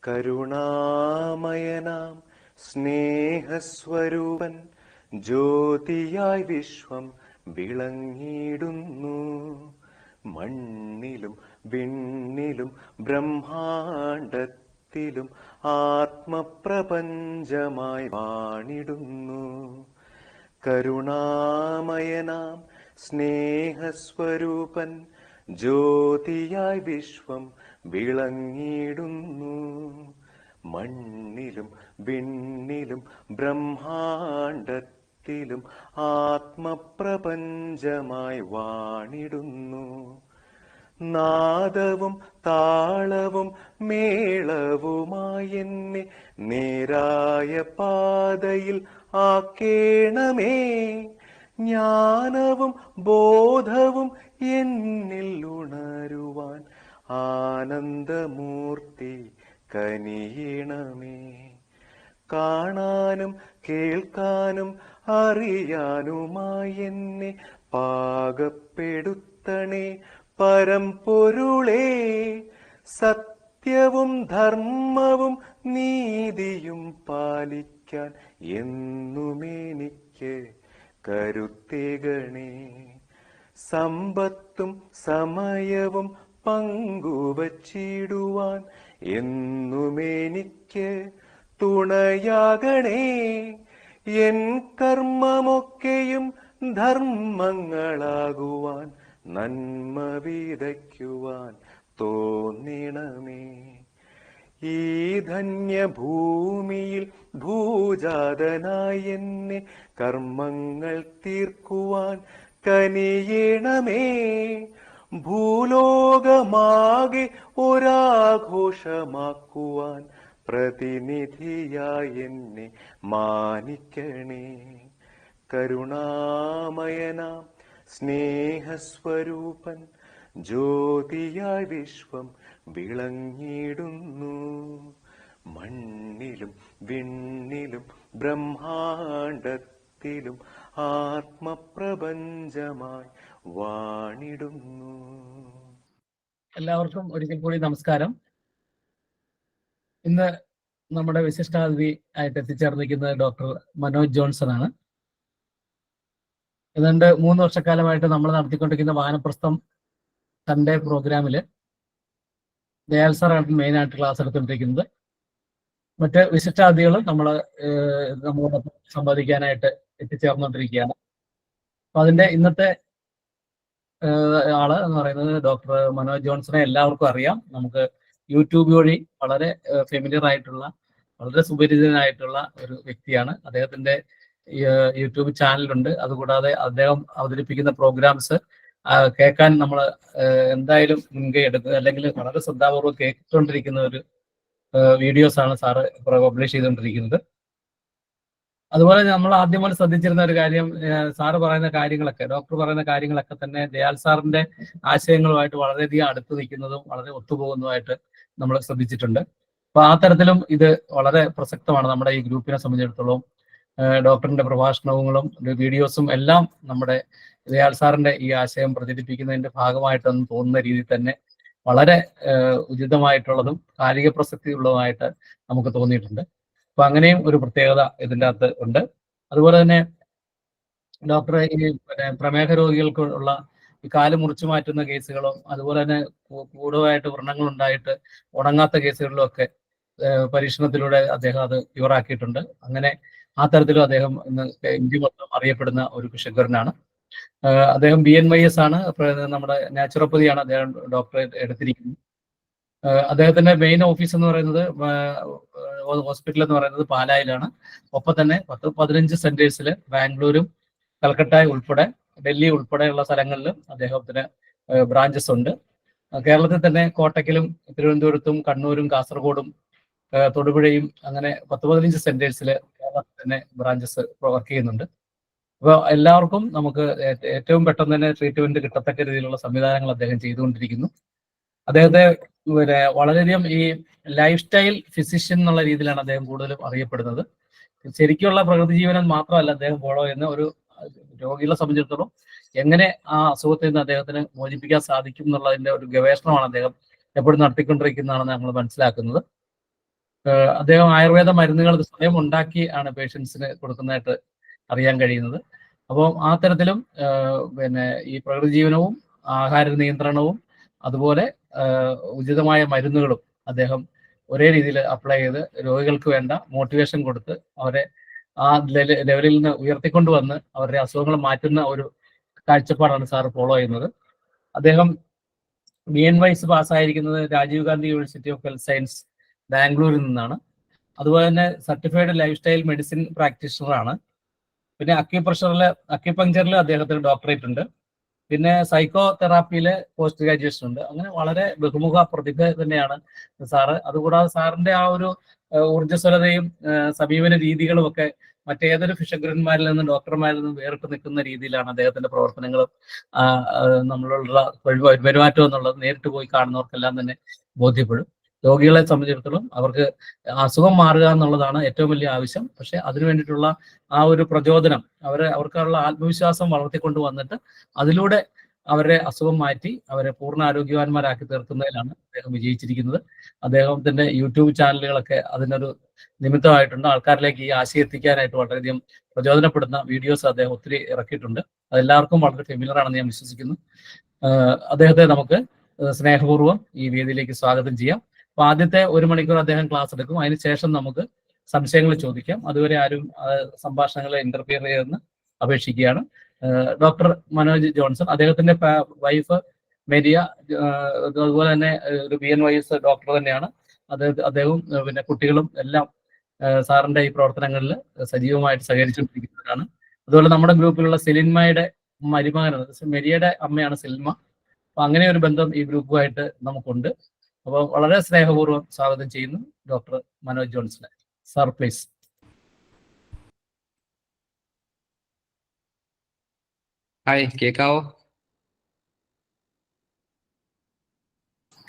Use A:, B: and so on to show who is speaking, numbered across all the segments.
A: കരുണാമയനാം സ്നേഹസ്വരൂപൻ ജ്യോതിയായി വിശ്വം വിളങ്ങിടുന്നു. മണ്ണിലും വിണ്ണിലും ബ്രഹ്മാണ്ടത്തിലും ആത്മപ്രപഞ്ചമായി വാണിടുന്നു. കരുണാമയനാം സ്നേഹസ്വരൂപൻ ജ്യോതിയായി വിശ്വം വിളങ്ങിടുന്നു. മണ്ണിലും വിണ്ണിലും ബ്രഹ്മാണ്ടത്തിലും ആത്മപ്രപഞ്ചമായി വാണിടുന്നു. നാദവും താളവും മേളവുമായി എന്നെ നേരായ പാതയിൽ ആക്കേണമേ. ജ്ഞാനവും ബോധവും എന്നിൽ ഉണരുവാൻ ആനന്ദമൂർത്തി കനിയണമേ. കാണാനും കേൾക്കാനും അറിയാനുമായി എന്നെ പാകപ്പെടുത്തണേ പരംപൊരുളേ. സത്യവും ധർമ്മവും നീതിയും പാലിക്കാൻ എന്നുമെനിക്ക് കരുത്തേകണേ. സമ്പത്തും സമയവും പങ്കുവച്ചിടുവാൻ എന്നുമെനിക്ക് തുണയാകണേ. എൻ കർമ്മമൊക്കെയും ധർമ്മങ്ങളാകുവാൻ നന്മ വിതയ്ക്കുവാൻ തോന്നിണമേ. ഈ ധന്യഭൂമിയിൽ ഭൂജാതനായി എന്നെ കർമ്മങ്ങൾ തീർക്കുവാൻ കനിയണമേ. ഭൂലോകമാകെ ഒരാഘോഷമാക്കുവാൻ പ്രതിനിധിയായി എന്നെ മാനിക്കണേ. കരുണാമയനാം സ്നേഹസ്വരൂപൻ ജ്യോതിയായി വിശ്വം വിളങ്ങിടുന്നു. മണ്ണിലും വിണ്ണിലും ബ്രഹ്മാണ്ടത്തിലും ആത്മപ്രപഞ്ചമായി വാണിടുന്നു.
B: എല്ലാവർക്കും ഒരിക്കൽ കൂടി നമസ്കാരം. ഇന്ന് നമ്മുടെ വിശിഷ്ടാതിഥി ആയിട്ട് എത്തിച്ചേർന്നിരിക്കുന്നത് ഡോക്ടർ മനോജ് ജോൺസൺ ആണ്. ഏതാണ്ട് 3 വർഷക്കാലമായിട്ട് നമ്മൾ നടത്തിക്കൊണ്ടിരിക്കുന്ന വാനപ്രസ്ഥം സൺഡേ പ്രോഗ്രാമില് ദയാൽ സാറാണ് മെയിൻ ആയിട്ട് ക്ലാസ് എടുത്തുകൊണ്ടിരിക്കുന്നത്. മറ്റ് വിശിഷ്ടാതിഥികളും നമ്മളോടൊപ്പം സംവാദിക്കാനായിട്ട് എത്തിച്ചേർന്നുകൊണ്ടിരിക്കുകയാണ്. അപ്പൊ അതിന്റെ ഇന്നത്തെ ആള് എന്ന് പറയുന്നത് ഡോക്ടർ മനോജ് ജോൺസണെ എല്ലാവർക്കും അറിയാം. നമുക്ക് യൂട്യൂബ് വഴി വളരെ ഫെമിലിയർ ആയിട്ടുള്ള, വളരെ സുപരിചിതനായിട്ടുള്ള ഒരു വ്യക്തിയാണ്. അദ്ദേഹത്തിന്റെ യൂട്യൂബ് ചാനലുണ്ട്. അതുകൂടാതെ അദ്ദേഹം അവതരിപ്പിക്കുന്ന പ്രോഗ്രാംസ് കേൾക്കാൻ നമ്മൾ എന്തായാലും മുൻകൈ എടുക്കുക, അല്ലെങ്കിൽ വളരെ ശ്രദ്ധാപൂർവ്വം കേട്ടുകൊണ്ടിരിക്കുന്ന ഒരു വീഡിയോസ് ആണ് സാറ് പബ്ലിഷ് ചെയ്തുകൊണ്ടിരിക്കുന്നത്. അതുപോലെ നമ്മൾ ആദ്യം പോലെ ശ്രദ്ധിച്ചിരുന്ന ഒരു കാര്യം, സാറ് പറയുന്ന കാര്യങ്ങളൊക്കെ, ഡോക്ടർ പറയുന്ന കാര്യങ്ങളൊക്കെ തന്നെ ദയാൽ സാറിന്റെ ആശയങ്ങളുമായിട്ട് വളരെയധികം അടുത്ത് നിൽക്കുന്നതും വളരെ ഒത്തുപോകുന്നതുമായിട്ട് നമ്മൾ ശ്രദ്ധിച്ചിട്ടുണ്ട്. അപ്പൊ ആ തരത്തിലും ഇത് വളരെ പ്രസക്തമാണ് നമ്മുടെ ഈ ഗ്രൂപ്പിനെ സംബന്ധിച്ചിടത്തോളം. ഡോക്ടറിന്റെ പ്രഭാഷണങ്ങളും വീഡിയോസും എല്ലാം നമ്മുടെ ദയാൽ സാറിന്റെ ഈ ആശയം പ്രചരിപ്പിക്കുന്നതിന്റെ ഭാഗമായിട്ടെന്ന് തോന്നുന്ന രീതിയിൽ തന്നെ വളരെ ഉചിതമായിട്ടുള്ളതും കാലിക പ്രസക്തി ഉള്ളതുമായിട്ട് നമുക്ക് തോന്നിയിട്ടുണ്ട്. അപ്പൊ അങ്ങനെയും ഒരു പ്രത്യേകത ഇതിൻ്റെ അകത്ത് ഉണ്ട്. അതുപോലെ തന്നെ ഡോക്ടർ ഈ പ്രമേഹ രോഗികൾക്കുള്ള ഈ കാല് മുറിച്ചു മാറ്റുന്ന കേസുകളും അതുപോലെ തന്നെ കൂടുതലായിട്ട് വ്രണങ്ങൾ ഉണ്ടായിട്ട് ഉണങ്ങാത്ത കേസുകളിലും ഒക്കെ പരീക്ഷണത്തിലൂടെ അദ്ദേഹം അത് ക്യൂറാക്കിയിട്ടുണ്ട്. അങ്ങനെ ആ തരത്തിലും അദ്ദേഹം ഇന്ന് ഇന്ത്യ മൊത്തം അറിയപ്പെടുന്ന ഒരു ഭിഷഗ്വരനാണ്. അദ്ദേഹം BNYS ആണ്, നമ്മുടെ നാച്ചുറോപ്പതിയാണ് അദ്ദേഹം ഡോക്ടറേറ്റ് എടുത്തിരിക്കുന്നത്. അദ്ദേഹത്തിന്റെ മെയിൻ ഓഫീസ് എന്ന് പറയുന്നത് ഹോസ്പിറ്റൽ എന്ന് പറയുന്നത് പാലായിലാണ്. ഒപ്പം തന്നെ 10-15 സെന്റേഴ്സിൽ ബാംഗ്ലൂരും കൽക്കട്ട ഉൾപ്പെടെ ഡൽഹി ഉൾപ്പെടെയുള്ള സ്ഥലങ്ങളിലും അദ്ദേഹത്തിന് ബ്രാഞ്ചസ് ഉണ്ട്. കേരളത്തിൽ തന്നെ കോട്ടയ്ക്കലും തിരുവനന്തപുരത്തും കണ്ണൂരും കാസർഗോഡും തൊടുപുഴയും അങ്ങനെ 10-15 സെന്റേഴ്സിൽ കേരളത്തിൽ തന്നെ ബ്രാഞ്ചസ് വർക്ക് ചെയ്യുന്നുണ്ട്. അപ്പോൾ എല്ലാവർക്കും നമുക്ക് ഏറ്റവും പെട്ടെന്ന് തന്നെ ട്രീറ്റ്മെന്റ് കിട്ടത്തക്ക രീതിയിലുള്ള സംവിധാനങ്ങൾ അദ്ദേഹം ചെയ്തുകൊണ്ടിരിക്കുന്നു. അദ്ദേഹത്തെ വളരെയധികം ഈ ലൈഫ് സ്റ്റൈൽ ഫിസിഷ്യൻ എന്നുള്ള രീതിയിലാണ് അദ്ദേഹം കൂടുതലും അറിയപ്പെടുന്നത്. ശരിക്കുള്ള പ്രകൃതി ജീവനം മാത്രമല്ല അദ്ദേഹം ഫോളോ ചെയ്യുന്ന ഒരു രോഗികളെ സംബന്ധിച്ചിടത്തോളം എങ്ങനെ ആ അസുഖത്തിൽ നിന്ന് അദ്ദേഹത്തിന് മോചിപ്പിക്കാൻ സാധിക്കും എന്നുള്ളതിന്റെ ഒരു ഗവേഷണമാണ് അദ്ദേഹം എപ്പോഴും നടത്തിക്കൊണ്ടിരിക്കുന്നതാണെന്ന് നമ്മൾ മനസ്സിലാക്കുന്നത്. അദ്ദേഹം ആയുർവേദ മരുന്നുകൾ സ്വയം ഉണ്ടാക്കി ആണ് പേഷ്യൻസിന് കൊടുക്കുന്നതായിട്ട് അറിയാൻ കഴിയുന്നത്. അപ്പോൾ ആ തരത്തിലും പിന്നെ ഈ പ്രകൃതി ജീവനവും ആഹാര നിയന്ത്രണവും അതുപോലെ ഉചിതമായ മരുന്നുകളും അദ്ദേഹം ഒരേ രീതിയിൽ അപ്ലൈ ചെയ്ത് രോഗികൾക്ക് വേണ്ട മോട്ടിവേഷൻ കൊടുത്ത് അവരെ ആ ലെവലിൽ നിന്ന് ഉയർത്തിക്കൊണ്ടുവന്ന് അവരുടെ അസുഖങ്ങൾ മാറ്റുന്ന ഒരു കാഴ്ചപ്പാടാണ് സാർ ഫോളോ ചെയ്യുന്നത്. അദ്ദേഹം BN പാസ്സായിരിക്കുന്നത് Rajiv Gandhi university of health science ബാംഗ്ലൂരിൽ നിന്നാണ്. അതുപോലെ തന്നെ സർട്ടിഫൈഡ് ലൈഫ് സ്റ്റൈൽ മെഡിസിൻ പ്രാക്ടീഷണറാണ്. പിന്നെ അക്യുപങ്ചറിൽ അദ്ദേഹത്തിന് ഡോക്ടറേറ്റ് ഉണ്ട്. പിന്നെ സൈക്കോ തെറാപ്പിയിലെ പോസ്റ്റ് ഗ്രാജുവേഷൻ ഉണ്ട്. അങ്ങനെ വളരെ ബഹുമുഖ പ്രതിഭ തന്നെയാണ് സാറ്. അതുകൂടാതെ സാറിന്റെ ആ ഒരു ഊർജ്ജസ്വലതയും സമീപന രീതികളും ഒക്കെ മറ്റേതൊരു ഫിഷഗ്രന്മാരിൽ നിന്നും ഡോക്ടർമാരിൽ നിന്നും വേറിട്ട് നിൽക്കുന്ന രീതിയിലാണ് അദ്ദേഹത്തിന്റെ പ്രവർത്തനങ്ങളും നമ്മളുള്ള പെരുമാറ്റം എന്നുള്ളത് നേരിട്ട് പോയി കാണുന്നവർക്കെല്ലാം തന്നെ ബോധ്യപ്പെടും. രോഗികളെ സംബന്ധിച്ചിടത്തോളം അവർക്ക് അസുഖം മാറുക എന്നുള്ളതാണ് ഏറ്റവും വലിയ ആവശ്യം. പക്ഷെ അതിനു വേണ്ടിയിട്ടുള്ള ആ ഒരു പ്രചോദനം അവർക്കുള്ള ആത്മവിശ്വാസം വളർത്തിക്കൊണ്ട് വന്നിട്ട് അതിലൂടെ അവരുടെ അസുഖം മാറ്റി അവരെ പൂർണ്ണ ആരോഗ്യവാന്മാരാക്കി തീർക്കുന്നതിലാണ് അദ്ദേഹം വിജയിച്ചിരിക്കുന്നത്. അദ്ദേഹത്തിന്റെ യൂട്യൂബ് ചാനലുകളൊക്കെ അതിനൊരു നിമിത്തമായിട്ടുണ്ട്. ആൾക്കാരിലേക്ക് ഈ ആശയം എത്തിക്കാനായിട്ട് വളരെയധികം പ്രചോദനപ്പെടുന്ന വീഡിയോസ് അദ്ദേഹം ഒത്തിരി ഇറക്കിയിട്ടുണ്ട്. അതെല്ലാവർക്കും വളരെ ഫെമിലർ ആണെന്ന് ഞാൻ വിശ്വസിക്കുന്നു. അദ്ദേഹത്തെ നമുക്ക് സ്നേഹപൂർവ്വം ഈ വേദിയിലേക്ക് സ്വാഗതം ചെയ്യാം. അപ്പൊ ആദ്യത്തെ 1 മണിക്കൂർ അദ്ദേഹം ക്ലാസ് എടുക്കും. അതിനുശേഷം നമുക്ക് സംശയങ്ങൾ ചോദിക്കാം. അതുവരെ ആരും സംഭാഷണങ്ങളെ ഇന്റർഫിയർ ചെയ്തെന്ന് അപേക്ഷിക്കുകയാണ്. ഡോക്ടർ മനോജ് ജോൺസൺ, അദ്ദേഹത്തിന്റെ വൈഫ് മെരിയ, അതുപോലെ തന്നെ ഒരു BNYS ഡോക്ടർ തന്നെയാണ്. അദ്ദേഹവും പിന്നെ കുട്ടികളും എല്ലാം സാറിന്റെ ഈ പ്രവർത്തനങ്ങളിൽ സജീവമായിട്ട് സഹകരിച്ചുകൊണ്ടിരിക്കുന്നവരാണ്. അതുപോലെ നമ്മുടെ ഗ്രൂപ്പിലുള്ള സെലിൻമയുടെ മരുമകനാണ്, മെരിയയുടെ അമ്മയാണ് സെലിൻമ. അപ്പൊ അങ്ങനെ ഒരു ബന്ധം ഈ ഗ്രൂപ്പുമായിട്ട് നമുക്കുണ്ട്. അപ്പോൾ വളരെ സ്നേഹപൂർവ്വം സ്വാഗതം ചെയ്യുന്നു ഡോക്ടർ മനോജ് ജോൺസനെ. Sir please.
C: ഹായ്, കേക്കാവോ?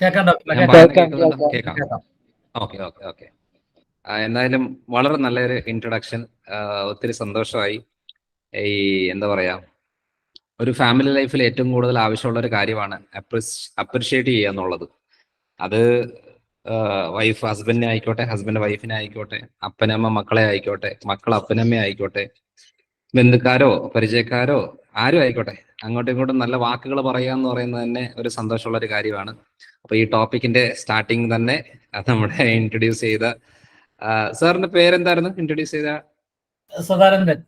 B: കേൾക്കാം ഡോക്ടർ,
C: ഞാൻ പറയുന്നത് കേൾക്കുന്നുണ്ടോ? കേൾക്കാം. ഓക്കെ. എന്തായാലും വളരെ നല്ലൊരു ഇൻട്രൊഡക്ഷൻ. ഒത്തിരി സന്തോഷമായി. ഈ എന്താ പറയാ, ഒരു ഫാമിലി ലൈഫിൽ ഏറ്റവും കൂടുതൽ ആവശ്യമുള്ള ഒരു കാര്യമാണ് അപ്രിഷിയേറ്റ് ചെയ്യുക എന്നുള്ളത്. അത് വൈഫ് ഹസ്ബൻഡിനെ ആയിക്കോട്ടെ, ഹസ്ബൻഡ് വൈഫിനെ ആയിക്കോട്ടെ, അപ്പനമ്മ മക്കളെ ആയിക്കോട്ടെ, മക്കൾ അപ്പനമ്മ ആയിക്കോട്ടെ, ബന്ധുക്കാരോ പരിചയക്കാരോ ആരും ആയിക്കോട്ടെ, അങ്ങോട്ടും ഇങ്ങോട്ടും നല്ല വാക്കുകൾ പറയുക എന്ന് പറയുന്നത് തന്നെ ഒരു സന്തോഷമുള്ള ഒരു കാര്യമാണ്. അപ്പൊ ഈ ടോപ്പിക്കിന്റെ സ്റ്റാർട്ടിങ് തന്നെ നമ്മുടെ ഇൻട്രൊഡ്യൂസ് ചെയ്ത സാറിന്റെ പേരെന്തായിരുന്നു? ഇൻട്രൊഡ്യൂസ് ചെയ്ത
B: സദാനന്ദൻ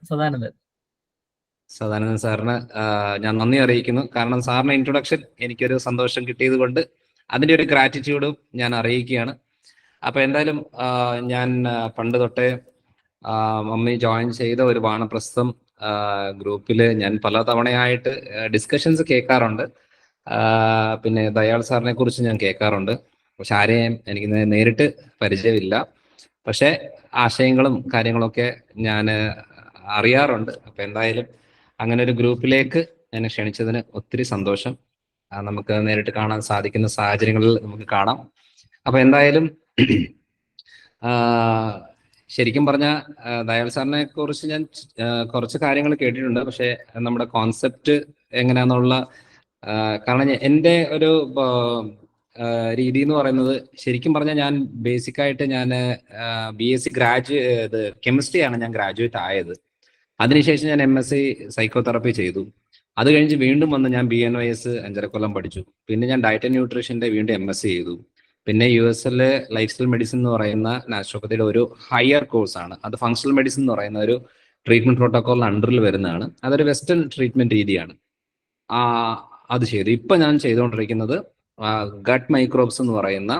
C: സാറിന് ഞാൻ നന്ദി അറിയിക്കുന്നു. കാരണം സാറിന്റെ ഇൻട്രൊഡക്ഷൻ എനിക്കൊരു സന്തോഷം കിട്ടിയത് കൊണ്ട് അതിന്റെ ഒരു ഗ്രാറ്റിറ്റ്യൂഡും ഞാൻ അറിയിക്കുകയാണ്. അപ്പൊ എന്തായാലും ഞാൻ പണ്ട് തൊട്ടേ മമ്മി ജോയിൻ ചെയ്ത ഒരു വാനപ്രസ്ഥം ഗ്രൂപ്പിൽ ഞാൻ പല തവണയായിട്ട് ഡിസ്കഷൻസ് കേൾക്കാറുണ്ട്. പിന്നെ ദയാൾ സാറിനെ കുറിച്ച് ഞാൻ കേൾക്കാറുണ്ട്. പക്ഷെ ആരെയും എനിക്ക് നേരിട്ട് പരിചയമില്ല. പക്ഷെ ആശയങ്ങളും കാര്യങ്ങളൊക്കെ ഞാൻ അറിയാറുണ്ട്. അപ്പൊ എന്തായാലും അങ്ങനെ ഒരു ഗ്രൂപ്പിലേക്ക് എന്നെ ക്ഷണിച്ചതിന് ഒത്തിരി സന്തോഷം. നമുക്ക് നേരിട്ട് കാണാൻ സാധിക്കുന്ന സാഹചര്യങ്ങളിൽ നമുക്ക് കാണാം. അപ്പൊ എന്തായാലും ശരിക്കും പറഞ്ഞ ദയാൽ സാറിനെ കുറിച്ച് ഞാൻ കുറച്ച് കാര്യങ്ങൾ കേട്ടിട്ടുണ്ട്. പക്ഷെ നമ്മുടെ കോൺസെപ്റ്റ് എങ്ങനെയാന്നുള്ള കാരണം എൻ്റെ ഒരു രീതി എന്ന് പറയുന്നത്, ശരിക്കും പറഞ്ഞാൽ ഞാൻ ബേസിക്കായിട്ട് ഞാൻ BSc കെമിസ്ട്രിയാണ് ഞാൻ ഗ്രാജുവേറ്റ് ആയത്. അതിനുശേഷം ഞാൻ MSc സൈക്കോതെറാപ്പി ചെയ്തു. അത് കഴിഞ്ഞ് വീണ്ടും വന്ന് ഞാൻ BNYS 5.5 കൊല്ലം പഠിച്ചു. പിന്നെ ഞാൻ ഡയറ്റ് ആൻഡ് ന്യൂട്രീഷന്റെ വീണ്ടും MSc ചെയ്തു. പിന്നെ US ലൈഫ് സ്റ്റൈൽ മെഡിസിൻ എന്ന് പറയുന്ന നാച്ചുറോപ്പതിയുടെ ഒരു ഹയർ കോഴ്സാണ്. അത് ഫങ്ഷണൽ മെഡിസിൻ എന്ന് പറയുന്ന ഒരു ട്രീറ്റ്മെന്റ് പ്രോട്ടോക്കോളിന് അണ്ടറിൽ വരുന്നതാണ്. അതൊരു വെസ്റ്റേൺ ട്രീറ്റ്മെന്റ് രീതിയാണ്. അത് ചെയ്തു. ഇപ്പൊ ഞാൻ ചെയ്തുകൊണ്ടിരിക്കുന്നത് ഗട്ട് മൈക്രോബ്സ് എന്ന് പറയുന്ന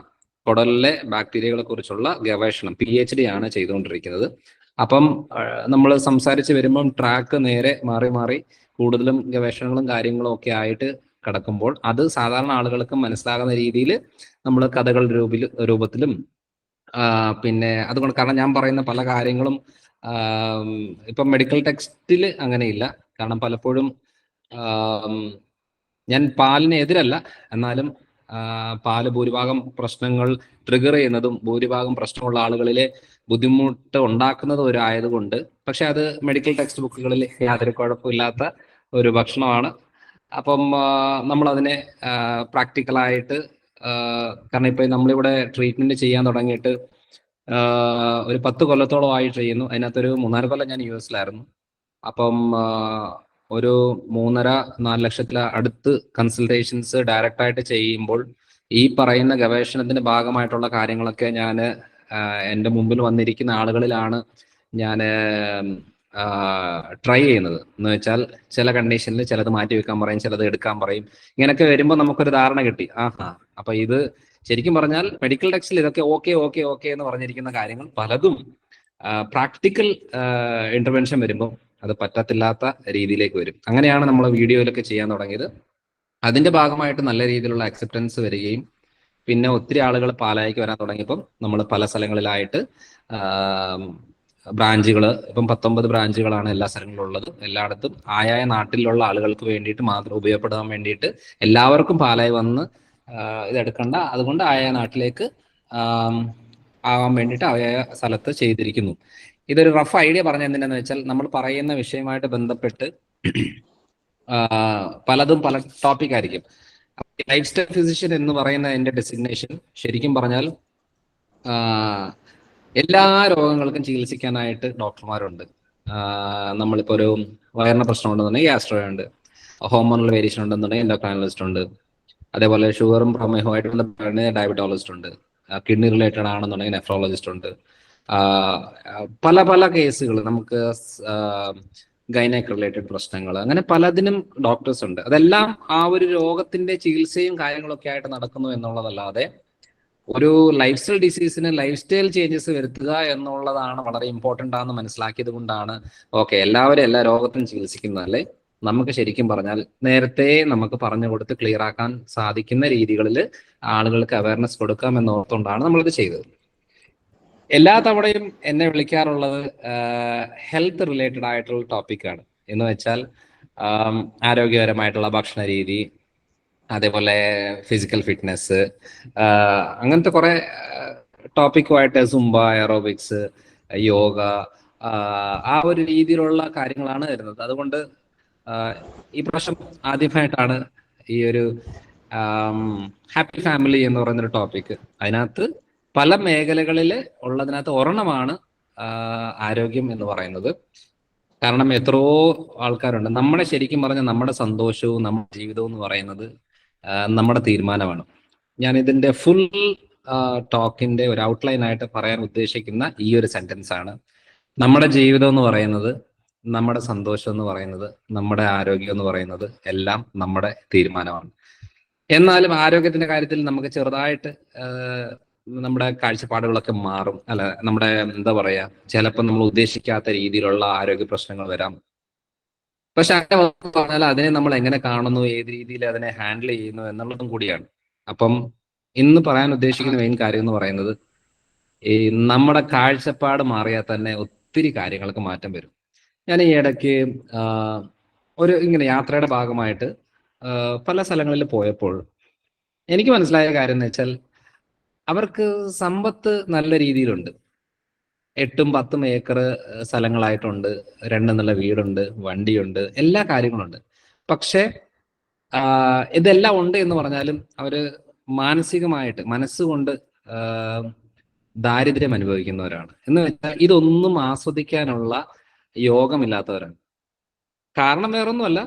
C: കുടലിലെ ബാക്ടീരിയകളെ കുറിച്ചുള്ള ഗവേഷണം PhD ആണ് ചെയ്തുകൊണ്ടിരിക്കുന്നത്. അപ്പം നമ്മൾ സംസാരിച്ച് വരുമ്പം ട്രാക്ക് നേരെ മാറി കൂടുതലും ഗവേഷണങ്ങളും കാര്യങ്ങളും ഒക്കെ ആയിട്ട് കിടക്കുമ്പോൾ അത് സാധാരണ ആളുകൾക്ക് മനസ്സിലാകുന്ന രീതിയിൽ നമ്മൾ കഥകൾ രൂപത്തിലും പിന്നെ അതുകൊണ്ട്, കാരണം ഞാൻ പറയുന്ന പല കാര്യങ്ങളും ഇപ്പം മെഡിക്കൽ ടെക്സ്റ്റിൽ അങ്ങനെയില്ല. കാരണം പലപ്പോഴും ഞാൻ പാലിന് എതിരല്ല, എന്നാലും പാല് ഭൂരിഭാഗം പ്രശ്നങ്ങൾ ട്രിഗർ ചെയ്യുന്നതും ഭൂരിഭാഗം പ്രശ്നമുള്ള ആളുകളിലെ ബുദ്ധിമുട്ട് ഉണ്ടാക്കുന്നതും ഒരു ആയതുകൊണ്ട്, പക്ഷെ അത് മെഡിക്കൽ ടെക്സ്റ്റ് ബുക്കുകളിൽ യാതൊരു കുഴപ്പമില്ലാത്ത ഒരു ഭക്ഷണമാണ്. അപ്പം നമ്മളതിനെ പ്രാക്ടിക്കലായിട്ട്, കാരണം ഇപ്പൊ നമ്മളിവിടെ ട്രീറ്റ്മെന്റ് ചെയ്യാൻ തുടങ്ങിയിട്ട് ഒരു 10 കൊല്ലത്തോളമായി ചെയ്യുന്നു. അതിനകത്തൊരു 3-4 കൊല്ലം ഞാൻ US-ലായിരുന്നു. അപ്പം ഒരു 3.5-4 ലക്ഷത്തിൽ അടുത്ത് കൺസൾട്ടേഷൻസ് ഡയറക്റ്റായിട്ട് ചെയ്യുമ്പോൾ ഈ പറയുന്ന ഗവേഷണത്തിന്റെ ഭാഗമായിട്ടുള്ള കാര്യങ്ങളൊക്കെ ഞാൻ എൻ്റെ മുമ്പിൽ വന്നിരിക്കുന്ന ആളുകളിലാണ് ഞാൻ ട്രൈ ചെയ്യുന്നത്. എന്ന് വെച്ചാൽ ചില കണ്ടീഷനിൽ ചിലത് മാറ്റി വെക്കാൻ പറയും, ചിലത് എടുക്കാൻ പറയും. ഇങ്ങനെയൊക്കെ വരുമ്പോൾ നമുക്കൊരു ധാരണ കിട്ടി. അപ്പൊ ഇത് ശരിക്കും പറഞ്ഞാൽ മെഡിക്കൽ ടെക്സ്റ്റിൽ ഇതൊക്കെ ഓക്കെ ഓക്കെ ഓക്കെ എന്ന് പറഞ്ഞിരിക്കുന്ന കാര്യങ്ങൾ പലതും പ്രാക്ടിക്കൽ ഇന്റർവെൻഷൻ വരുമ്പോൾ അത് പറ്റത്തില്ലാത്ത രീതിയിലേക്ക് വരും. അങ്ങനെയാണ് നമ്മൾ വീഡിയോയിലൊക്കെ ചെയ്യാൻ തുടങ്ങിയത്. അതിന്റെ ഭാഗമായിട്ട് നല്ല രീതിയിലുള്ള അക്സെപ്റ്റൻസ് വരികയും പിന്നെ ഒത്തിരി ആളുകൾ പാലായിക്ക് വരാൻ തുടങ്ങിയപ്പം നമ്മൾ പല സ്ഥലങ്ങളിലായിട്ട് ബ്രാഞ്ചുകൾ, ഇപ്പം 19 ബ്രാഞ്ചുകളാണ് എല്ലാ സ്ഥലങ്ങളിലും ഉള്ളത്. എല്ലായിടത്തും ആയായ നാട്ടിലുള്ള ആളുകൾക്ക് വേണ്ടിയിട്ട് മാത്രം ഉപയോഗപ്പെടാൻ വേണ്ടിയിട്ട് എല്ലാവർക്കും പാലായി വന്ന് ഇതെടുക്കണ്ട, അതുകൊണ്ട് ആയായ നാട്ടിലേക്ക് ആവാൻ വേണ്ടിയിട്ട് ആയായ സ്ഥലത്ത് ചെയ്തിരിക്കുന്നു. ഇതൊരു റഫ് ഐഡിയ പറഞ്ഞ എന്തിനാന്ന് വെച്ചാൽ നമ്മൾ പറയുന്ന വിഷയമായിട്ട് ബന്ധപ്പെട്ട് പലതും പല ടോപ്പിക് ആയിരിക്കും. ലൈഫ് സ്റ്റൈൽ ഫിസിഷ്യൻ എന്ന് പറയുന്ന എൻ്റെ ഡെസിഗ്നേഷൻ ശരിക്കും പറഞ്ഞാൽ എല്ലാ രോഗങ്ങൾക്കും ചികിത്സിക്കാനായിട്ട് ഡോക്ടർമാരുണ്ട്. നമ്മളിപ്പോൾ ഒരു വയറിന് പ്രശ്നം ഉണ്ടെന്നുണ്ടെങ്കിൽ ഗ്യാസ്ട്രോ ഉണ്ട്, ഹോർമോണൽ വേരിയേഷൻ ഉണ്ടെന്നുണ്ടെങ്കിൽ എൻഡോക്രൈനലിസ്റ്റ് ഉണ്ട്, അതേപോലെ ഷുഗറും പ്രമേഹമായിട്ട് ബന്ധപ്പെട്ട് ഡയബറ്റോളജിസ്റ്റ് ഉണ്ട്, കിഡ്നി റിലേറ്റഡ് ആണെന്നുണ്ടെങ്കിൽ നെഫ്രോളജിസ്റ്റ് ഉണ്ട്. പല പല കേസുകൾ നമുക്ക് ഗൈനക് റിലേറ്റഡ് പ്രശ്നങ്ങൾ, അങ്ങനെ പലതിനും ഡോക്ടേഴ്സ് ഉണ്ട്. അതെല്ലാം ആ ഒരു രോഗത്തിന്റെ ചികിത്സയും കാര്യങ്ങളൊക്കെ ആയിട്ട് നടക്കുന്നു എന്നുള്ളതല്ലാതെ ഒരു ലൈഫ് സ്റ്റൈൽ ഡിസീസിന് ലൈഫ് സ്റ്റൈൽ ചേഞ്ചസ് വരുത്തുക എന്നുള്ളതാണ് വളരെ ഇമ്പോർട്ടൻ്റ് ആണെന്ന് മനസ്സിലാക്കിയത് കൊണ്ടാണ് എല്ലാവരും എല്ലാ രോഗത്തിനും ചികിത്സിക്കുന്നതല്ലേ. നമുക്ക് ശരിക്കും പറഞ്ഞാൽ നേരത്തെ നമുക്ക് പറഞ്ഞു കൊടുത്ത് ക്ലിയർ ആക്കാൻ സാധിക്കുന്ന രീതികളിൽ ആളുകൾക്ക് അവയർനെസ് കൊടുക്കാം എന്നോർത്തുകൊണ്ടാണ് നമ്മളിത് ചെയ്തത്. എല്ലാ തവണയും എന്നെ വിളിക്കാറുള്ളത് ഹെൽത്ത് റിലേറ്റഡ് ആയിട്ടുള്ള ടോപ്പിക്കാണ്. എന്ന് വെച്ചാൽ ആരോഗ്യപരമായിട്ടുള്ള ഭക്ഷണ രീതി, അതേപോലെ ഫിസിക്കൽ ഫിറ്റ്നസ്, അങ്ങനത്തെ കുറെ ടോപ്പിക്കുമായിട്ട് സുംബ, എറോബിക്സ്, യോഗ, ആ ഒരു രീതിയിലുള്ള കാര്യങ്ങളാണ് വരുന്നത്. അതുകൊണ്ട് ഈ പ്രാവശ്യം ആദ്യമായിട്ടാണ് ഈ ഒരു ഹാപ്പി ഫാമിലി എന്ന് പറയുന്നൊരു ടോപ്പിക്. അതിനകത്ത് പല മേഖലകളിൽ ഉള്ളതിനകത്ത് ഒരെണ്ണമാണ് ആരോഗ്യം എന്ന് പറയുന്നത്. കാരണം എത്രയോ ആൾക്കാരുണ്ട്. നമ്മുടെ ശരിക്കും പറഞ്ഞാൽ നമ്മുടെ സന്തോഷവും നമ്മുടെ ജീവിതവും എന്ന് പറയുന്നത് നമ്മുടെ തീരുമാനമാണ്. ഞാൻ ഇതിന്റെ ഫുൾ ടോക്കിന്റെ ഒരു ഔട്ട്ലൈൻ ആയിട്ട് പറയാൻ ഉദ്ദേശിക്കുന്ന ഈ ഒരു സെന്റൻസ് ആണ്: നമ്മുടെ ജീവിതം എന്ന് പറയുന്നത്, നമ്മുടെ സന്തോഷം എന്ന് പറയുന്നത്, നമ്മുടെ ആരോഗ്യം എന്ന് പറയുന്നത് എല്ലാം നമ്മുടെ തീരുമാനമാണ്. എന്നാലും ആരോഗ്യത്തിന്റെ കാര്യത്തിൽ നമുക്ക് ചെറുതായിട്ട് നമ്മുടെ കാഴ്ചപ്പാടുകളൊക്കെ മാറും. അല്ല, നമ്മുടെ എന്താ പറയാ, ചിലപ്പോൾ നമ്മൾ ഉദ്ദേശിക്കാത്ത രീതിയിലുള്ള ആരോഗ്യ പ്രശ്നങ്ങൾ വരാം. പക്ഷെ അങ്ങനെ പറഞ്ഞാൽ അതിനെ നമ്മൾ എങ്ങനെ കാണുന്നു, ഏത് രീതിയിൽ അതിനെ ഹാൻഡിൽ ചെയ്യുന്നു എന്നുള്ളതും കൂടിയാണ്. അപ്പം ഇന്ന് പറയാൻ ഉദ്ദേശിക്കുന്ന മെയിൻ കാര്യം എന്ന് പറയുന്നത്, ഈ നമ്മുടെ കാഴ്ചപ്പാട് മാറിയാൽ തന്നെ ഒത്തിരി കാര്യങ്ങൾക്ക് മാറ്റം വരും. ഞാൻ ഈ ഇടയ്ക്ക് ഒരു ഇങ്ങനെ യാത്രയുടെ ഭാഗമായിട്ട് പല സ്ഥലങ്ങളിൽ പോയപ്പോൾ എനിക്ക് മനസ്സിലായ കാര്യം എന്ന് വെച്ചാൽ, അവർക്ക് സമ്പത്ത് നല്ല രീതിയിലുണ്ട്. 8-10 ഏക്കർ സ്ഥലങ്ങളായിട്ടുണ്ട്, 2 നില വീടുണ്ട്, വണ്ടിയുണ്ട്, എല്ലാ കാര്യങ്ങളുണ്ട്. പക്ഷെ ഇതെല്ലാം ഉണ്ട് എന്ന് പറഞ്ഞാലും അവര് മാനസികമായിട്ട് മനസ്സുകൊണ്ട് ദാരിദ്ര്യം അനുഭവിക്കുന്നവരാണ്. എന്ന് വെച്ചാൽ ഇതൊന്നും ആസ്വദിക്കാനുള്ള യോഗമില്ലാത്തവരാണ്. കാരണം വേറൊന്നുമല്ല,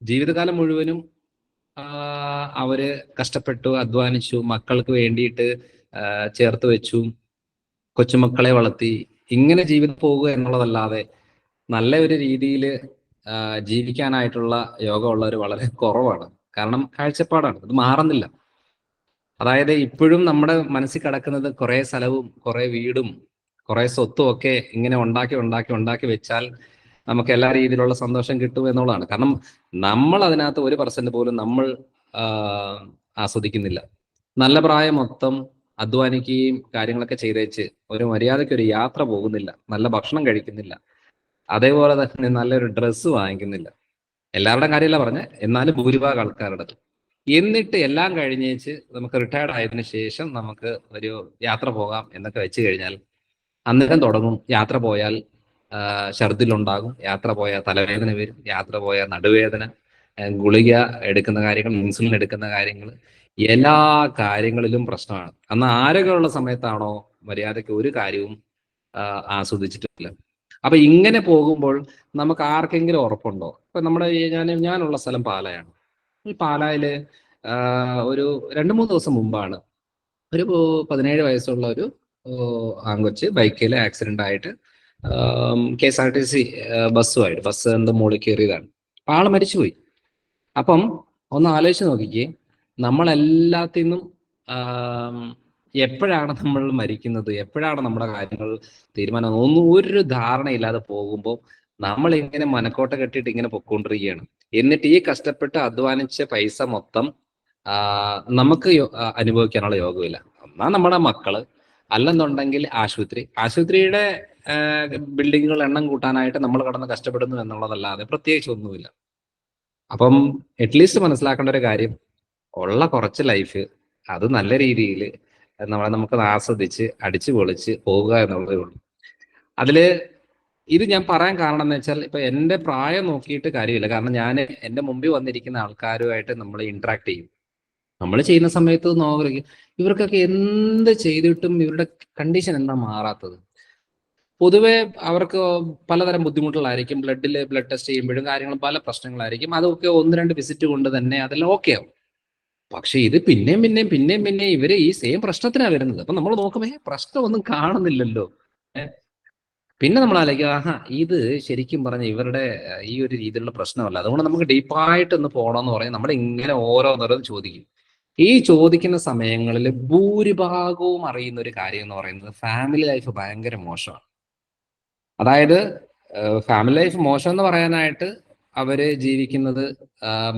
C: ജീവിതകാലം മുഴുവനും അവര് കഷ്ടപ്പെട്ടു, അധ്വാനിച്ചു, മക്കൾക്ക് വേണ്ടിയിട്ട് ചേർത്ത് വെച്ചു, കൊച്ചുമക്കളെ വളർത്തി, ഇങ്ങനെ ജീവിതം പോകുക എന്നുള്ളതല്ലാതെ നല്ല ഒരു രീതിയിൽ ജീവിക്കാനായിട്ടുള്ള യോഗമുള്ളവർ വളരെ കുറവാണ്. കാരണം കാഴ്ചപ്പാടാണ്, അത് മാറുന്നില്ല. അതായത് ഇപ്പോഴും നമ്മുടെ മനസ്സിൽ കിടക്കുന്നത് കുറെ സ്ഥലവും കുറെ വീടും കുറെ സ്വത്തും ഒക്കെ ഇങ്ങനെ ഉണ്ടാക്കി വെച്ചാൽ നമുക്ക് എല്ലാ രീതിയിലുള്ള സന്തോഷം കിട്ടും എന്നുള്ളതാണ്. കാരണം നമ്മൾ അതിനകത്ത് 1% പോലും നമ്മൾ ആസ്വദിക്കുന്നില്ല. നല്ല പ്രായം മൊത്തം അധ്വാനിക്കുകയും കാര്യങ്ങളൊക്കെ ചെയ്തേച്ച് ഒരു മര്യാദയ്ക്ക് ഒരു യാത്ര പോകുന്നില്ല, നല്ല ഭക്ഷണം കഴിക്കുന്നില്ല, അതേപോലെ തന്നെ നല്ലൊരു ഡ്രസ്സ് വാങ്ങിക്കുന്നില്ല. എല്ലാവരുടെയും കാര്യമല്ല പറഞ്ഞ, എന്നാലും ഭൂരിഭാഗം ആൾക്കാരുടെ. എന്നിട്ട് എല്ലാം കഴിഞ്ഞേച്ച് നമുക്ക് റിട്ടയർഡ് ആയതിനു ശേഷം നമുക്ക് ഒരു യാത്ര പോകാം എന്നൊക്കെ വെച്ച് കഴിഞ്ഞാൽ അന്നേരം തുടങ്ങും യാത്ര പോയാൽ ഛർദിലുണ്ടാകും, യാത്ര പോയാൽ തലവേദന വരും, യാത്ര പോയാൽ നടുവേദന, ഗുളിക എടുക്കുന്ന കാര്യങ്ങൾ, ഇൻസുലിൻ എടുക്കുന്ന കാര്യങ്ങൾ, എല്ലാ കാര്യങ്ങളിലും പ്രശ്നമാണ്. അന്ന് ആരോഗ്യമുള്ള സമയത്താണോ മര്യാദയ്ക്ക് ഒരു കാര്യവും ആസ്വദിച്ചിട്ടില്ല. അപ്പൊ ഇങ്ങനെ പോകുമ്പോൾ നമുക്ക് ആർക്കെങ്കിലും ഉറപ്പുണ്ടോ? ഇപ്പൊ നമ്മുടെ ഞാനുള്ള സ്ഥലം പാലായാണ്. ഈ പാലായില് ഒരു 2-3 ദിവസം മുമ്പാണ് ഒരു 17 വയസ്സുള്ള ഒരു ആൺകൊച്ച് ബൈക്കിൽ ആക്സിഡന്റ് ആയിട്ട് KSRTC ബസ് എന്തോ മുകളിൽ കയറിയതാണ്. അപ്പൊ ആള് മരിച്ചുപോയി. അപ്പം ഒന്ന് ആലോചിച്ച് നോക്കിക്കേ, നമ്മളെല്ലാത്തിൽ നിന്നും എപ്പോഴാണ് നമ്മൾ മരിക്കുന്നത്, എപ്പോഴാണ് നമ്മുടെ കാര്യങ്ങൾ തീരുമാനം, ഒന്നും ഒരു ധാരണയില്ലാതെ പോകുമ്പോൾ നമ്മൾ ഇങ്ങനെ മനക്കോട്ട കെട്ടിയിട്ട് ഇങ്ങനെ പൊക്കോണ്ടിരിക്കുകയാണ്. എന്നിട്ട് ഈ കഷ്ടപ്പെട്ട് അധ്വാനിച്ച പൈസ മൊത്തം നമുക്ക് അനുഭവിക്കാനുള്ള യോഗമില്ല. എന്നാൽ നമ്മുടെ മക്കള്, അല്ലെന്നുണ്ടെങ്കിൽ ആശുപത്രിയുടെ ബിൽഡിങ്ങുകൾ എണ്ണം കൂട്ടാനായിട്ട് നമ്മൾ കടന്ന് കഷ്ടപ്പെടുന്നു എന്നുള്ളതല്ലാതെ പ്രത്യേകിച്ച് ഒന്നുമില്ല. അപ്പം അറ്റ്ലീസ്റ്റ് മനസ്സിലാക്കേണ്ട ഒരു കാര്യം, ഉള്ള കുറച്ച് ലൈഫ് അത് നല്ല രീതിയിൽ നമുക്ക് ആസ്വദിച്ച് അടിച്ചു പൊളിച്ച് പോവുക എന്നുള്ളതേ ഉള്ളൂ. അതില് ഇത് ഞാൻ പറയാൻ കാരണം എന്ന് വെച്ചാൽ, ഇപ്പൊ എന്റെ പ്രായം നോക്കിയിട്ട് കാര്യമില്ല. കാരണം ഞാൻ എന്റെ മുമ്പിൽ വന്നിരിക്കുന്ന ആൾക്കാരുമായിട്ട് നമ്മൾ ഇന്ററാക്ട് ചെയ്യും. നമ്മൾ ചെയ്യുന്ന സമയത്ത് ഇവർക്കൊക്കെ എന്ത് ചെയ്തിട്ടും ഇവരുടെ കണ്ടീഷൻ എന്താ മാറാത്തത്? പൊതുവെ അവർക്ക് പലതരം ബുദ്ധിമുട്ടുകളായിരിക്കും. ബ്ലഡ് ടെസ്റ്റ് ചെയ്യുമ്പോഴും കാര്യങ്ങളും പല പ്രശ്നങ്ങളായിരിക്കും. അതൊക്കെ 1-2 വിസിറ്റ് കൊണ്ട് തന്നെ അതെല്ലാം ഓക്കെ ആവും. പക്ഷെ ഇത് പിന്നെയും ഇവര് ഈ സെയിം പ്രശ്നത്തിനാണ് വരുന്നത്. അപ്പൊ നമ്മൾ നോക്കുമ്പോ പ്രശ്നമൊന്നും കാണുന്നില്ലല്ലോ. പിന്നെ നമ്മൾ ആലോചിക്കുക, ഇത് ശരിക്കും പറഞ്ഞ ഇവരുടെ ഈ ഒരു രീതിയിലുള്ള പ്രശ്നമല്ല. അതുകൊണ്ട് നമുക്ക് ഡീപ്പായിട്ട് ഒന്ന് പോകണമെന്ന് പറഞ്ഞാൽ നമ്മൾ ഇങ്ങനെ ഓരോന്നോരോന്ന് ചോദിക്കും. ഈ ചോദിക്കുന്ന സമയങ്ങളിൽ ഭൂരിഭാഗവും അറിയുന്ന ഒരു കാര്യം എന്ന് പറയുന്നത് ഫാമിലി ലൈഫ് ഭയങ്കര മോശമാണ്. അതായത് ഫാമിലി ലൈഫ് മോശം എന്ന് പറയാനായിട്ട് അവര് ജീവിക്കുന്നത്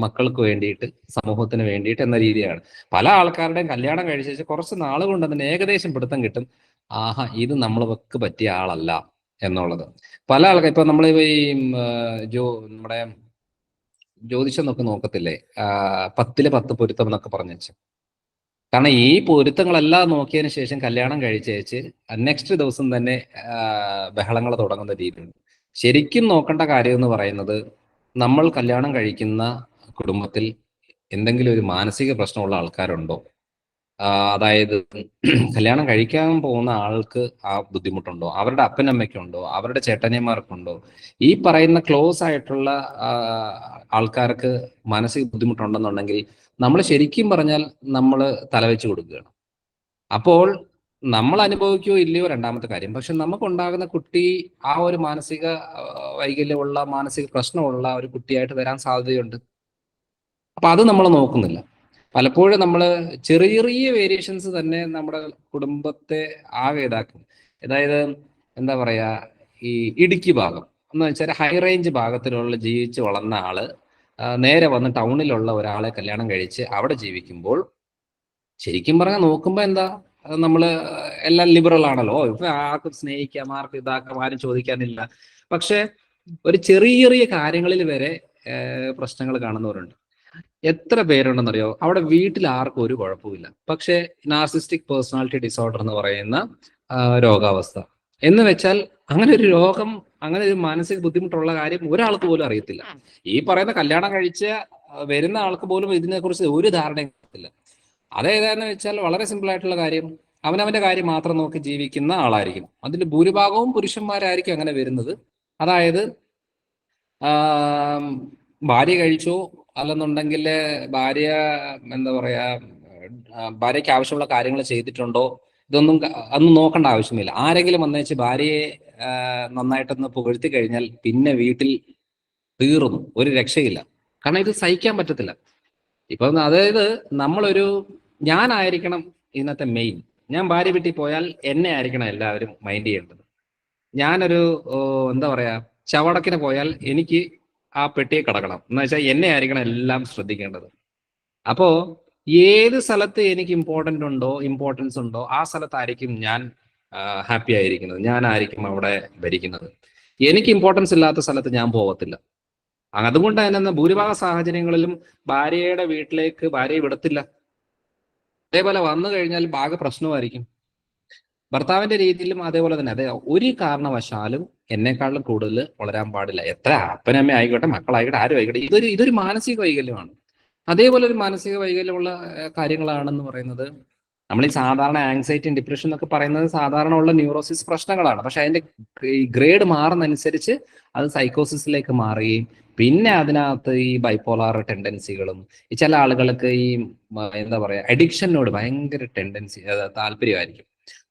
C: മക്കൾക്ക് വേണ്ടിയിട്ട്, സമൂഹത്തിന് വേണ്ടിയിട്ട് എന്ന രീതിയാണ്. പല ആൾക്കാരുടെയും കല്യാണം കഴിച്ച കുറച്ച് നാൾ കൊണ്ട് തന്നെ ഏകദേശം പിടുത്തം കിട്ടും, ഇത് നമ്മൾക്ക് പറ്റിയ ആളല്ല എന്നുള്ളത്. പല ആൾക്കാർ ഇപ്പൊ നമ്മൾ ഈ നമ്മുടെ ജ്യോതിഷം നോക്കത്തില്ലേ, 10-ൽ 10 പൊരുത്തം എന്നൊക്കെ പറഞ്ഞു വെച്ചു. കാരണം ഈ പൊരുത്തങ്ങളെല്ലാം നോക്കിയതിന് ശേഷം കല്യാണം കഴിച്ചേച്ച് നെക്സ്റ്റ് ദിവസം തന്നെ ബഹളങ്ങൾ തുടങ്ങുന്ന രീതിയുണ്ട്. ശരിക്കും നോക്കേണ്ട കാര്യം എന്ന് പറയുന്നത്, നമ്മൾ കല്യാണം കഴിക്കുന്ന കുടുംബത്തിൽ എന്തെങ്കിലും ഒരു മാനസിക പ്രശ്നമുള്ള ആൾക്കാരുണ്ടോ? അതായത് കല്യാണം കഴിക്കാൻ പോകുന്ന ആൾക്ക് ആ ബുദ്ധിമുട്ടുണ്ടോ? അവരുടെ അപ്പനമ്മയ്ക്കുണ്ടോ? അവരുടെ ചേട്ടനിയന്മാർക്കുണ്ടോ? ഈ പറയുന്ന ക്ലോസ് ആയിട്ടുള്ള ആൾക്കാർക്ക് മാനസിക ബുദ്ധിമുട്ടുണ്ടെന്നുണ്ടെങ്കിൽ നമ്മൾ ശരിക്കും പറഞ്ഞാൽ നമ്മൾ തലവെച്ച് കൊടുക്കുകയാണ്. അപ്പോൾ നമ്മൾ അനുഭവിക്കുകയോ ഇല്ലയോ രണ്ടാമത്തെ കാര്യം. പക്ഷെ നമുക്കുണ്ടാകുന്ന കുട്ടി ആ ഒരു മാനസിക വൈകല്യമുള്ള, മാനസിക പ്രശ്നമുള്ള ഒരു കുട്ടിയായിട്ട് വരാൻ സാധ്യതയുണ്ട്. അപ്പൊ അത് നമ്മൾ നോക്കുന്നില്ല. പലപ്പോഴും നമ്മൾ ചെറിയ ചെറിയ വേരിയേഷൻസ് തന്നെ നമ്മുടെ കുടുംബത്തെ ആകെ ഇതാക്കും. അതായത് എന്താ പറയാ, ഈ ഇടുക്കി ഭാഗം എന്ന് വെച്ചാൽ ഹൈ റേഞ്ച് ഭാഗത്തിലുള്ള ജീവിച്ച് വളർന്ന ആള് നേരെ വന്ന് ടൗണിലുള്ള ഒരാളെ കല്യാണം കഴിച്ച് അവിടെ ജീവിക്കുമ്പോൾ ശരിക്കും പറഞ്ഞാൽ നോക്കുമ്പോ എന്താ, നമ്മള് എല്ലാം ലിബറൽ ആണല്ലോ, ഇപ്പൊ ആർക്കും സ്നേഹിക്കാം, ആർക്കും ഇതാക്കാം, ആരും ചോദിക്കാനില്ല. പക്ഷെ ഒരു ചെറിയ ചെറിയ കാര്യങ്ങളിൽ വരെ പ്രശ്നങ്ങൾ കാണുന്നവരുണ്ട്. എത്ര പേരുണ്ടെന്നറിയോ അവിടെ വീട്ടിൽ ആർക്കും ഒരു കുഴപ്പമില്ല, പക്ഷെ നാർസിസ്റ്റിക് പേഴ്സണാലിറ്റി ഡിസോർഡർ എന്ന് പറയുന്ന രോഗാവസ്ഥ എന്ന് വെച്ചാൽ അങ്ങനെ ഒരു രോഗം, അങ്ങനെ ഒരു മാനസിക ബുദ്ധിമുട്ടുള്ള കാര്യം ഒരാൾക്ക് പോലും അറിയത്തില്ല. ഈ പറയുന്ന കല്യാണം കഴിച്ച വരുന്ന ആൾക്ക് പോലും ഇതിനെക്കുറിച്ച് ഒരു ധാരണയും ഇല്ല. അതേതാന്ന് വെച്ചാൽ വളരെ സിമ്പിൾ ആയിട്ടുള്ള കാര്യം, അവനവന്റെ കാര്യം മാത്രം നോക്കി ജീവിക്കുന്ന ആളായിരിക്കും. അതിൽ ഭൂരിഭാഗവും പുരുഷന്മാരായിരിക്കും അങ്ങനെ വരുന്നത്. അതായത് ഭാര്യ കഴിച്ചോ, അല്ലെന്നുണ്ടെങ്കിൽ ഭാര്യ എന്താ പറയാ, ഭാര്യയ്ക്ക് ആവശ്യമുള്ള കാര്യങ്ങൾ ചെയ്തിട്ടുണ്ടോ, ഇതൊന്നും അതൊന്നും നോക്കേണ്ട ആവശ്യമില്ല. ആരെങ്കിലും വന്നേച്ച് ഭാര്യയെ നന്നായിട്ടൊന്ന് പുകഴ്ത്തി കഴിഞ്ഞാൽ പിന്നെ വീട്ടിൽ തീർന്നു, ഒരു രക്ഷയില്ല. കാരണം ഇത് സഹിക്കാൻ പറ്റത്തില്ല. ഇപ്പം അതായത് ഞാനായിരിക്കണം ഇന്നത്തെ മെയിൻ. ഞാൻ ഭാര്യ വീട്ടിൽ പോയാൽ എന്നെ ആയിരിക്കണം എല്ലാവരും മൈൻഡ് ചെയ്യേണ്ടത്. ഞാനൊരു എന്താ പറയാ ചവടക്കിന് പോയാൽ എനിക്ക് ആ പെട്ടിയെ കിടക്കണം എന്ന് വെച്ചാൽ എന്നെ ആയിരിക്കണം എല്ലാം ശ്രദ്ധിക്കേണ്ടത്. അപ്പോ ഏത് സ്ഥലത്ത് എനിക്ക് ഇമ്പോർട്ടൻസ് ഉണ്ടോ ആ സ്ഥലത്തായിരിക്കും ഞാൻ ഹാപ്പി ആയിരിക്കുന്നത്, ഞാനായിരിക്കും അവിടെ ഭരിക്കുന്നത്. എനിക്ക് ഇമ്പോർട്ടൻസ് ഇല്ലാത്ത സ്ഥലത്ത് ഞാൻ പോകത്തില്ല. അതുകൊണ്ട് തന്നെ ഭൂരിഭാഗ സാഹചര്യങ്ങളിലും ഭാര്യയുടെ വീട്ടിലേക്ക് ഭാര്യയെ വിടത്തില്ല. അതേപോലെ വന്നു കഴിഞ്ഞാൽ ആകെ പ്രശ്നമായിരിക്കും. ഭർത്താവിന്റെ രീതിയിലും അതേപോലെ തന്നെ. അതെ, ഒരു കാരണവശാലും എന്നെക്കാളും കൂടുതൽ വളരാൻ പാടില്ല. എത്ര അപ്പനമ്മ ആയിക്കോട്ടെ, മക്കളായിക്കോട്ടെ, ആരും ആയിക്കോട്ടെ. ഇതൊരു മാനസിക വൈകല്യമാണ്. അതേപോലെ ഒരു മാനസിക വൈകല്യമുള്ള കാര്യങ്ങളാണെന്ന് പറയുന്നത് നമ്മൾ ഈ സാധാരണ ആങ്സൈറ്റി ഡിപ്രഷൻ എന്നൊക്കെ പറയുന്നത് സാധാരണ ഉള്ള ന്യൂറോസിസ് പ്രശ്നങ്ങളാണ്. പക്ഷെ അതിന്റെ ഈ ഗ്രേഡ് മാറുന്നതനുസരിച്ച് അത് സൈക്കോസിസിലേക്ക് മാറുകയും പിന്നെ അതിനകത്ത് ഈ ബൈപ്പോളാർ ടെൻഡൻസികളും ഈ ചില ആളുകൾക്ക് ഈ എന്താ പറയാ അഡിക്ഷനോട് ഭയങ്കര താല്പര്യമായിരിക്കും.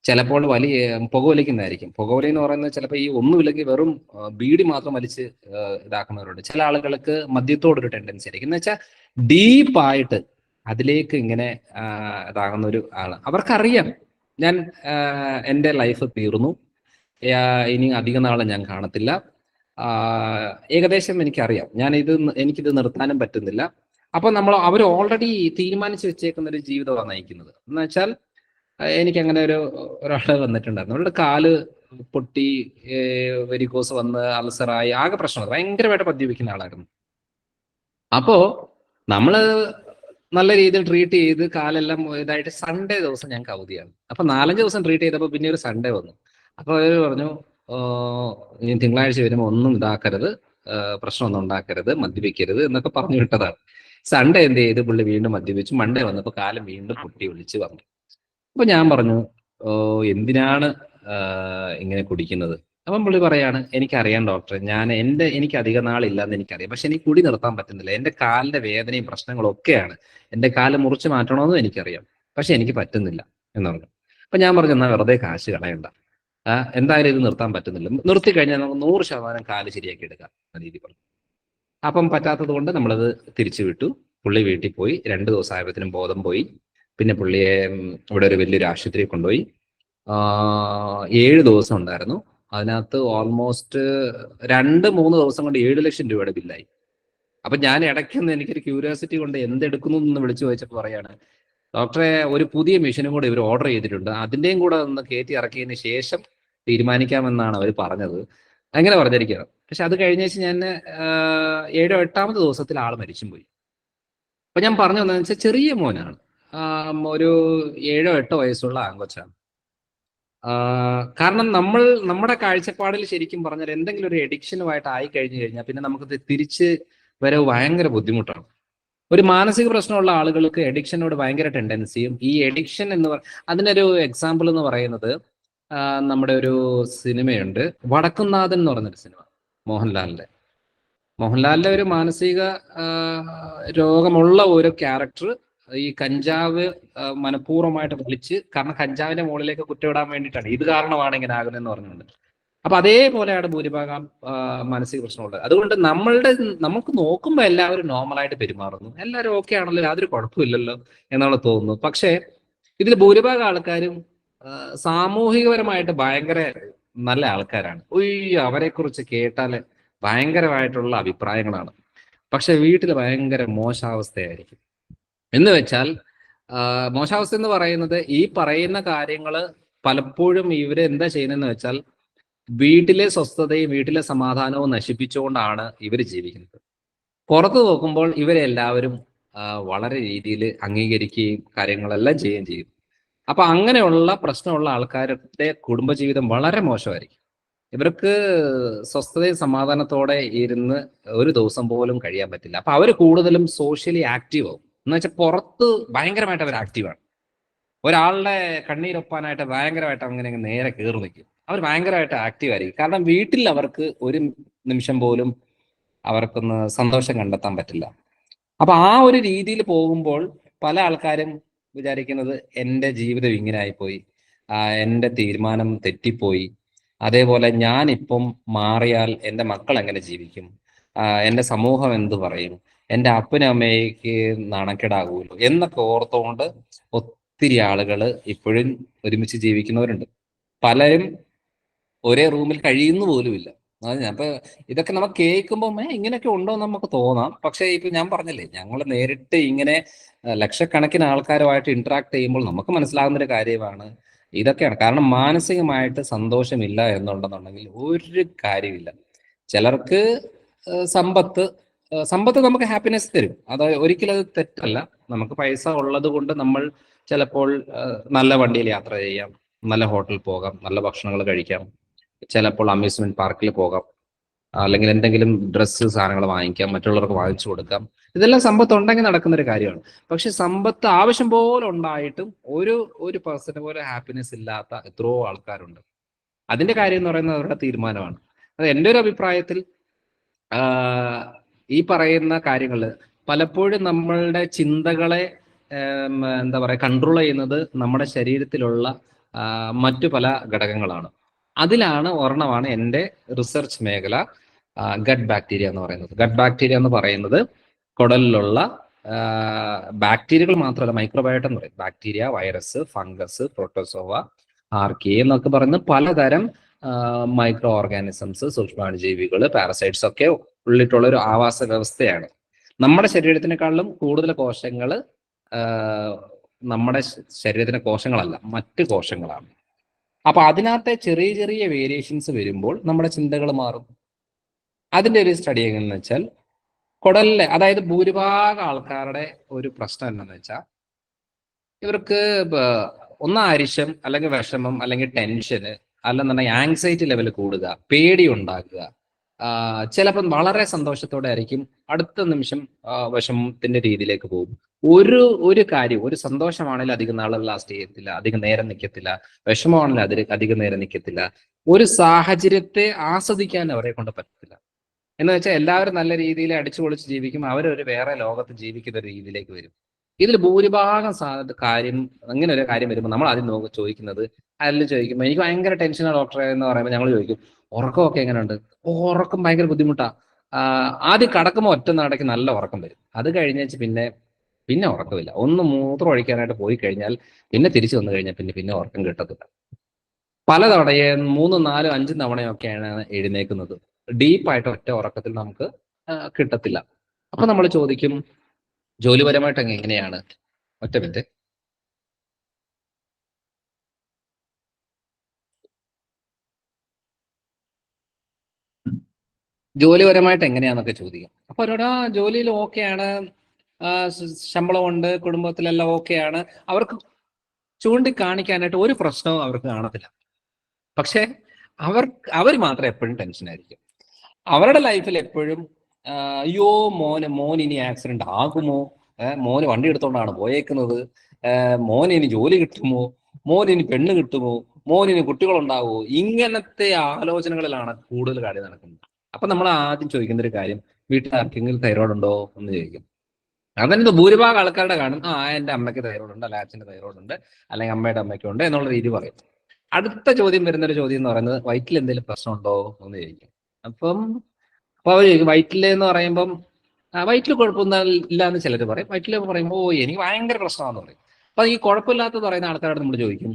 C: ചിലപ്പോൾ വലിയ പുകവലിക്കുന്നതായിരിക്കും. പുകവലി എന്ന് പറയുന്നത് ചിലപ്പോൾ ഈ ഒന്നുമില്ലെങ്കിൽ വെറും ബീഡി മാത്രം വലിച്ച് ഇതാക്കുന്നവരുണ്ട്. ചില ആളുകൾക്ക് മദ്യത്തോടൊരു ടെൻഡൻസി ആയിരിക്കും. എന്ന് വെച്ചാൽ ഡീപ്പായിട്ട് അതിലേക്ക് ഇങ്ങനെ ഇതാകുന്ന ഒരു ആള്. അവർക്കറിയാം ഞാൻ എൻ്റെ ലൈഫ് തീർന്നു, ഇനി അധിക നാളെ ഞാൻ കാണത്തില്ല, ഏകദേശം എനിക്കറിയാം എനിക്കിത് നിർത്താനും പറ്റുന്നില്ല. അപ്പൊ അവർ ഓൾറെഡി തീരുമാനിച്ചു വെച്ചേക്കുന്ന ഒരു ജീവിതമാണ് നയിക്കുന്നത്. എന്ന് വെച്ചാൽ എനിക്ക് അങ്ങനെ ഒരാള് വന്നിട്ടുണ്ടായിരുന്നു. അവരുടെ കാല് പൊട്ടി, വെരിക്കോസ് വന്ന് അൾസറായി, ആകെ പ്രശ്നം, ഭയങ്കരമായിട്ട് മദ്യപിക്കുന്ന ആളായിരുന്നു. അപ്പോ നമ്മള് നല്ല രീതിയിൽ ട്രീറ്റ് ചെയ്ത് കാലെല്ലാം ഇതായിട്ട് സൺഡേ ദിവസം ഞങ്ങൾക്ക് അവധിയാണ്. അപ്പൊ 4-5 ദിവസം ട്രീറ്റ് ചെയ്തപ്പോൾ പിന്നെ ഒരു സൺഡേ വന്നു. അപ്പൊ അവര് പറഞ്ഞു, ഇനി തിങ്കളാഴ്ച വരുമ്പോൾ ഒന്നും ഇതാക്കരുത്, പ്രശ്നമൊന്നും ഉണ്ടാക്കരുത്, മദ്യപിക്കരുത് എന്നൊക്കെ പറഞ്ഞു വിട്ടതാണ്. സൺഡേ എന്ത് ചെയ്ത് പുള്ളി വീണ്ടും മദ്യപിച്ചു. മൺഡേ വന്നപ്പോൾ കാലം വീണ്ടും പൊട്ടി ഒളിച്ച് വന്നു. അപ്പൊ ഞാൻ പറഞ്ഞു, എന്തിനാണ് ഇങ്ങനെ കുടിക്കുന്നത്? അപ്പം പുള്ളി പറയാണ്, എനിക്കറിയാം ഡോക്ടറെ, എനിക്ക് അധിക നാളില്ലാന്ന് എനിക്കറിയാം, പക്ഷെ എനിക്ക് കുടി നിർത്താൻ പറ്റുന്നില്ല. എൻ്റെ കാലിന്റെ വേദനയും പ്രശ്നങ്ങളും ഒക്കെയാണ്. എൻ്റെ കാല് മുറിച്ച് മാറ്റണമെന്നും എനിക്കറിയാം, പക്ഷെ എനിക്ക് പറ്റുന്നില്ല എന്ന് പറഞ്ഞു. അപ്പൊ ഞാൻ പറഞ്ഞു, എന്നാൽ വെറുതെ കാശ് കളയണ്ട, എന്തായാലും ഇത് നിർത്താൻ പറ്റുന്നില്ല, നിർത്തി കഴിഞ്ഞാൽ നമുക്ക് 100% കാല് ശരിയാക്കി എടുക്കാം എന്ന രീതി പറഞ്ഞു. അപ്പം പറ്റാത്തത് കൊണ്ട് നമ്മളത് തിരിച്ചു വിട്ടു. പുള്ളി വീട്ടിൽ പോയി. 2 ദിവസം ആയപ്പോഴത്തേനും ബോധം പോയി. പിന്നെ പുള്ളിയെ ഇവിടെ ഒരു വലിയൊരു ആശുപത്രി കൊണ്ടുപോയി. 7 ദിവസം ഉണ്ടായിരുന്നു. അതിനകത്ത് ഓൾമോസ്റ്റ് 2-3 ദിവസം കൊണ്ട് 7 ലക്ഷം രൂപയുടെ ബില്ലായി. അപ്പൊ ഞാൻ ഇടയ്ക്കൊന്ന് എനിക്കൊരു ക്യൂരിയോസിറ്റി കൊണ്ട് എന്തെടുക്കുന്നു എന്ന് വിളിച്ചു ചോദിച്ചപ്പോൾ പറയാണ്, ഡോക്ടറെ, ഒരു പുതിയ മെഷീനും കൂടെ ഇവർ ഓർഡർ ചെയ്തിട്ടുണ്ട്, അതിൻ്റെയും കൂടെ ഒന്ന് കയറ്റി ഇറക്കിയതിന് ശേഷം തീരുമാനിക്കാമെന്നാണ് അവർ പറഞ്ഞത്. അങ്ങനെ പറഞ്ഞിരിക്കുകയാണ്. പക്ഷെ അത് കഴിഞ്ഞ ഞാൻ 7-8ാമത്തെ ദിവസത്തിൽ ആൾ മരിച്ചും പോയി. അപ്പൊ ഞാൻ പറഞ്ഞു വന്നതെന്ന് വെച്ചാൽ, ചെറിയ മോനാണ്, ഒരു 7-8 വയസ്സുള്ള ആങ്കൊച്ചാണ്. കാരണം നമ്മുടെ കാഴ്ചപ്പാടിൽ ശരിക്കും പറഞ്ഞാൽ എന്തെങ്കിലും ഒരു എഡിക്ഷനുമായിട്ട് ആയി കഴിഞ്ഞു കഴിഞ്ഞാൽ പിന്നെ നമുക്കത് തിരിച്ച് വരവ് ഭയങ്കര ബുദ്ധിമുട്ടാണ്. ഒരു മാനസിക പ്രശ്നമുള്ള ആളുകൾക്ക് എഡിക്ഷനോട് ഭയങ്കര ടെൻഡൻസിയും, ഈ എഡിക്ഷൻ അതിനൊരു എക്സാമ്പിൾ എന്ന് പറയുന്നത്, നമ്മുടെ ഒരു സിനിമയുണ്ട്, വടക്കുംനാഥൻ എന്ന് പറഞ്ഞൊരു സിനിമ, മോഹൻലാലിന്റെ ഒരു മാനസിക രോഗമുള്ള ഒരു ക്യാരക്ടർ ഈ കഞ്ചാവ് മനഃപൂർവ്വമായിട്ട് വിളിച്ച്, കാരണം കഞ്ചാവിന്റെ മുകളിലേക്ക് കുറ്റമിടാൻ വേണ്ടിയിട്ടാണ്, ഇത് കാരണമാണ് ഇങ്ങനെ ആകുന്നതെന്ന് പറഞ്ഞുകൊണ്ട്. അപ്പൊ അതേപോലെയാണ് ഭൂരിഭാഗം മാനസിക പ്രശ്നമുള്ളത്. അതുകൊണ്ട് നമുക്ക് നോക്കുമ്പോൾ എല്ലാവരും നോർമലായിട്ട് പെരുമാറുന്നു, എല്ലാവരും ഓക്കെ ആണല്ലോ, യാതൊരു കുഴപ്പമില്ലല്ലോ എന്നുള്ള തോന്നുന്നു. പക്ഷേ ഇതിൽ ഭൂരിഭാഗം ആൾക്കാരും സാമൂഹികപരമായിട്ട് ഭയങ്കര നല്ല ആൾക്കാരാണ്. അവരെ കുറിച്ച് കേട്ടാല് ഭയങ്കരമായിട്ടുള്ള അഭിപ്രായങ്ങളാണ്. പക്ഷെ വീട്ടിൽ ഭയങ്കര മോശാവസ്ഥയായിരിക്കും. എന്ന് വെച്ചാൽ മോശാവസ്ഥ എന്ന് പറയുന്നത്, ഈ പറയുന്ന കാര്യങ്ങള് പലപ്പോഴും ഇവര് എന്താ ചെയ്യുന്നതെന്ന് വെച്ചാൽ, വീട്ടിലെ സ്വസ്ഥതയും വീട്ടിലെ സമാധാനവും നശിപ്പിച്ചുകൊണ്ടാണ് ഇവർ ജീവിക്കുന്നത്. പുറത്തു നോക്കുമ്പോൾ ഇവരെല്ലാവരും വളരെ രീതിയിൽ അംഗീകരിക്കുകയും കാര്യങ്ങളെല്ലാം ചെയ്യുകയും ചെയ്യും. അപ്പൊ അങ്ങനെയുള്ള പ്രശ്നമുള്ള ആൾക്കാരുടെ കുടുംബജീവിതം വളരെ മോശമായിരിക്കും. ഇവർക്ക് സ്വസ്ഥതയും സമാധാനത്തോടെ ഇരുന്ന് ഒരു ദിവസം പോലും കഴിയാൻ പറ്റില്ല. അപ്പൊ അവർ കൂടുതലും സോഷ്യലി ആക്റ്റീവ് ആവും. എന്ന് വെച്ചാൽ പുറത്ത് ഭയങ്കരമായിട്ട് അവർ ആക്റ്റീവാണ്. ഒരാളുടെ കണ്ണീരൊപ്പാനായിട്ട് ഭയങ്കരമായിട്ട് അങ്ങനെ നേരെ കയറി നിൽക്കും. അവർ ഭയങ്കരമായിട്ട് ആക്റ്റീവ് ആയിരിക്കും. കാരണം വീട്ടിൽ അവർക്ക് ഒരു നിമിഷം പോലും അവർക്കൊന്ന് സന്തോഷം കണ്ടെത്താൻ പറ്റില്ല. അപ്പൊ ആ ഒരു രീതിയിൽ പോകുമ്പോൾ പല ആൾക്കാരും വിചാരിക്കുന്നത്, എൻ്റെ ജീവിതം ഇങ്ങനെ ആയിപ്പോയി, എൻ്റെ തീരുമാനം തെറ്റിപ്പോയി, അതേപോലെ ഞാനിപ്പം മാറിയാൽ എൻ്റെ മക്കൾ എങ്ങനെ ജീവിക്കും, എൻ്റെ സമൂഹം എന്ത് പറയും, എൻ്റെ അപ്പനും അമ്മയ്ക്ക് നാണക്കേടാകുമല്ലോ എന്നൊക്കെ ഓർത്തുകൊണ്ട് ഒത്തിരി ആളുകൾ ഇപ്പോഴും ഒരുമിച്ച് ജീവിക്കുന്നവരുണ്ട്. പലരും ഒരേ റൂമിൽ കഴിയുന്നു പോലുമില്ല. അപ്പൊ ഇതൊക്കെ നമുക്ക് കേൾക്കുമ്പോൾ ഇങ്ങനെയൊക്കെ ഉണ്ടോ എന്ന് നമുക്ക് തോന്നാം. പക്ഷെ ഇപ്പൊ ഞാൻ പറഞ്ഞില്ലേ, ഞങ്ങൾ നേരിട്ട് ഇങ്ങനെ ലക്ഷക്കണക്കിന് ആൾക്കാരുമായിട്ട് ഇന്ററാക്ട് ചെയ്യുമ്പോൾ നമുക്ക് മനസ്സിലാകുന്ന ഒരു കാര്യമാണ് ഇതൊക്കെയാണ്. കാരണം മാനസികമായിട്ട് സന്തോഷമില്ല എന്നുണ്ടെന്നുണ്ടെങ്കിൽ ഒരു കാര്യമില്ല. ചിലർക്ക് സമ്പത്ത് നമുക്ക് ഹാപ്പിനെസ് തരും, അത് ഒരിക്കലും അത് തെറ്റല്ല. നമുക്ക് പൈസ ഉള്ളത് കൊണ്ട് നമ്മൾ ചിലപ്പോൾ നല്ല വണ്ടിയിൽ യാത്ര ചെയ്യാം, നല്ല ഹോട്ടലിൽ പോകാം, നല്ല ഭക്ഷണങ്ങൾ കഴിക്കാം, ചിലപ്പോൾ അമ്യൂസ്മെന്റ് പാർക്കിൽ പോകാം. അല്ലെങ്കിൽ എന്തെങ്കിലും ഡ്രസ്സ് സാധനങ്ങൾ വാങ്ങിക്കാം, മറ്റുള്ളവർക്ക് വാങ്ങിച്ചു കൊടുക്കാം. ഇതെല്ലാം സമ്പത്ത് ഉണ്ടെങ്കിൽ നടക്കുന്ന ഒരു കാര്യമാണ്. പക്ഷെ സമ്പത്ത് ആവശ്യം പോലെ ഉണ്ടായിട്ടും ഒരു ഒരു പേഴ്സണ് പോലെ ഹാപ്പിനെസ് ഇല്ലാത്ത എത്രയോ ആൾക്കാരുണ്ട്. അതിന്റെ കാര്യം എന്ന് പറയുന്നത് അവരുടെ തീരുമാനമാണ്. അത് എൻ്റെ ഒരു അഭിപ്രായത്തിൽ ഈ പറയുന്ന കാര്യങ്ങൾ പലപ്പോഴും നമ്മളുടെ ചിന്തകളെ എന്താ പറയുക കൺട്രോൾ ചെയ്യുന്നത് നമ്മുടെ ശരീരത്തിലുള്ള മറ്റു പല ഘടകങ്ങളാണ്. അതിലാണ് ഒരെണ്ണമാണ് എൻ്റെ റിസർച്ച് മേഖല, ഗട്ട് ബാക്ടീരിയ എന്ന് പറയുന്നത്. ഗട്ട് ബാക്ടീരിയ എന്ന് പറയുന്നത് കുടലിലുള്ള ബാക്ടീരിയകൾ മാത്രമല്ല, മൈക്രോബയോട്ട എന്ന് പറയും. ബാക്ടീരിയ, വൈറസ്, ഫംഗസ്, പ്രോട്ടോസോവ, ആർക്കി എന്നൊക്കെ പറയുന്ന പലതരം മൈക്രോ ഓർഗാനിസംസ്, സൂക്ഷ്മാണുജീവികൾ, പാരസൈറ്റ്സ് ഒക്കെ ഉള്ളിട്ടുള്ള ഒരു ആവാസ വ്യവസ്ഥയാണ്. നമ്മുടെ ശരീരത്തിനേക്കാളും കൂടുതൽ കോശങ്ങൾ നമ്മുടെ ശരീരത്തിലെ കോശങ്ങളല്ല, മറ്റ് കോശങ്ങളാണ്. അപ്പൊ അതിനകത്തെ ചെറിയ ചെറിയ വേരിയേഷൻസ് വരുമ്പോൾ നമ്മുടെ ചിന്തകൾ മാറും. അതിന്റെ ഒരു സ്റ്റഡി എങ്ങനെയെന്ന് വെച്ചാൽ, കുടലിലെ, അതായത് ഭൂരിഭാഗം ആൾക്കാരുടെ ഒരു പ്രശ്നം എന്താണെന്ന് വെച്ചാൽ, ഇവർക്ക് അരിശം അല്ലെങ്കിൽ വിഷമം അല്ലെങ്കിൽ ടെൻഷന് അല്ലെന്നുണ്ടെങ്കിൽ ആങ്സൈറ്റി ലെവൽ കൂടുക, പേടി ഉണ്ടാകുക. ചിലപ്പം വളരെ സന്തോഷത്തോടെ ആയിരിക്കും, അടുത്ത നിമിഷം വിഷമത്തിന്റെ രീതിയിലേക്ക് പോകും. ഒരു കാര്യം, ഒരു സന്തോഷമാണെങ്കിൽ അധികം നാൾ ലാസ്റ്റ് ചെയ്യത്തില്ല, അധികം നേരം നിൽക്കത്തില്ല. വിഷമമാണെങ്കിൽ അധികം നേരം നിൽക്കത്തില്ല. ഒരു സാഹചര്യത്തെ ആസ്വദിക്കാൻ അവരെ കൊണ്ട് പറ്റത്തില്ല. എന്ന് വെച്ചാൽ എല്ലാവരും നല്ല രീതിയിൽ അടിച്ചു പൊളിച്ച് ജീവിക്കും, അവരൊരു വേറെ ലോകത്ത് ജീവിക്കുന്ന ഒരു രീതിയിലേക്ക് വരും. ഇതിൽ ഭൂരിഭാഗം കാര്യം, അങ്ങനെ ഒരു കാര്യം വരുമ്പോൾ നമ്മൾ ആദ്യം ചോദിക്കുന്നത്, അതിൽ ചോദിക്കുമ്പോൾ എനിക്ക് ഭയങ്കര ടെൻഷനാണ് ഡോക്ടറെ എന്ന് പറയുമ്പോൾ ഞങ്ങൾ ചോദിക്കും ഉറക്കമൊക്കെ എങ്ങനെയുണ്ട്? ഉറക്കം ഭയങ്കര ബുദ്ധിമുട്ടാ. ആദ്യം കടക്കുമ്പോൾ ഒറ്റ നടക്ക് നല്ല ഉറക്കം വരും. അത് കഴിഞ്ഞേച്ച് പിന്നെ ഉറക്കമില്ല. ഒന്ന് മൂത്രം ഒഴിക്കാനായിട്ട് പോയി കഴിഞ്ഞാൽ പിന്നെ തിരിച്ചു വന്നു കഴിഞ്ഞാൽ പിന്നെ ഉറക്കം കിട്ടത്തില്ല. പലതവണയും 3, 4, 5 തവണയൊക്കെയാണ് എഴുന്നേക്കുന്നത്. ഡീപ്പായിട്ട് ഒറ്റ ഉറക്കത്തിൽ നമുക്ക് കിട്ടത്തില്ല. അപ്പൊ നമ്മൾ ചോദിക്കും ജോലിപരമായിട്ട് എങ്ങനെയാണ്? ഒറ്റ മിനിറ്റ്. ജോലിപരമായിട്ട് എങ്ങനെയാന്നൊക്കെ ചോദിക്കും. അപ്പൊ അവരോട് ജോലിയിൽ ഓക്കെയാണ്, ശമ്പളമുണ്ട്, കുടുംബത്തിലെല്ലാം ഓക്കെയാണ്, അവർക്ക് ചൂണ്ടിക്കാണിക്കാനായിട്ട് ഒരു പ്രശ്നവും അവർക്ക് കാണത്തില്ല. പക്ഷെ അവർ മാത്രം എപ്പോഴും ടെൻഷനായിരിക്കും. അവരുടെ ലൈഫിൽ എപ്പോഴും അയ്യോ മോൻ ഇനി ആക്സിഡന്റ് ആകുമോ, മോന് വണ്ടി എടുത്തോണ്ടാണ് പോയേക്കുന്നത്, മോന് ഇനി ജോലി കിട്ടുമോ, മോന് ഇനി പെണ്ണ് കിട്ടുമോ, മോനിനി കുട്ടികളുണ്ടാവുമോ, ഇങ്ങനത്തെ ആലോചനകളിലാണ് കൂടുതൽ കാര്യം നടക്കുന്നത്. അപ്പൊ നമ്മൾ ആദ്യം ചോദിക്കുന്ന ഒരു കാര്യം, വീട്ടിൽ ആർക്കെങ്കിലും തൈറോയ്ഡ് ഉണ്ടോ എന്ന് ചോദിക്കും. അതെന്ത് ഭൂരിഭാഗം ആൾക്കാരുടെ കാണും, എൻ്റെ അമ്മയ്ക്ക് തൈറോയ്ഡ് ഉണ്ട്, അല്ലെങ്കിൽ അച്ഛൻ്റെ തൈറോയ്ഡ് ഉണ്ട്, അല്ലെങ്കിൽ അമ്മയുടെ അമ്മയ്ക്കുണ്ട് എന്നുള്ള രീതി പറയും. അടുത്ത ചോദ്യം വരുന്നൊരു ചോദ്യം എന്ന് പറയുന്നത്, വയറ്റിൽ എന്തെങ്കിലും പ്രശ്നമുണ്ടോ എന്ന് ചോദിക്കും. അപ്പോൾ അവർ ചോദിക്കും വയറ്റിലെന്ന് പറയുമ്പം വയറ്റിൽ കുഴപ്പമൊന്നും ഇല്ല എന്ന് ചിലർ പറയും. വയറ്റിൽ പറയുമ്പോൾ എനിക്ക് ഭയങ്കര പ്രശ്നമാണെന്ന് പറയും. അപ്പൊ ഈ കുഴപ്പമില്ലാത്തത് പറയുന്ന ആൾക്കാരോട് നമ്മൾ ചോദിക്കും,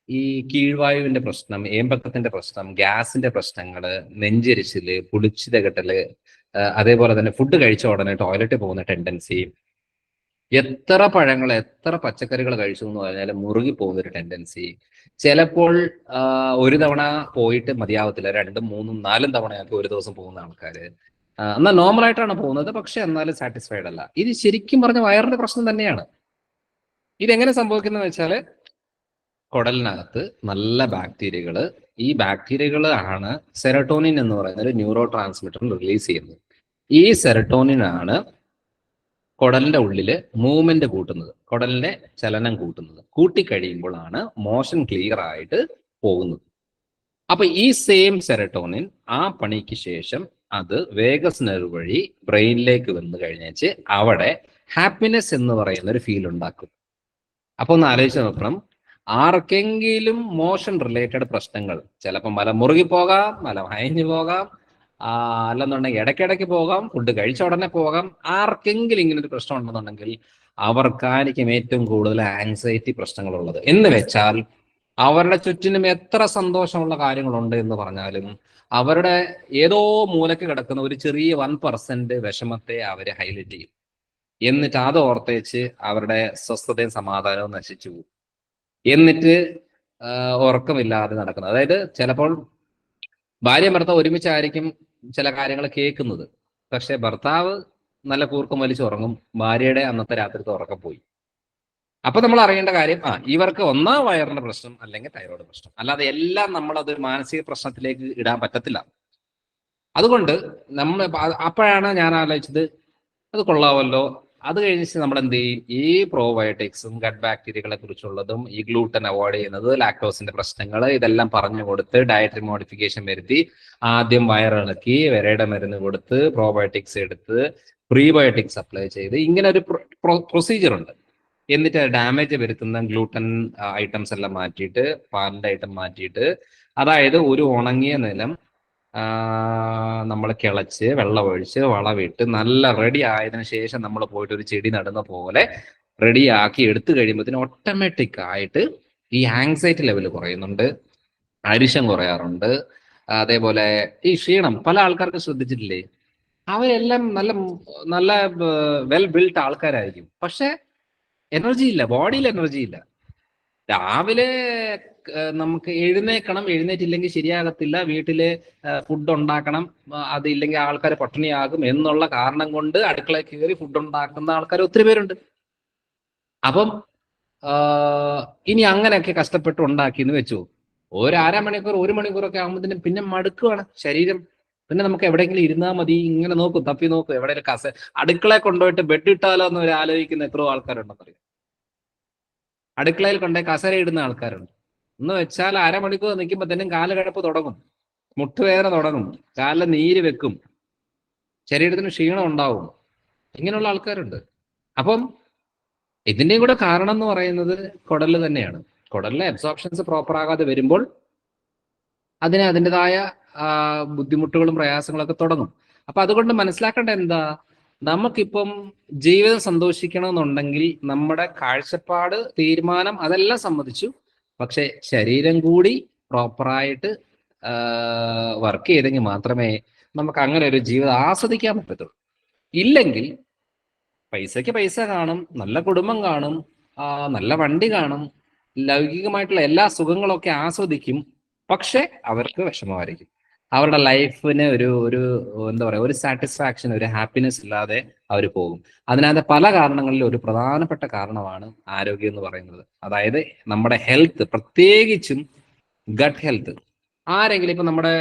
C: ഈ കീഴ്വായുവിന്റെ പ്രശ്നം, ഏമ്പക്കത്തിന്റെ പ്രശ്നം, ഗ്യാസിന്റെ പ്രശ്നങ്ങള്, നെഞ്ചരിച്ചില്, പുളിച്ചിത കെട്ടല്, അതേപോലെ തന്നെ ഫുഡ് കഴിച്ച ഉടനെ ടോയ്ലറ്റിൽ പോകുന്ന ടെൻഡൻസി, എത്ര പഴങ്ങൾ എത്ര പച്ചക്കറികൾ കഴിച്ചു എന്ന് പറഞ്ഞാൽ മുറുകി പോകുന്നൊരു ടെൻഡൻസി, ചിലപ്പോൾ ഒരു തവണ പോയിട്ട് മതിയാവത്തില്ല, 2, 3, 4 തവണയാക്കി ഒരു ദിവസം പോകുന്ന ആൾക്കാര്. എന്നാൽ നോർമൽ ആയിട്ടാണ് പോകുന്നത്, പക്ഷെ എന്നാലും സാറ്റിസ്ഫൈഡ് അല്ല. ഇത് ശരിക്കും പറഞ്ഞ വയറിന്റെ പ്രശ്നം തന്നെയാണ്. ഇതെങ്ങനെ സംഭവിക്കുന്നത് വെച്ചാല്, കുടലിനകത്ത് നല്ല ബാക്ടീരിയകള്, ഈ ബാക്ടീരിയകൾ ആണ് സെറട്ടോണിൻ എന്ന് പറയുന്ന ഒരു ന്യൂറോ ട്രാൻസ്മിറ്റർ റിലീസ് ചെയ്യുന്നത്. ഈ സെറട്ടോണിൻ ആണ് കുടലിന്റെ ഉള്ളില് മൂവ്മെന്റ് കൂട്ടുന്നത്, കുടലിന്റെ ചലനം കൂട്ടുന്നത്. കൂട്ടിക്കഴിയുമ്പോഴാണ് മോഷൻ ക്ലിയർ ആയിട്ട് പോകുന്നത്. അപ്പൊ ഈ സെയിം സെറട്ടോണിൻ ആ പണിക്ക് ശേഷം അത് വേഗസ് നെർവ് വഴി ബ്രെയിനിലേക്ക് വന്നു കഴിഞ്ഞേച്ച് അവിടെ ഹാപ്പിനെസ് എന്ന് പറയുന്ന ഒരു ഫീൽ ഉണ്ടാക്കും. അപ്പൊ ഒന്ന് ആലോചിച്ച് നോക്കണം, ആർക്കെങ്കിലും മോഷൻ റിലേറ്റഡ് പ്രശ്നങ്ങൾ, ചിലപ്പോൾ മല മുറുകി പോകാം, മല അയഞ്ഞു പോകാം, അല്ലെന്നുണ്ടെങ്കിൽ ഇടയ്ക്കിടയ്ക്ക് പോകാം, ഫുഡ് കഴിച്ച ഉടനെ പോകാം, ആർക്കെങ്കിലും ഇങ്ങനെ ഒരു പ്രശ്നം ഉണ്ടെന്നുണ്ടെങ്കിൽ അവർക്കായിരിക്കും ഏറ്റവും കൂടുതൽ ആങ്സൈറ്റി പ്രശ്നങ്ങളുള്ളത്. എന്ന് വെച്ചാൽ അവരുടെ ചുറ്റിനും എത്ര സന്തോഷമുള്ള കാര്യങ്ങളുണ്ട് എന്ന് പറഞ്ഞാലും അവരുടെ ഏതോ മൂലക്ക് കിടക്കുന്ന ഒരു ചെറിയ 1% വിഷമത്തെ അവർ ഹൈലൈറ്റ് ചെയ്യും. എന്നിട്ട് അത് ഓർത്തേച്ച് അവരുടെ സ്വസ്ഥതയും സമാധാനവും നശിച്ചു പോകും. എന്നിട്ട് ഉറക്കമില്ലാതെ നടക്കുന്നത്. അതായത് ചിലപ്പോൾ ഭാര്യ ഭർത്താവ് ഒരുമിച്ചായിരിക്കും ചില കാര്യങ്ങൾ കേൾക്കുന്നത്, പക്ഷെ ഭർത്താവ് നല്ല കൂർക്കം വലിച്ച് ഉറങ്ങും, ഭാര്യയുടെ അന്നത്തെ രാത്രിത്തെ ഉറക്കം പോയി. അപ്പൊ നമ്മൾ അറിയേണ്ട കാര്യം, ഇവർക്ക് ഒന്നാ വയറിന്റെ പ്രശ്നം അല്ലെങ്കിൽ തൈറോയ്ഡ് പ്രശ്നം, അല്ലാതെ എല്ലാം നമ്മളത് മാനസിക പ്രശ്നത്തിലേക്ക് ഇടാൻ പറ്റത്തില്ല. അതുകൊണ്ട് നമ്മൾ അപ്പോഴാണ് ഞാൻ ആലോചിച്ചത് അത് കൊള്ളാമല്ലോ. അത് കഴിഞ്ഞിട്ട് നമ്മൾ എന്ത് ചെയ്യും, ഈ പ്രോബയോട്ടിക്സും ഗട്ട് ബാക്ടീരിയകളെ കുറിച്ചുള്ളതും ഈ ഗ്ലൂട്ടൻ അവോയ്ഡ് ചെയ്യുന്നത്, ലാക്ടോസിന്റെ പ്രശ്നങ്ങൾ, ഇതെല്ലാം പറഞ്ഞു കൊടുത്ത് ഡയറ്ററി മോഡിഫിക്കേഷൻ വരുത്തി ആദ്യം വയറിളക്കി വിരയുടെ മരുന്ന് കൊടുത്ത് പ്രോബയോട്ടിക്സ് എടുത്ത് പ്രീബയോട്ടിക്സ് അപ്ലൈ ചെയ്ത് ഇങ്ങനെ ഒരു പ്രൊസീജിയർ ഉണ്ട്. എന്നിട്ട് ഡാമേജ് വരുത്തുന്ന ഗ്ലൂട്ടൻ ഐറ്റംസ് എല്ലാം മാറ്റിയിട്ട് പാലിന്റെ ഐറ്റം മാറ്റിയിട്ട്, അതായത് ഒരു ഉണങ്ങിയ നിലം നമ്മൾ കിളച്ച് വെള്ളം ഒഴിച്ച് വളവിട്ട് നല്ല റെഡി ആയതിനു ശേഷം നമ്മൾ പോയിട്ട് ഒരു ചെടി നടുന്ന പോലെ റെഡിയാക്കി എടുത്തു കഴിയുമ്പോഴത്തേന് ഓട്ടോമാറ്റിക് ആയിട്ട് ഈ ആങ്സൈറ്റി ലെവൽ കുറയുന്നുണ്ട്, അരിശം കുറയാറുണ്ട്. അതേപോലെ ഈ ക്ഷീണം പല ആൾക്കാർക്ക് ശ്രദ്ധിച്ചിട്ടില്ലേ, അവരെല്ലാം നല്ല നല്ല വെൽ ബിൽഡ് ആൾക്കാരായിരിക്കും, പക്ഷെ എനർജി ഇല്ല, ബോഡിയിൽ എനർജി ഇല്ല. രാവിലെ നമുക്ക് എഴുന്നേക്കണം, എഴുന്നേറ്റില്ലെങ്കിൽ ശരിയാകത്തില്ല, വീട്ടില് ഫുഡ് ഉണ്ടാക്കണം, അതില്ലെങ്കിൽ ആൾക്കാർ പട്ടിണിയാകും എന്നുള്ള കാരണം കൊണ്ട് അടുക്കളയിൽ കയറി ഫുഡ് ഉണ്ടാക്കുന്ന ആൾക്കാർ ഒത്തിരി പേരുണ്ട്. അപ്പം ഇനി അങ്ങനെയൊക്കെ കഷ്ടപ്പെട്ട് ഉണ്ടാക്കിയെന്ന് വെച്ചു, ഒരു അരമണിക്കൂർ 1 മണിക്കൂറൊക്കെ ആകുമ്പോഴത്തേനും പിന്നെ മടുക്കുവാണ് ശരീരം. പിന്നെ നമുക്ക് എവിടെയെങ്കിലും ഇരുന്നാൽ മതി, ഇങ്ങനെ നോക്കും, തപ്പി നോക്കും, എവിടെയെങ്കിലും അടുക്കളയിൽ കൊണ്ടുപോയിട്ട് ബെഡ് ഇട്ടാലോ എന്ന് ഒരു ആലോചിക്കുന്ന എത്രയോ ആൾക്കാരുണ്ടെന്നറിയാം. അടുക്കളയിൽ കൊണ്ടുപോയി കസര ഇടുന്ന ആൾക്കാരുണ്ട്. എന്ന് വെച്ചാൽ അരമണിക്കൂർ നിൽക്കുമ്പോഴത്തേനും കാല് കിടപ്പ് തുടങ്ങും, മുട്ടുവേദന തുടങ്ങും, കാലിൽ നീര് വെക്കും, ശരീരത്തിന് ക്ഷീണം ഉണ്ടാവും. ഇങ്ങനെയുള്ള ആൾക്കാരുണ്ട്. അപ്പം ഇതിന്റെയും കൂടെ കാരണം എന്ന് പറയുന്നത് കുടല് തന്നെയാണ്. കുടലിലെ അബ്സോർപ്ഷൻസ് പ്രോപ്പർ ആകാതെ വരുമ്പോൾ അതിന് അതിൻ്റെതായ ബുദ്ധിമുട്ടുകളും പ്രയാസങ്ങളൊക്കെ തുടങ്ങും. അപ്പൊ അതുകൊണ്ട് മനസ്സിലാക്കേണ്ട എന്താ, നമുക്കിപ്പം ജീവിതം സന്തോഷിക്കണമെന്നുണ്ടെങ്കിൽ നമ്മുടെ കാഴ്ചപ്പാട്, തീരുമാനം അതെല്ലാം സമ്മതിച്ചു, പക്ഷെ ശരീരം കൂടി പ്രോപ്പറായിട്ട് വർക്ക് ചെയ്തെങ്കിൽ മാത്രമേ നമുക്ക് അങ്ങനെ ഒരു ജീവിതം ആസ്വദിക്കാൻ പറ്റത്തുള്ളൂ. ഇല്ലെങ്കിൽ പൈസയ്ക്ക് പൈസ കാണും, നല്ല കുടുംബം കാണും, നല്ല വണ്ടി കാണും, ലൗകികമായിട്ടുള്ള എല്ലാ സുഖങ്ങളൊക്കെ ആസ്വദിക്കും, പക്ഷെ അവർക്ക് വിഷമമായിരിക്കും. അവരുടെ ലൈഫിന് ഒരു എന്താ പറയുക, ഒരു സാറ്റിസ്ഫാക്ഷൻ, ഒരു ഹാപ്പിനെസ് ഇല്ലാതെ അവർ പോകും. അതിനകത്ത് പല കാരണങ്ങളിൽ ഒരു പ്രധാനപ്പെട്ട കാരണമാണ് ആരോഗ്യം എന്ന് പറയുന്നത്. അതായത് നമ്മുടെ ഹെൽത്ത്, പ്രത്യേകിച്ചും ഗട്ട് ഹെൽത്ത്. ആരെങ്കിലും ഇപ്പൊ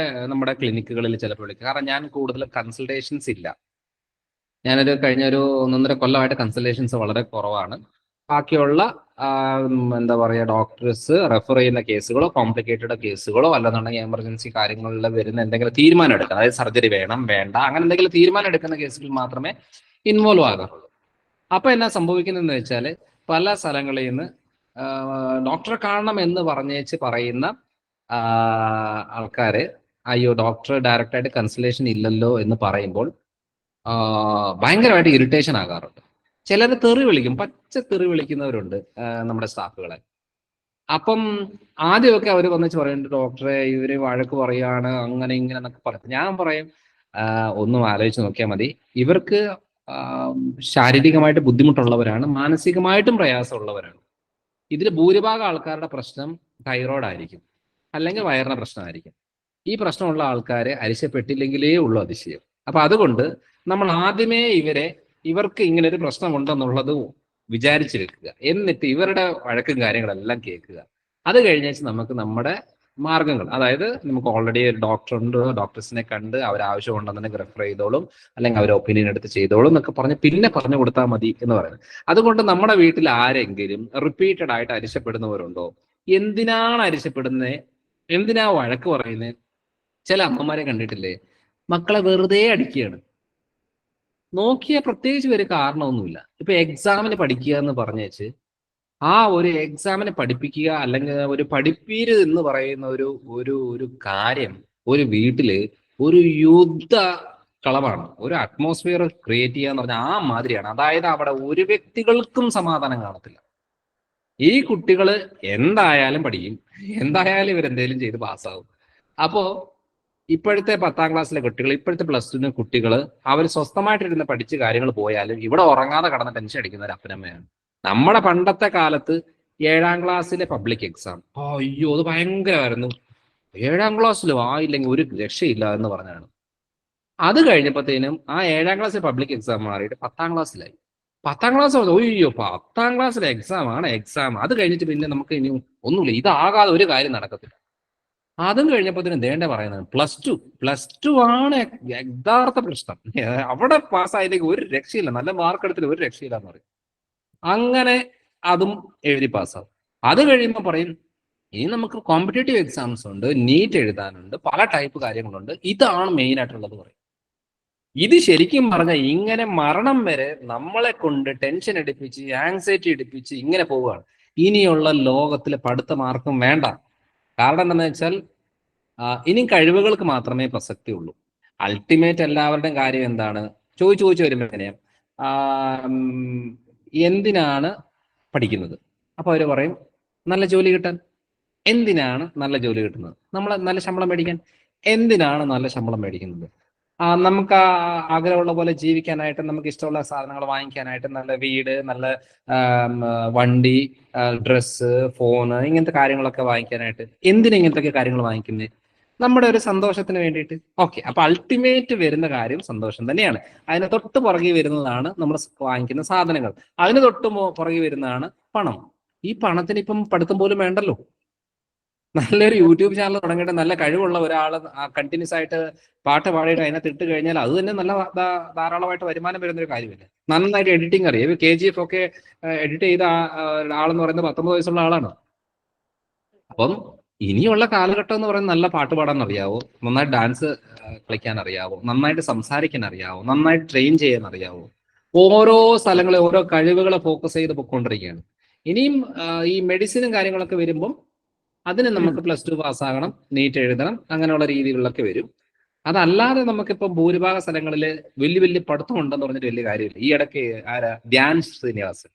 C: നമ്മുടെ ക്ലിനിക്കുകളിൽ ചിലപ്പോൾ വിളിക്കും, കാരണം ഞാൻ കൂടുതൽ കൺസൾട്ടേഷൻസ് ഇല്ല, കഴിഞ്ഞ ഒരു 1.5 കൊല്ലമായിട്ട് കൺസൾട്ടേഷൻസ് വളരെ കുറവാണ്. ബാക്കിയുള്ള എന്താ പറയുക, ഡോക്ടേഴ്സ് റെഫർ ചെയ്യുന്ന കേസുകളോ കോംപ്ലിക്കേറ്റഡ് കേസുകളോ അല്ലെന്നുണ്ടെങ്കിൽ എമർജൻസി കാര്യങ്ങളിൽ വരുന്ന എന്തെങ്കിലും തീരുമാനം എടുക്കുക, അതായത് സർജറി വേണം വേണ്ട അങ്ങനെ എന്തെങ്കിലും തീരുമാനം എടുക്കുന്ന കേസുകൾ മാത്രമേ ഇൻവോൾവ് ആകാറുള്ളൂ. അപ്പൊ എന്നാ സംഭവിക്കുന്നതെന്ന് വെച്ചാൽ, പല സ്ഥലങ്ങളിൽ നിന്ന് ഡോക്ടറെ കാണണം എന്ന് പറയുന്ന ആൾക്കാര്, അയ്യോ ഡോക്ടർ ഡയറക്റ്റായിട്ട് കൺസൾട്ടേഷൻ ഇല്ലല്ലോ എന്ന് പറയുമ്പോൾ ഭയങ്കരമായിട്ട് ഇറിറ്റേഷൻ ആകാറുണ്ട്. ചിലർ തെറി വിളിക്കും, പച്ച തെറി വിളിക്കുന്നവരുണ്ട് നമ്മുടെ സ്റ്റാഫുകളെ. അപ്പം ആദ്യമൊക്കെ അവർ വന്നിച്ച് പറയുന്നുണ്ട്, ഡോക്ടറെ ഇവര് വഴക്ക് പറയാണ് അങ്ങനെ ഇങ്ങനെ എന്നൊക്കെ പറയും. ഞാൻ പറയും, ഒന്നും ആലോചിച്ച് നോക്കിയാൽ മതി, ഇവർക്ക് ശാരീരികമായിട്ട് ബുദ്ധിമുട്ടുള്ളവരാണ്, മാനസികമായിട്ടും പ്രയാസമുള്ളവരാണ്. ഇതിൽ ഭൂരിഭാഗം ആൾക്കാരുടെ പ്രശ്നം തൈറോയ്ഡ് ആയിരിക്കും, അല്ലെങ്കിൽ വയറിന്റെ പ്രശ്നമായിരിക്കും. ഈ പ്രശ്നമുള്ള ആൾക്കാരെ അരിശപ്പെട്ടില്ലെങ്കിലേ ഉള്ളൂ അതിശയം. അപ്പൊ അതുകൊണ്ട് നമ്മൾ ആദ്യമേ ഇവർക്ക് ഇങ്ങനെ ഒരു പ്രശ്നമുണ്ടെന്നുള്ളത് വിചാരിച്ചു വെക്കുക, എന്നിട്ട് ഇവരുടെ വഴക്കും കാര്യങ്ങളെല്ലാം കേൾക്കുക. അത് കഴിഞ്ഞേച്ച് നമുക്ക് നമ്മുടെ മാർഗങ്ങൾ, അതായത് നമുക്ക് ഓൾറെഡി ഒരു ഡോക്ടർ ഉണ്ട്, ഡോക്ടേഴ്സിനെ കണ്ട് അവരാവശ്യം ഉണ്ടെന്നുണ്ടെങ്കിൽ റെഫർ ചെയ്തോളും, അല്ലെങ്കിൽ അവർ ഒപ്പീനിയൻ എടുത്ത് ചെയ്തോളും എന്നൊക്കെ പറഞ്ഞ് പിന്നെ പറഞ്ഞു കൊടുത്താൽ മതി എന്ന് പറയുന്നത്. അതുകൊണ്ട് നമ്മുടെ വീട്ടിൽ ആരെങ്കിലും റിപ്പീറ്റഡ് ആയിട്ട് അരിശപ്പെടുന്നവരുണ്ടോ? എന്തിനാണ് അരിശപ്പെടുന്നത്, എന്തിനാ വഴക്ക് പറയുന്നത്? ചില അമ്മമാരെ കണ്ടിട്ടില്ലേ, മക്കളെ വെറുതെ അടിക്കുകയാണ്, നോക്കിയ പ്രത്യേകിച്ച് ഒരു കാരണമൊന്നുമില്ല. ഇപ്പൊ എക്സാമിന് പഠിക്കുക എന്ന് പറഞ്ഞേച്ച് ആ ഒരു എക്സാമിനെ പഠിപ്പിക്കുക, അല്ലെങ്കിൽ ഒരു പഠിപ്പീര് എന്ന് പറയുന്ന ഒരു കാര്യം ഒരു വീട്ടില് ഒരു യുദ്ധ കളമാണ്, ഒരു അറ്റ്മോസ്ഫിയർ ക്രിയേറ്റ് ചെയ്യുക എന്ന് പറഞ്ഞാൽ ആ മാതിരിയാണ്. അതായത് അവിടെ ഒരു വ്യക്തികൾക്കും സമാധാനം കാണത്തില്ല. ഈ കുട്ടികള് എന്തായാലും പഠിക്കും, എന്തായാലും ഇവരെന്തേലും ചെയ്ത് പാസ്സാവും. അപ്പോ ഇപ്പോഴത്തെ 10ാം ക്ലാസ്സിലെ കുട്ടികൾ, ഇപ്പോഴത്തെ +2 കുട്ടികൾ, അവർ സ്വസ്ഥമായിട്ടിരുന്ന് പഠിച്ച് കാര്യങ്ങൾ പോയാലും ഇവിടെ ഉറങ്ങാതെ കടന്ന് ടെൻഷൻ അടിക്കുന്ന ഒരു അപ്പനമ്മയാണ്. നമ്മുടെ പണ്ടത്തെ കാലത്ത് 7ാം ക്ലാസ്സിലെ പബ്ലിക് എക്സാം, അയ്യോ അത് ഭയങ്കരമായിരുന്നു. 7ാം ക്ലാസ്സിലും ആയില്ലെങ്കിൽ ഒരു രക്ഷയില്ല എന്ന് പറഞ്ഞാണ്. അത് കഴിഞ്ഞപ്പോഴത്തേനും ആ 7ാം ക്ലാസ്സിലെ പബ്ലിക് എക്സാം മാറിയിട്ട് 10ാം ക്ലാസ്സിലായി. 10ാം ക്ലാസ് അയ്യോ 10ാം ക്ലാസ്സിലെ എക്സാം ആണ് എക്സാം. അത് കഴിഞ്ഞിട്ട് പിന്നെ നമുക്ക് ഇനി ഒന്നുമില്ല, ഇതാകാതെ ഒരു കാര്യം നടക്കത്തില്ല. അതും കഴിഞ്ഞപ്പോൾ ദേണ്ട പറയുന്നത് പ്ലസ് ടു ആണ് യഥാർത്ഥ പ്രശ്നം. അവിടെ പാസ്സായില്ലെങ്കിൽ ഒരു രക്ഷയില്ല, നല്ല മാർക്ക് എടുത്തില്ല ഒരു രക്ഷയില്ല എന്ന് പറയും. അങ്ങനെ അതും എഴുതി പാസ്സാവും. അത് കഴിയുമ്പോൾ പറയും ഇനി നമുക്ക് കോമ്പറ്റേറ്റീവ് എക്സാംസ് ഉണ്ട്, നീറ്റ് എഴുതാനുണ്ട്, പല ടൈപ്പ് കാര്യങ്ങളുണ്ട്, ഇതാണ് മെയിൻ ആയിട്ടുള്ളത് പറയും. ഇത് ശരിക്കും പറഞ്ഞാൽ ഇങ്ങനെ മരണം വരെ നമ്മളെ കൊണ്ട് ടെൻഷൻ എടുപ്പിച്ച് ആങ്സൈറ്റി എടുപ്പിച്ച് ഇങ്ങനെ പോവുകയാണ്. ഇനിയുള്ള ലോകത്തിലെ പഠിത്തം ആർക്കും വേണ്ട. കാരണം എന്താണെന്ന് വെച്ചാൽ ഇനി കഴിവുകൾക്ക് മാത്രമേ പ്രസക്തി ഉള്ളൂ. അൾട്ടിമേറ്റ് എല്ലാവരുടെയും കാര്യം എന്താണ് ചോദിച്ചു വരുമ്പോൾ എങ്ങനെയാ എന്തിനാണ് പഠിക്കുന്നത്? അപ്പൊ അവര് പറയും നല്ല ജോലി കിട്ടാൻ. എന്തിനാണ് നല്ല ജോലി കിട്ടുന്നത്? നമ്മൾ നല്ല ശമ്പളം മേടിക്കാൻ. എന്തിനാണ് നല്ല ശമ്പളം മേടിക്കുന്നത്? നമുക്ക് ആഗ്രഹമുള്ള പോലെ ജീവിക്കാനായിട്ട്, നമുക്ക് ഇഷ്ടമുള്ള സാധനങ്ങൾ വാങ്ങിക്കാനായിട്ട്, നല്ല വീട്, നല്ല വണ്ടി, ഡ്രസ്സ്, ഫോണ്, ഇങ്ങനത്തെ കാര്യങ്ങളൊക്കെ വാങ്ങിക്കാനായിട്ട്. എന്തിനാ ഇങ്ങനത്തെ കാര്യങ്ങൾ വാങ്ങിക്കുന്നത്? നമ്മുടെ ഒരു സന്തോഷത്തിന് വേണ്ടിയിട്ട്. ഓക്കെ, അപ്പൊ അൾട്ടിമേറ്റ് വരുന്ന കാര്യം സന്തോഷം തന്നെയാണ്. അതിന് തൊട്ട് പുറകെ വരുന്നതാണ് നമ്മൾ വാങ്ങിക്കുന്ന സാധനങ്ങൾ. അതിന് തൊട്ട് പുറകെ വരുന്നതാണ് പണം. ഈ പണത്തിന് ഇപ്പം പഠിത്തം പോലും വേണ്ടല്ലോ. നല്ലൊരു യൂട്യൂബ് ചാനൽ തുടങ്ങിയിട്ട് നല്ല കഴിവുള്ള ഒരാൾ കണ്ടിന്യൂസ് ആയിട്ട് പാട്ട് പാടിയിട്ട് അതിനകത്ത് ഇട്ട് കഴിഞ്ഞാൽ അത് തന്നെ നല്ല ധാരാളമായിട്ട് വരുമാനം വരുന്നൊരു കാര്യമല്ലേ. നന്നായിട്ട് എഡിറ്റിംഗ് അറിയാം. KGF ഒക്കെ എഡിറ്റ് ചെയ്ത ആളെന്ന് പറയുന്നത് 19 വയസ്സുള്ള ആളാണ്. അപ്പം ഇനിയുള്ള കാലഘട്ടം എന്ന് പറയുന്നത് നല്ല പാട്ട് പാടാൻ അറിയാവോ, നന്നായിട്ട് ഡാൻസ് കളിക്കാൻ അറിയാവോ, നന്നായിട്ട് സംസാരിക്കാൻ അറിയാവോ, നന്നായിട്ട് ട്രെയിൻ ചെയ്യാൻ അറിയാവോ. ഓരോ സ്ഥലങ്ങളെ ഓരോ കഴിവുകളെ ഫോക്കസ് ചെയ്ത് പൊയ്ക്കൊണ്ടിരിക്കുകയാണ്. ഇനിയും ഈ മെഡിസിനും കാര്യങ്ങളൊക്കെ വരുമ്പം അതിന് നമുക്ക് +2 പാസ്സാകണം, നീറ്റ് എഴുതണം, അങ്ങനെയുള്ള രീതികളിലൊക്കെ വരും. അതല്ലാതെ നമുക്കിപ്പം ഭൂരിഭാഗ സ്ഥലങ്ങളിൽ വലിയ പഠിത്തം ഉണ്ടെന്ന് പറഞ്ഞിട്ട് വലിയ കാര്യമില്ല. ഈ ഇടയ്ക്ക് ധ്യാൻ ശ്രീനിവാസൻ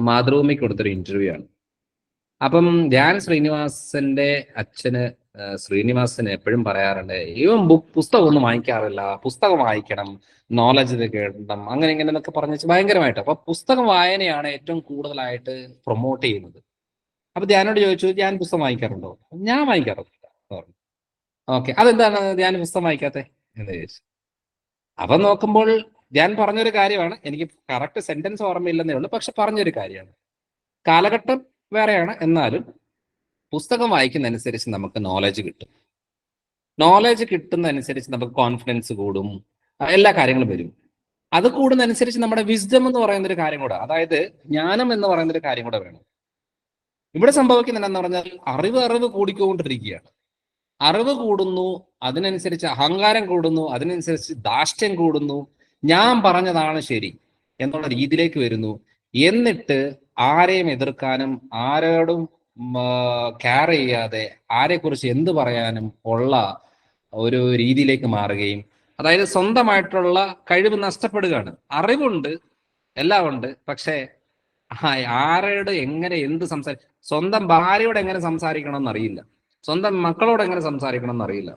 C: മാതൃഭൂമിക്ക് കൊടുത്തൊരു ഇന്റർവ്യൂ ആണ്. അപ്പം ധ്യാൻ ശ്രീനിവാസന്റെ അച്ഛന് ശ്രീനിവാസന് എപ്പോഴും പറയാറുണ്ട്, ഇവൻ പുസ്തകം ഒന്നും വാങ്ങിക്കാറില്ല, പുസ്തകം വായിക്കണം, നോളജ് കേട്ടണം, അങ്ങനെ ഇങ്ങനെ എന്നൊക്കെ പറഞ്ഞു ഭയങ്കരമായിട്ട്. അപ്പൊ പുസ്തകം വായനയാണ് ഏറ്റവും കൂടുതലായിട്ട് പ്രൊമോട്ട് ചെയ്യുന്നത്. അപ്പൊ ധ്യാനോട് ചോദിച്ചു, ഞാൻ പുസ്തകം വായിക്കാറുണ്ടോ? ഞാൻ വായിക്കാറില്ല പറഞ്ഞു. ഓക്കെ, അതെന്താണ് ധ്യാൻ പുസ്തകം വായിക്കാത്തെ എന്ന് ചോദിച്ചു. അപ്പൊ നോക്കുമ്പോൾ ധ്യാൻ പറഞ്ഞൊരു കാര്യമാണ്, എനിക്ക് കറക്റ്റ് സെന്റൻസ് ഓർമ്മയില്ലെന്നേ ഉള്ളൂ, പക്ഷെ പറഞ്ഞൊരു കാര്യമാണ്. കാലഘട്ടം വേറെയാണ്, എന്നാലും പുസ്തകം വായിക്കുന്നതനുസരിച്ച് നമുക്ക് നോളജ് കിട്ടും. നോളജ് കിട്ടുന്നതനുസരിച്ച് നമുക്ക് കോൺഫിഡൻസ് കൂടും, എല്ലാ കാര്യങ്ങളും വരും. അത് കൂടുന്നതനുസരിച്ച് നമ്മുടെ വിസ്ഡം എന്ന് പറയുന്ന ഒരു കാര്യം കൂടെ, അതായത് ജ്ഞാനം എന്ന് പറയുന്ന ഒരു കാര്യം കൂടെ വേണം. ഇവിടെ സംഭവിക്കുന്നത് എന്താണെന്ന് പറഞ്ഞാൽ അറിവ് കൂടിക്കൊണ്ടിരിക്കുകയാണ്. അറിവ് കൂടുന്നു, അതിനനുസരിച്ച് അഹങ്കാരം കൂടുന്നു, അതിനനുസരിച്ച് ധാർഷ്ട്യം കൂടുന്നു, ഞാൻ പറഞ്ഞതാണ് ശരി എന്നുള്ള രീതിയിലേക്ക് വരുന്നു. എന്നിട്ട് ആരെയും എതിർക്കാനും ആരോടും കെയർ ചെയ്യാതെ ആരെക്കുറിച്ച് എന്ത് പറയാനും ഉള്ള ഒരു രീതിയിലേക്ക് മാറുകയും, അതായത് സ്വന്തമായിട്ടുള്ള കഴിവ് നഷ്ടപ്പെടുകയാണ്. അറിവുണ്ട്, എല്ലാം ഉണ്ട്, പക്ഷേ ആരോട് എങ്ങനെ എന്ത് സ്വന്തം ഭാര്യയോട് എങ്ങനെ സംസാരിക്കണം എന്നറിയില്ല, സ്വന്തം മക്കളോട് എങ്ങനെ സംസാരിക്കണം എന്നറിയില്ല.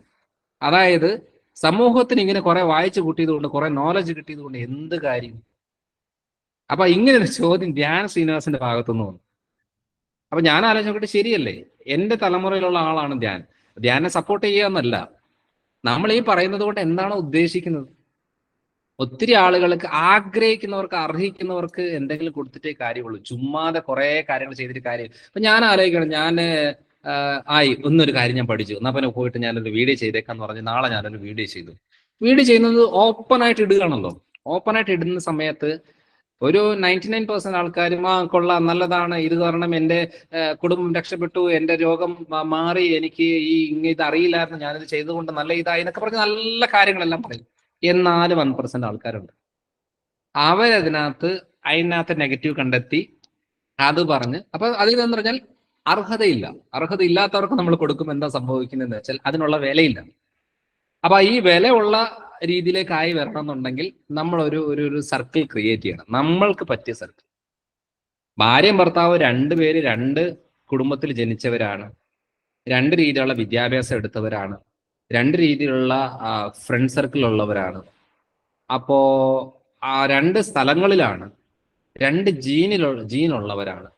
C: അതായത് സമൂഹത്തിന് ഇങ്ങനെ കുറെ വായിച്ചു കൂട്ടിയത് കൊണ്ട്, കുറെ നോളജ് കിട്ടിയത് കൊണ്ട് എന്ത് കാര്യം? അപ്പൊ ഇങ്ങനെ ഒരു ചോദ്യം ധ്യാൻ ശ്രീനിവാസന്റെ ഭാഗത്തുനിന്ന് വന്നു. അപ്പൊ ഞാൻ ആലോചിച്ചിട്ട് ശരിയല്ലേ, എന്റെ തലമുറയിലുള്ള ആളാണ് ധ്യാനെ സപ്പോർട്ട് ചെയ്യുക എന്നല്ല, നമ്മൾ ഈ പറയുന്നത് കൊണ്ട് എന്താണ് ഉദ്ദേശിക്കുന്നത്? ഒത്തിരി ആളുകൾക്ക് ആഗ്രഹിക്കുന്നവർക്ക് അർഹിക്കുന്നവർക്ക് എന്തെങ്കിലും കൊടുത്തിട്ടേ കാര്യമുള്ളൂ. ചുമ്മാതെ കുറെ കാര്യങ്ങൾ ചെയ്തിട്ട് കാര്യം. അപ്പൊ ഞാൻ ആലോചിക്കണം, ഞാൻ ഒന്നൊരു കാര്യം ഞാൻ പഠിച്ചു, എന്നാ പിന്നെ പോയിട്ട് ഞാനൊരു വീഡിയോ ചെയ്തേക്കാന്ന് പറഞ്ഞ് നാളെ ഞാനൊരു വീഡിയോ ചെയ്തു. വീഡിയോ ചെയ്യുന്നത് ഓപ്പണായിട്ട് ഇടുകയാണല്ലോ. ഓപ്പണായിട്ട് ഇടുന്ന സമയത്ത് ഒരു 99% ആൾക്കാരും കൊള്ളാം, നല്ലതാണ്, ഇത് കാരണം എൻ്റെ കുടുംബം രക്ഷപ്പെട്ടു, എൻ്റെ രോഗം മാറി, എനിക്ക് ഇത് അറിയില്ലായിരുന്നു, ഞാനിത് ചെയ്തുകൊണ്ട് നല്ല ഇതായി എന്നൊക്കെ പറഞ്ഞ് നല്ല കാര്യങ്ങളെല്ലാം പറയും. എന്നാലും 1% ആൾക്കാരുണ്ട്, അതിനകത്ത് നെഗറ്റീവ് കണ്ടെത്തി അത് പറഞ്ഞ്. അപ്പൊ അതിലെന്ന് പറഞ്ഞാൽ അർഹതയില്ലാത്തവർക്ക് നമ്മൾ കൊടുക്കുമ്പോൾ എന്താ സംഭവിക്കുന്നതെന്ന് വെച്ചാൽ അതിനുള്ള വിലയില്ല. അപ്പൊ ഈ വിലയുള്ള രീതിയിലേക്കായി വരണം എന്നുണ്ടെങ്കിൽ നമ്മൾ ഒരു സർക്കിൾ ക്രിയേറ്റ് ചെയ്യണം, നമ്മൾക്ക് പറ്റിയ സർക്കിൾ. ഭാര്യയും ഭർത്താവ് രണ്ടുപേര് രണ്ട് കുടുംബത്തിൽ ജനിച്ചവരാണ്, രണ്ട് രീതിയിലുള്ള വിദ്യാഭ്യാസം എടുത്തവരാണ്, രണ്ട് രീതിയിലുള്ള ഫ്രണ്ട് സർക്കിൾ ഉള്ളവരാണ്. അപ്പോ രണ്ട് സ്ഥലങ്ങളിലാണ്, രണ്ട് ജീനുള്ളവരാണ്.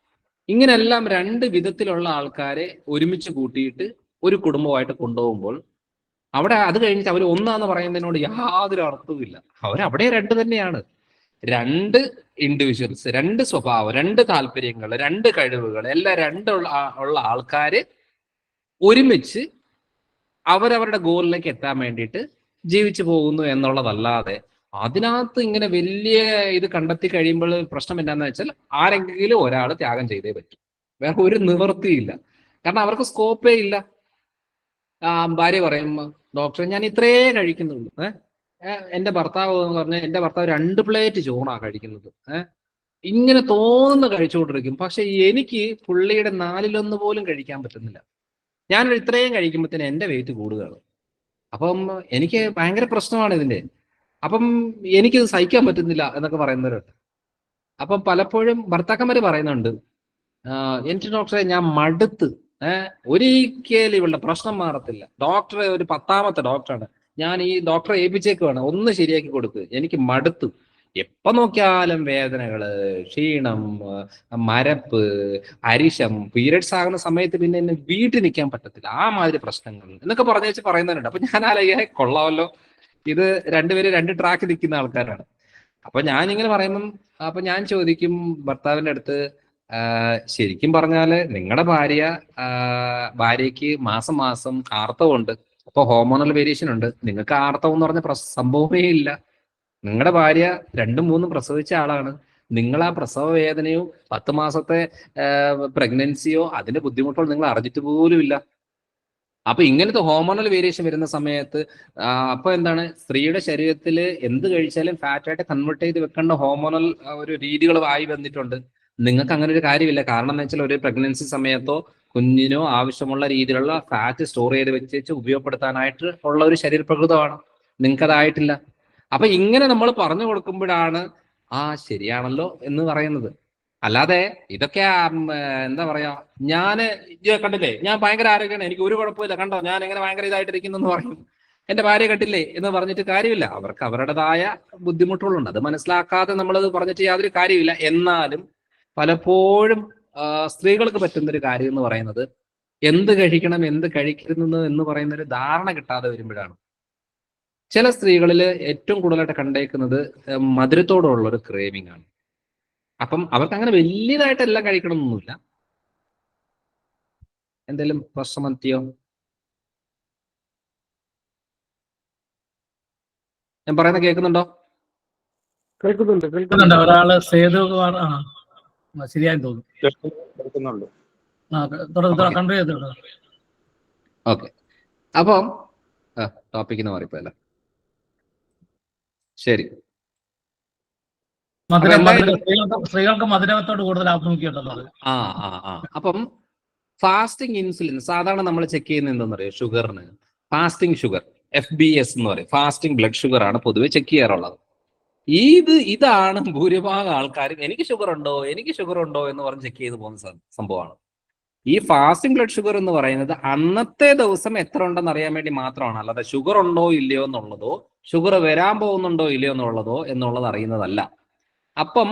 C: ഇങ്ങനെല്ലാം രണ്ട് വിധത്തിലുള്ള ആൾക്കാരെ ഒരുമിച്ച് കൂട്ടിയിട്ട് ഒരു കുടുംബമായിട്ട് കൊണ്ടുപോകുമ്പോൾ അവിടെ അത് കഴിഞ്ഞിട്ട് അവർ ഒന്നാന്ന് പറയുന്നതിനോട് യാതൊരു അർത്ഥവുമില്ല. അവരവിടെ രണ്ട് തന്നെയാണ്, രണ്ട് ഇൻഡിവിജ്വൽസ്, രണ്ട് സ്വഭാവം, രണ്ട് താല്പര്യങ്ങൾ, രണ്ട് കഴിവുകൾ, എല്ലാം ഉള്ള ആൾക്കാര് ഒരുമിച്ച് അവരവരുടെ ഗോളിലേക്ക് എത്താൻ വേണ്ടിയിട്ട് ജീവിച്ചു പോകുന്നു എന്നുള്ളതല്ലാതെ അതിനകത്ത് ഇങ്ങനെ വലിയ ഇത് കണ്ടെത്തി കഴിയുമ്പോൾ പ്രശ്നം എന്താണെന്ന് വെച്ചാൽ ആരെങ്കിലും ഒരാൾ ത്യാഗം ചെയ്തേ പറ്റും. വേറെ ഒരു നിവൃത്തിയില്ല. കാരണം അവർക്ക് സ്കോപ്പേ ഇല്ല. ഭാര്യ പറയും, ഡോക്ടറെ ഞാൻ ഇത്രേ കഴിക്കുന്നുള്ളൂ, എന്റെ ഭർത്താവ് എന്ന് പറഞ്ഞാൽ എന്റെ ഭർത്താവ് 2 പ്ലേറ്റ് ചോറാ കഴിക്കുന്നത്, ഇങ്ങനെ തോന്നുന്ന കഴിച്ചുകൊണ്ടിരിക്കും. പക്ഷെ എനിക്ക് പുള്ളിയുടെ 4/1 പോലും കഴിക്കാൻ പറ്റുന്നില്ല. ഞാനൊരു ഇത്രയും കഴിക്കുമ്പോഴത്തേന് എന്റെ വെയിറ്റ് കൂടുകയാണ്. അപ്പം എനിക്ക് ഭയങ്കര പ്രശ്നമാണ് ഇതിന്റെ. അപ്പം എനിക്കിത് സഹിക്കാൻ പറ്റുന്നില്ല എന്നൊക്കെ പറയുന്നവരുണ്ട്. അപ്പം പലപ്പോഴും ഭർത്താക്കന്മാര് പറയുന്നുണ്ട്, എനിക്ക് ഡോക്ടറെ ഞാൻ മടുത്ത്, ഒരിക്കലും ഇവളുടെ പ്രശ്നം മാറത്തില്ല. ഡോക്ടറെ ഒരു 10ാമത്തെ ഡോക്ടറാണ്, ഞാൻ ഈ ഡോക്ടറെ ഏൽപ്പിച്ചേക്കുവാണ്, ഒന്ന് ശരിയാക്കി കൊടുക്ക്, എനിക്ക് മടുത്തു. എപ്പോ നോക്കിയാലും വേദനകള്, ക്ഷീണം, മരപ്പ്, അരിശം, പീരിയഡ്സ് ആകുന്ന സമയത്ത് പിന്നെ എന്നെ വീട്ടിൽ നിൽക്കാൻ പറ്റത്തില്ല, ആ മാതിരി പ്രശ്നങ്ങൾ എന്നൊക്കെ പറയുന്നവരുണ്ട്. അപ്പൊ ഞാൻ ആലോചിക്കാൻ കൊള്ളാമല്ലോ, ഇത് രണ്ടുപേരും 2 ട്രാക്ക് നിൽക്കുന്ന ആൾക്കാരാണ്. അപ്പൊ ഞാനിങ്ങനെ പറയുമ്പം അപ്പൊ ഞാൻ ചോദിക്കും ഭർത്താവിന്റെ അടുത്ത്, ശരിക്കും പറഞ്ഞാല് നിങ്ങളുടെ ഭാര്യയ്ക്ക് മാസം മാസം ആർത്തവമുണ്ട്, അപ്പൊ ഹോർമോണൽ വേരിയേഷൻ ഉണ്ട്, നിങ്ങൾക്ക് ആർത്തവം എന്ന് പറഞ്ഞ സംഭവമേ ഇല്ല. നിങ്ങളുടെ ഭാര്യ 2-3 പ്രസവിച്ച ആളാണ്. നിങ്ങൾ ആ പ്രസവ വേദനയോ 10 മാസത്തെ പ്രഗ്നൻസിയോ അതിന്റെ ബുദ്ധിമുട്ടോ നിങ്ങൾ അറിഞ്ഞിട്ട് പോലും ഇല്ല. അപ്പൊ ഇങ്ങനത്തെ ഹോർമോണൽ വേരിയേഷൻ വരുന്ന സമയത്ത് അപ്പൊ എന്താണ്, സ്ത്രീയുടെ ശരീരത്തിൽ എന്ത് കഴിച്ചാലും ഫാറ്റായിട്ട് കൺവേർട്ട് ചെയ്ത് വെക്കേണ്ട ഹോർമോണൽ ഒരു രീതികൾ ആയി വന്നിട്ടുണ്ട്. നിങ്ങൾക്ക് അങ്ങനെ ഒരു കാര്യമില്ല. കാരണം എന്ന് വെച്ചാൽ ഒരു പ്രഗ്നൻസി സമയത്തോ കുഞ്ഞിനോ ആവശ്യമുള്ള രീതിയിലുള്ള ഫാറ്റ് സ്റ്റോർ ചെയ്ത് വെച്ച് ഉപയോഗപ്പെടുത്താനായിട്ട് ഉള്ള ഒരു ശരീരപ്രകൃതമാണ്. നിങ്ങൾക്ക് അതായിട്ടില്ല. അപ്പൊ ഇങ്ങനെ നമ്മൾ പറഞ്ഞു കൊടുക്കുമ്പോഴാണ് ശരിയാണല്ലോ എന്ന് പറയുന്നത്. അല്ലാതെ ഇതൊക്കെ എന്താ പറയാ, ഞാന് കണ്ടില്ലേ ഞാൻ ഭയങ്കര ആരോഗ്യമാണ്, എനിക്ക് ഒരു കുഴപ്പമില്ല, കണ്ടോ ഞാൻ എങ്ങനെ ഭയങ്കര ഇതായിട്ടിരിക്കുന്നു എന്ന് പറയും. എന്റെ ഭാര്യ കണ്ടില്ലേ എന്ന് പറഞ്ഞിട്ട് കാര്യമില്ല. അവർക്ക് അവരുടേതായ ബുദ്ധിമുട്ടുകളുണ്ട്, അത് മനസ്സിലാക്കാതെ നമ്മളത് പറഞ്ഞിട്ട് യാതൊരു കാര്യമില്ല. എന്നാലും പലപ്പോഴും സ്ത്രീകൾക്ക് പറ്റുന്നൊരു കാര്യം എന്ന് പറയുന്നത് എന്ത് കഴിക്കണം എന്ത് കഴിക്കരുത് എന്ന് പറയുന്ന ഒരു ധാരണ കിട്ടാതെ വരുമ്പോഴാണ്. ചില സ്ത്രീകളിൽ ഏറ്റവും കൂടുതലായിട്ട് കണ്ടേക്കുന്നത് മധുരത്തോടുള്ള ഒരു ക്രേവിംഗ് ആണ്. അപ്പം അവർക്ക് അങ്ങനെ വലിയതായിട്ട് എല്ലാം കഴിക്കണമെന്നൊന്നുമില്ല. എന്തെങ്കിലും പ്രശ്നമത്തിയോ? ഞാൻ പറയുന്ന കേൾക്കുന്നുണ്ടോ?
B: കേൾക്കുന്നുണ്ട്. ഒരാള് സേതു ശരിയായി തോന്നുന്നു.
C: ഓക്കെ, അപ്പം ടോപ്പിക്കിന് മാറിപ്പോയല്ല. ശരി,
B: സ്ത്രീകൾക്ക് മധുരത്തോട് കൂടുതൽ ആഭിമുഖ്യമുണ്ടെന്നത്.
C: അപ്പം ഫാസ്റ്റിംഗ് ഇൻസുലിൻ സാധാരണ നമ്മൾ ചെക്ക് ചെയ്യുന്ന എന്താണെന്ന് അറിയാം, ഷുഗറിന് ഫാസ്റ്റിംഗ് ഷുഗർ FBS എന്ന് പറയും, ഫാസ്റ്റിംഗ് ബ്ലഡ് ഷുഗർ ആണ് പൊതുവെ ചെക്ക് ചെയ്യാറുള്ളത്. ഇതാണ് ഭൂരിഭാഗം ആൾക്കാരും എനിക്ക് ഷുഗർ ഉണ്ടോ എന്ന് പറഞ്ഞ് ചെക്ക് ചെയ്ത് പോകുന്ന സംഭവമാണ്. ഈ ഫാസ്റ്റിംഗ് ബ്ലഡ് ഷുഗർ എന്ന് പറയുന്നത് അന്നത്തെ ദിവസം എത്ര ഉണ്ടെന്ന് അറിയാൻ വേണ്ടി മാത്രമാണ്. അല്ലാതെ ഷുഗർ ഉണ്ടോ ഇല്ലയോ എന്നുള്ളതോ ഷുഗർ വരാൻ പോകുന്നുണ്ടോ ഇല്ലയോ എന്നുള്ളത് അറിയുന്നതല്ല. അപ്പം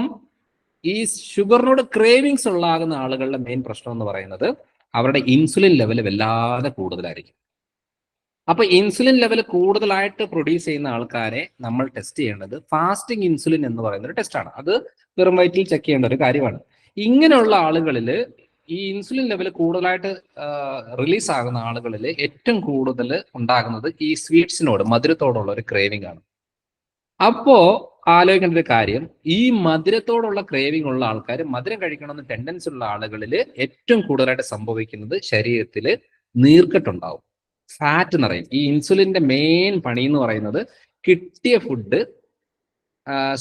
C: ഈ ഷുഗറിനോട് ക്രേവിങ്സ് ഉള്ളാകുന്ന ആളുകളുടെ മെയിൻ പ്രശ്നം എന്ന് പറയുന്നത് അവരുടെ ഇൻസുലിൻ ലെവൽ വല്ലാതെ കൂടുതലായിരിക്കും. അപ്പൊ ഇൻസുലിൻ ലെവൽ കൂടുതലായിട്ട് പ്രൊഡ്യൂസ് ചെയ്യുന്ന ആൾക്കാരെ നമ്മൾ ടെസ്റ്റ് ചെയ്യേണ്ടത് ഫാസ്റ്റിംഗ് ഇൻസുലിൻ എന്ന് പറയുന്ന ഒരു ടെസ്റ്റാണ്. അത് വെറും വയറ്റിൽ ചെക്ക് ചെയ്യേണ്ട ഒരു കാര്യമാണ്. ഇങ്ങനെയുള്ള ആളുകളിൽ ഈ ഇൻസുലിൻ ലെവൽ കൂടുതലായിട്ട് റിലീസ് ആകുന്ന ആളുകളിൽ ഏറ്റവും കൂടുതൽ ഉണ്ടാകുന്നത് ഈ സ്വീറ്റ്സിനോട് മധുരത്തോടുള്ള ഒരു ക്രേവിംഗ് ആണ്. അപ്പോ ആലോചിക്കേണ്ട ഒരു കാര്യം, ഈ മധുരത്തോടുള്ള ക്രേവിംഗ് ഉള്ള ആൾക്കാർ, മധുരം കഴിക്കണമെന്ന് ടെൻഡൻസി ഉള്ള ആളുകളിൽ ഏറ്റവും കൂടുതലായിട്ട് സംഭവിക്കുന്നത് ശരീരത്തിൽ നീർക്കെട്ടുണ്ടാവും, ഫാറ്റ് നിറയും. ഈ ഇൻസുലിന്റെ മെയിൻ പണി എന്ന് പറയുന്നത് കിട്ടിയ ഫുഡ്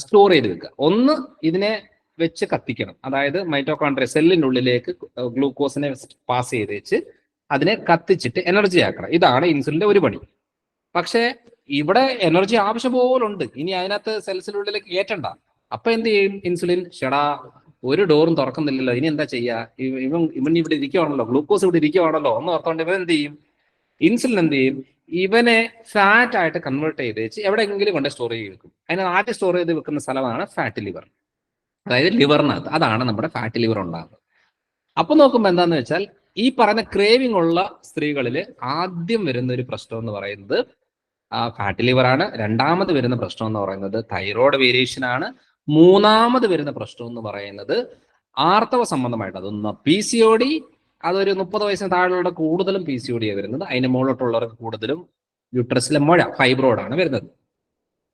C: സ്റ്റോർ ചെയ്ത് വെക്കുക. ഒന്ന് ഇതിനെ വെച്ച് കത്തിക്കണം, അതായത് മൈറ്റോകോൺട്രിയ സെല്ലിൻ്റെ ഉള്ളിലേക്ക് ഗ്ലൂക്കോസിനെ പാസ് ചെയ്ത് വെച്ച് അതിനെ കത്തിച്ചിട്ട് എനർജി ആക്കണം. ഇതാണ് ഇൻസുലിന്റെ ഒരു പണി. പക്ഷേ ഇവിടെ എനർജി ആവശ്യം പോലുണ്ട്, ഇനി അതിനകത്ത് സെൽസിനുള്ളിലേക്ക് കയറ്റണ്ട. അപ്പൊ എന്ത് ചെയ്യും ഇൻസുലിൻ? ഷെടാ, ഒരു ഡോറും തുറക്കുന്നില്ലല്ലോ, ഇനി എന്താ ചെയ്യാ, ഇവൻ ഇവിടെ ഇരിക്കുവാണല്ലോ, ഗ്ലൂക്കോസ് ഇവിടെ ഇരിക്കുവാണല്ലോ എന്ന് ഓർത്തോണ്ട് ഇവൻ എന്ത് ചെയ്യും, ഇൻസുലിൻ എന്ത് ചെയ്യും, ഇവനെ ഫാറ്റ് ആയിട്ട് കൺവേർട്ട് ചെയ്ത് വെച്ച് എവിടെയെങ്കിലും കൊണ്ട് സ്റ്റോർ ചെയ്ത് വെക്കും. അതിനെ ആദ്യം സ്റ്റോർ ചെയ്ത് വെക്കുന്ന സ്ഥലമാണ് ഫാറ്റ് ലിവർ, അതായത് ലിവറിനകത്ത്. അതാണ് നമ്മുടെ ഫാറ്റ് ലിവർ ഉണ്ടാകുന്നത്. അപ്പൊ നോക്കുമ്പോൾ എന്താന്ന് വെച്ചാൽ ഈ പറയുന്ന ക്രേവിംഗ് ഉള്ള സ്ത്രീകളിൽ ആദ്യം വരുന്ന ഒരു പ്രശ്നം എന്ന് പറയുന്നത് ഫാറ്റ് ലിവർ ആണ്. രണ്ടാമത് വരുന്ന പ്രശ്നം എന്ന് പറയുന്നത് തൈറോയ്ഡ് വേരിയേഷൻ ആണ്. മൂന്നാമത് വരുന്ന പ്രശ്നം എന്ന് പറയുന്നത് ആർത്തവ സംബന്ധമായിട്ട്, അതൊന്ന് PCOD അതൊരു 30 വയസ്സിന് താഴെയുള്ള കൂടുതലും PCOD വരുന്നത്. അതിന് മുകളിലോട്ടുള്ളവർക്ക് കൂടുതലും യൂട്രസിലെ മുഴ ഫൈബ്രോയിഡാണ് വരുന്നത്.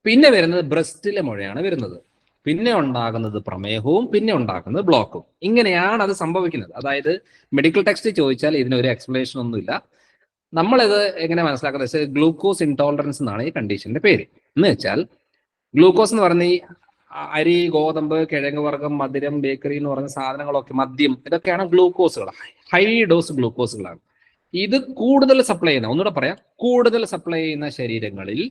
C: പിന്നെ വരുന്നത് ബ്രസ്റ്റിലെ മുഴയാണ് വരുന്നത്. പിന്നെ ഉണ്ടാകുന്നത് പ്രമേഹവും, പിന്നെ ഉണ്ടാകുന്നത് ബ്ലോക്കും. ഇങ്ങനെയാണ് അത് സംഭവിക്കുന്നത്. അതായത് മെഡിക്കൽ ടെക്സ്റ്റ് ചോദിച്ചാൽ ഇതിനൊരു എക്സ്പ്ലനേഷൻ ഒന്നുമില്ല. നമ്മളിത് എങ്ങനെ മനസ്സിലാക്കുന്നത് വെച്ചാൽ ഗ്ലൂക്കോസ് ഇൻടോളറൻസ് എന്നാണ് ഈ കണ്ടീഷന്റെ പേര്. എന്ന് വെച്ചാൽ ഗ്ലൂക്കോസ് എന്ന് പറഞ്ഞ ഈ അരി, ഗോതമ്പ്, കിഴങ്ങ് വർഗ്ഗം, മധുരം, ബേക്കറി എന്ന് പറഞ്ഞ സാധനങ്ങളൊക്കെ, മദ്യം, ഇതൊക്കെയാണ് ഗ്ലൂക്കോസുകൾ. High dose ഗ്ലൂക്കോസുകളാണ്. ഇത് കൂടുതൽ സപ്ലൈ ചെയ്യുന്ന, ഒന്നുകൂടെ പറയാം, കൂടുതൽ സപ്ലൈ ചെയ്യുന്ന ശരീരങ്ങളിൽ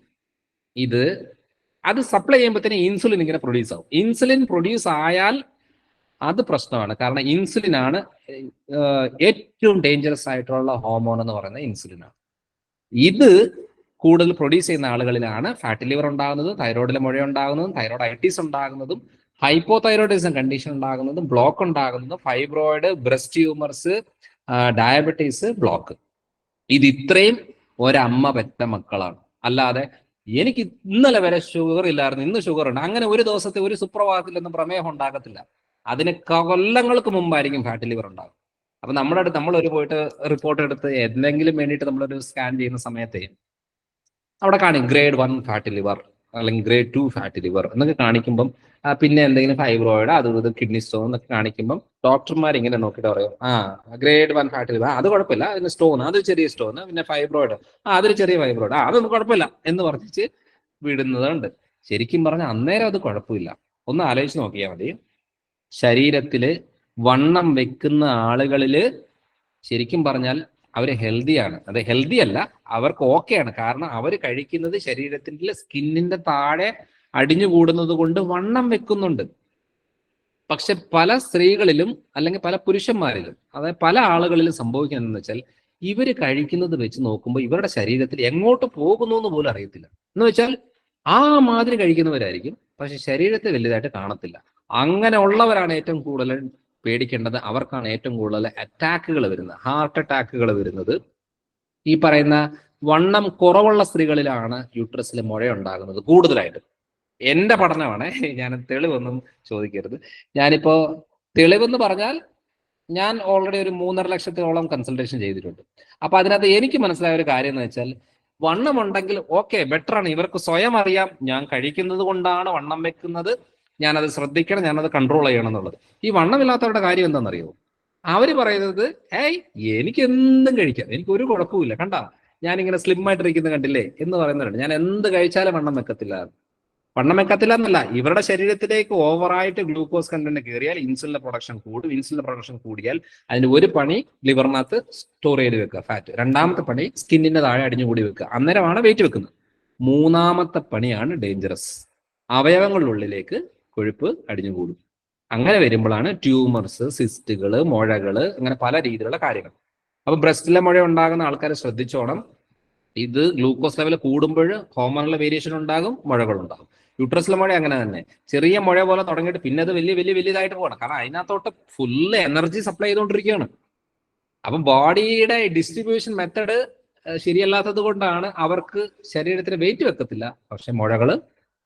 C: അത് സപ്ലൈ ചെയ്യുമ്പോഴത്തേന് ഇൻസുലിൻ ഇങ്ങനെ പ്രൊഡ്യൂസ് ആവും. ഇൻസുലിൻ പ്രൊഡ്യൂസ് ആയാൽ അത് പ്രശ്നമാണ്. കാരണം ഇൻസുലിനാണ് ഏറ്റവും ഡേഞ്ചറസ് ആയിട്ടുള്ള ഹോർമോൺ എന്ന് പറയുന്നത് ഇൻസുലിനാണ്. ഇത് കൂടുതൽ പ്രൊഡ്യൂസ് ചെയ്യുന്ന ആളുകളിലാണ് ഫാറ്റി ലിവർ ഉണ്ടാകുന്നതും, തൈറോയിഡിലെ മുഴ ഉണ്ടാകുന്നതും, തൈറോയിഡൈറ്റിസ് ഉണ്ടാകുന്നതും, ഹൈപ്പോതൈറോയിഡിസം കണ്ടീഷൻ ഉണ്ടാകുന്നതും, ബ്ലോക്ക് ഉണ്ടാകുന്നതും, fibroid, breast tumours, diabetes, block. ഇത് ഇത്രയും ഒരമ്മ പെറ്റ മക്കളാണ്. അല്ലാതെ എനിക്ക് ഇന്നലെ വരെ ഷുഗർ ഇല്ലായിരുന്നു, ഇന്ന് ഷുഗർ ഉണ്ട്, അങ്ങനെ ഒരു ദിവസത്തെ ഒരു സുപ്രഭാതത്തിലൊന്നും പ്രമേഹം ഉണ്ടാകത്തില്ല. അതിന് കൊല്ലങ്ങൾക്ക് മുമ്പായിരിക്കും ഫാറ്റി ലിവർ ഉണ്ടാകും. അപ്പൊ നമ്മുടെ അടുത്ത് നമ്മൾ പോയിട്ട് റിപ്പോർട്ട് എടുത്ത് എന്തെങ്കിലും വേണ്ടിയിട്ട് നമ്മളൊരു സ്കാൻ ചെയ്യുന്ന സമയത്ത് അവിടെ കാണിക്കും ഗ്രേഡ് 1 ഫാറ്റി ലിവർ അല്ലെങ്കിൽ ഗ്രേഡ് 2 ഫാറ്റി ലിവർ എന്നൊക്കെ കാണിക്കുമ്പം, പിന്നെ എന്തെങ്കിലും ഫൈബ്രോയിഡ്, അത് കിഡ്നി സ്റ്റോൺ എന്നൊക്കെ കാണിക്കുമ്പം ഡോക്ടർമാർ ഇങ്ങനെ നോക്കിയിട്ട് പറയും, ഗ്രേഡ് 1 ഫാറ്റി ലിവർ, അത് കുഴപ്പമില്ല, അതിന് സ്റ്റോൺ, അത് ചെറിയ സ്റ്റോൺ, പിന്നെ ഫൈബ്രോയിഡ്, അതൊരു ചെറിയ ഫൈബ്രോയിഡ്, അതൊന്നും കുഴപ്പമില്ല എന്ന് പറഞ്ഞിട്ട് വിടുന്നതുണ്ട്. ശരിക്കും പറഞ്ഞാൽ അന്നേരം അത് കുഴപ്പമില്ല. ഒന്ന് ആലോചിച്ച് നോക്കിയാൽ മതി. ശരീരത്തില് വണ്ണം വെക്കുന്ന ആളുകളില് ശരിക്കും പറഞ്ഞാൽ അവർ ഹെൽത്തിയാണ്. അത് ഹെൽത്തി അല്ല, അവർക്ക് ഓക്കെയാണ്. കാരണം അവർ കഴിക്കുന്നത് ശരീരത്തിന്റെ സ്കിന്നിന്റെ താഴെ അടിഞ്ഞുകൂടുന്നത് കൊണ്ട് വണ്ണം വെക്കുന്നുണ്ട്. പക്ഷെ പല സ്ത്രീകളിലും അല്ലെങ്കിൽ പല പുരുഷന്മാരിലും, അതായത് പല ആളുകളിലും സംഭവിക്കുന്നതെന്ന് വെച്ചാൽ ഇവർ കഴിക്കുന്നത് വെച്ച് നോക്കുമ്പോൾ ഇവരുടെ ശരീരത്തിൽ എങ്ങോട്ട് പോകുന്നു എന്ന് പോലും അറിയത്തില്ല. എന്ന് വെച്ചാൽ ആ മാതിരി കഴിക്കുന്നവരായിരിക്കും, പക്ഷെ ശരീരത്തെ വലുതായിട്ട് കാണത്തില്ല. അങ്ങനെ ഉള്ളവരാണ് ഏറ്റവും കൂടുതൽ പേടിക്കേണ്ടത്. അവർക്കാണ് ഏറ്റവും കൂടുതൽ അറ്റാക്കുകൾ വരുന്നത്, ഹാർട്ട് അറ്റാക്കുകൾ വരുന്നത്. ഈ പറയുന്ന വണ്ണം കുറവുള്ള സ്ത്രീകളിലാണ് യൂട്രസിൽ മുഴ ഉണ്ടാകുന്നത് കൂടുതലായിട്ട്. എന്റെ പഠനമാണ്, ഞാൻ തെളിവൊന്നും ചോദിക്കരുത്. ഞാനിപ്പോ തെളിവെന്ന് പറഞ്ഞാൽ ഞാൻ ഓൾറെഡി ഒരു 3.5 ലക്ഷത്തോളം കൺസൾട്ടേഷൻ ചെയ്തിട്ടുണ്ട്. അപ്പൊ അതിനകത്ത് എനിക്ക് മനസ്സിലായ ഒരു കാര്യം എന്ന് വെച്ചാൽ, വണ്ണം ഉണ്ടെങ്കിൽ ഓക്കെ, ബെറ്റർ ആണ്. ഇവർക്ക് സ്വയം അറിയാം ഞാൻ കഴിക്കുന്നത് കൊണ്ടാണ് വണ്ണം വെക്കുന്നത്, ഞാനത് ശ്രദ്ധിക്കണം, ഞാനത് കൺട്രോൾ ചെയ്യണം എന്നുള്ളത്. ഈ വണ്ണമില്ലാത്തവരുടെ കാര്യം എന്താണെന്നറിയോ? അവര് പറയുന്നത്, എനിക്ക് എന്തും കഴിക്കാം, എനിക്ക് ഒരു കുഴപ്പമില്ല, കണ്ടാ ഞാനിങ്ങനെ സ്ലിം ആയിട്ടിരിക്കുന്നത് കണ്ടില്ലേ എന്ന് പറയുന്നവരുണ്ട്. ഞാൻ എന്ത് കഴിച്ചാലും വണ്ണം വെക്കത്തില്ല. വണ്ണം വെക്കത്തില്ല എന്നല്ല, ഇവരുടെ ശരീരത്തിലേക്ക് ഓവറായിട്ട് ഗ്ലൂക്കോസ് കണ്ടന്റ് കയറിയാൽ ഇൻസുലിന്റെ പ്രൊഡക്ഷൻ കൂടും. ഇൻസുലിന്റെ പ്രൊഡക്ഷൻ കൂടിയാൽ അതിന് ഒരു പണി ലിവറിനകത്ത് സ്റ്റോർ ചെയ്ത് വെക്കുക ഫാറ്റ്, രണ്ടാമത്തെ പണി സ്കിന്നിന്റെ താഴെ അടിഞ്ഞുകൂടി വെക്കുക, അന്നേരമാണ് വെയിറ്റ് വെക്കുന്നത്. മൂന്നാമത്തെ പണിയാണ് ഡേഞ്ചറസ്, അവയവങ്ങളിലുള്ളിലേക്ക് കൊഴുപ്പ് അടിഞ്ഞുകൂടും. അങ്ങനെ വരുമ്പോഴാണ് ട്യൂമർസ്, സിസ്റ്റുകൾ, മുഴകള്, അങ്ങനെ പല രീതിയിലുള്ള കാര്യങ്ങൾ. അപ്പൊ ബ്രസ്റ്റിലെ മുഴ ഉണ്ടാകുന്ന ആൾക്കാർ ശ്രദ്ധിച്ചോണം. ഇത് ഗ്ലൂക്കോസ് ലെവൽ കൂടുമ്പോൾ ഹോർമോണിലെ വേരിയേഷൻ ഉണ്ടാകും, മുഴകൾ ഉണ്ടാകും. യൂട്രസിലെ മുഴ അങ്ങനെ തന്നെ, ചെറിയ മുഴ പോലെ തുടങ്ങിയിട്ട് പിന്നെ അത് വലിയതായിട്ട് പോകണം. കാരണം അതിനകത്തോട്ട് ഫുള്ള് എനർജി സപ്ലൈ ചെയ്തുകൊണ്ടിരിക്കുകയാണ്. അപ്പം ബോഡിയുടെ ഡിസ്ട്രിബ്യൂഷൻ മെത്തഡ് ശരിയല്ലാത്തത് കൊണ്ടാണ് അവർക്ക് ശരീരത്തിന് വെയിറ്റ് വെക്കത്തില്ല, പക്ഷെ മുഴകൾ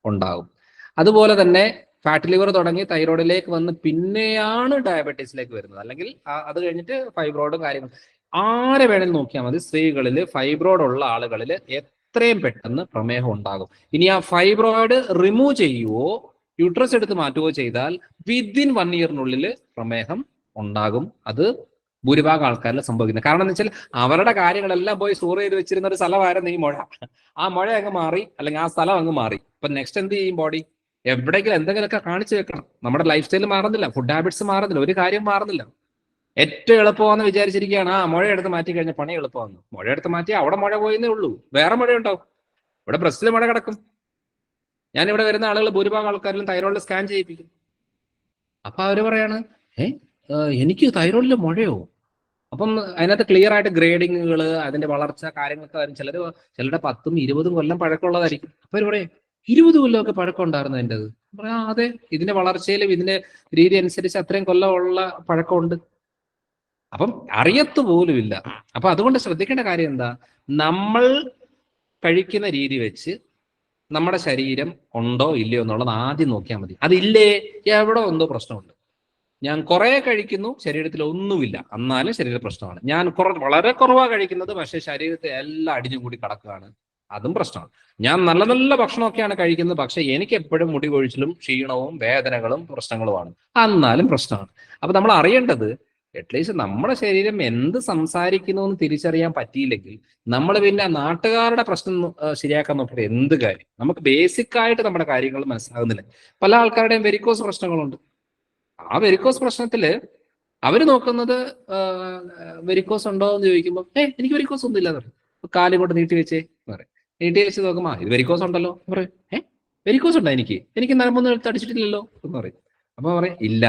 C: ഉണ്ടാകും. അതുപോലെ തന്നെ ഫാറ്റ് ലിവർ തുടങ്ങി തൈറോയിഡിലേക്ക് വന്ന് പിന്നെയാണ് ഡയബറ്റീസിലേക്ക് വരുന്നത്, അല്ലെങ്കിൽ അത് കഴിഞ്ഞിട്ട് ഫൈബ്രോയിഡും കാര്യങ്ങളും. ആരെ വേണമെങ്കിലും നോക്കിയാൽ മതി, സ്ത്രീകളിൽ ഫൈബ്രോയിഡ് ഉള്ള ആളുകളിൽ എത്രയും പെട്ടെന്ന് പ്രമേഹം ഉണ്ടാകും. ഇനി ആ ഫൈബ്രോയിഡ് റിമൂവ് ചെയ്യുവോ യൂട്രസ് എടുത്ത് മാറ്റുകയോ ചെയ്താൽ വിത്തിൻ 1 ഇയറിനുള്ളിൽ പ്രമേഹം ഉണ്ടാകും. അത് ഭൂരിഭാഗം ആൾക്കാരിൽ സംഭവിക്കുന്നത്. കാരണം എന്ന് വെച്ചാൽ അവരുടെ കാര്യങ്ങളെല്ലാം പോയി സ്റ്റോർ ചെയ്ത് വെച്ചിരുന്ന ഒരു സ്ഥലമായിരുന്നു ഈ മുഴ. ആ മുഴ അങ്ങ് മാറി, അല്ലെങ്കിൽ ആ സ്ഥലം അങ്ങ് മാറി. അപ്പൊ നെക്സ്റ്റ് എന്ത് ചെയ്യും? ബോഡി എവിടെയെങ്കിലും എന്തെങ്കിലുമൊക്കെ കാണിച്ചു വെക്കണം. നമ്മുടെ ലൈഫ് സ്റ്റൈൽ മാറുന്നില്ല, ഫുഡ് ഹാബിറ്റ്സ് മാറുന്നില്ല, ഒരു കാര്യം മാറുന്നില്ല. ഏറ്റവും എളുപ്പമാണെന്ന് വിചാരിച്ചിരിക്കുകയാണ്. മുഴ എടുത്ത് മാറ്റി കഴിഞ്ഞാൽ പണി എളുപ്പമാണ്. മുഴ എടുത്ത് മാറ്റി അവിടെ മുഴ പോയെന്നേ ഉള്ളൂ, വേറെ മുഴ ഉണ്ടാവും. ഇവിടെ ബ്രസ്റ്റിൽ മുഴ കിടക്കും. ഞാൻ ഇവിടെ വരുന്ന ആളുകൾ ഭൂരിഭാഗം ആൾക്കാരിലും തൈറോയിഡ് സ്കാൻ ചെയ്യിപ്പിക്കും. അപ്പൊ അവര് പറയാണ്, എനിക്ക് തൈറോയിഡിലെ മുഴയോ? അപ്പം അതിനകത്ത് ക്ലിയർ ആയിട്ട് ഗ്രേഡിങ്ങുകൾ, അതിന്റെ വളർച്ച, കാര്യങ്ങളൊക്കെ വരും. ചിലരുടെ 10ഉം 20ഉം കൊല്ലം പഴക്കമുള്ളതായിരിക്കും. അപ്പൊ അവര് പറയും 20 കൊല്ലമൊക്കെ പഴക്കം ഉണ്ടായിരുന്നു എൻ്റെ അത്. പറയാ അതെ, ഇതിന്റെ വളർച്ചയിലും ഇതിന്റെ രീതി അനുസരിച്ച് അത്രയും കൊല്ലമുള്ള പഴക്കമുണ്ട്. അപ്പം അറിയത്ത് പോലുമില്ല. അപ്പൊ അതുകൊണ്ട് ശ്രദ്ധിക്കേണ്ട കാര്യം എന്താ? നമ്മൾ കഴിക്കുന്ന രീതി വെച്ച് നമ്മുടെ ശരീരം ഉണ്ടോ ഇല്ലയോ എന്നുള്ളത് ആദ്യം നോക്കിയാൽ മതി. അതില്ലേ, എവിടെ എന്തോ പ്രശ്നമുണ്ട്. ഞാൻ കുറെ കഴിക്കുന്നു, ശരീരത്തിൽ ഒന്നുമില്ല, എന്നാലും ശരീര പ്രശ്നമാണ്. ഞാൻ വളരെ കുറവാ കഴിക്കുന്നത്, പക്ഷെ ശരീരത്തെ എല്ലാം അടിഞ്ഞും കൂടി കിടക്കുകയാണ്, അതും പ്രശ്നമാണ്. ഞാൻ നല്ല നല്ല ഭക്ഷണമൊക്കെയാണ് കഴിക്കുന്നത്, പക്ഷെ എനിക്ക് എപ്പോഴും മുടി കൊഴിച്ചിലും ക്ഷീണവും വേദനകളും പ്രശ്നങ്ങളുമാണ്, എന്നാലും പ്രശ്നമാണ്. അപ്പൊ നമ്മൾ അറിയേണ്ടത് അറ്റ്ലീസ്റ്റ് നമ്മുടെ ശരീരം എന്ത് സംസാരിക്കുന്നു എന്ന് തിരിച്ചറിയാൻ പറ്റിയില്ലെങ്കിൽ നമ്മൾ പിന്നെ നാട്ടുകാരുടെ പ്രശ്നം ശരിയാക്കാൻ നോക്കിയിട്ട് എന്ത് കാര്യം? നമുക്ക് ബേസിക് ആയിട്ട് നമ്മുടെ കാര്യങ്ങൾ മനസ്സിലാകുന്നില്ല. പല ആൾക്കാരുടെയും വെരിക്കോസ് പ്രശ്നങ്ങളുണ്ട്. ആ വെരിക്കോസ് പ്രശ്നത്തില് അവര് നോക്കുന്നത് വെരിക്കോസ് ഉണ്ടോ എന്ന് ചോദിക്കുമ്പോൾ എനിക്ക് വെരിക്കോസ് ഒന്നും ഇല്ലാന്ന് പറയും. കാലും കൊണ്ട് നീട്ടി വെച്ചേ എന്ന് പറയും. നീട്ടി വെച്ച് നോക്കുമ്പോ ഇത് വെരിക്കോസ് ഉണ്ടല്ലോ പറയും. വെരിക്കോസ് ഉണ്ടോ? എനിക്ക് നരമ്പൊന്നും എടുത്ത് അടിച്ചിട്ടില്ലല്ലോ എന്ന് പറയും. അപ്പൊ പറയും ഇല്ല,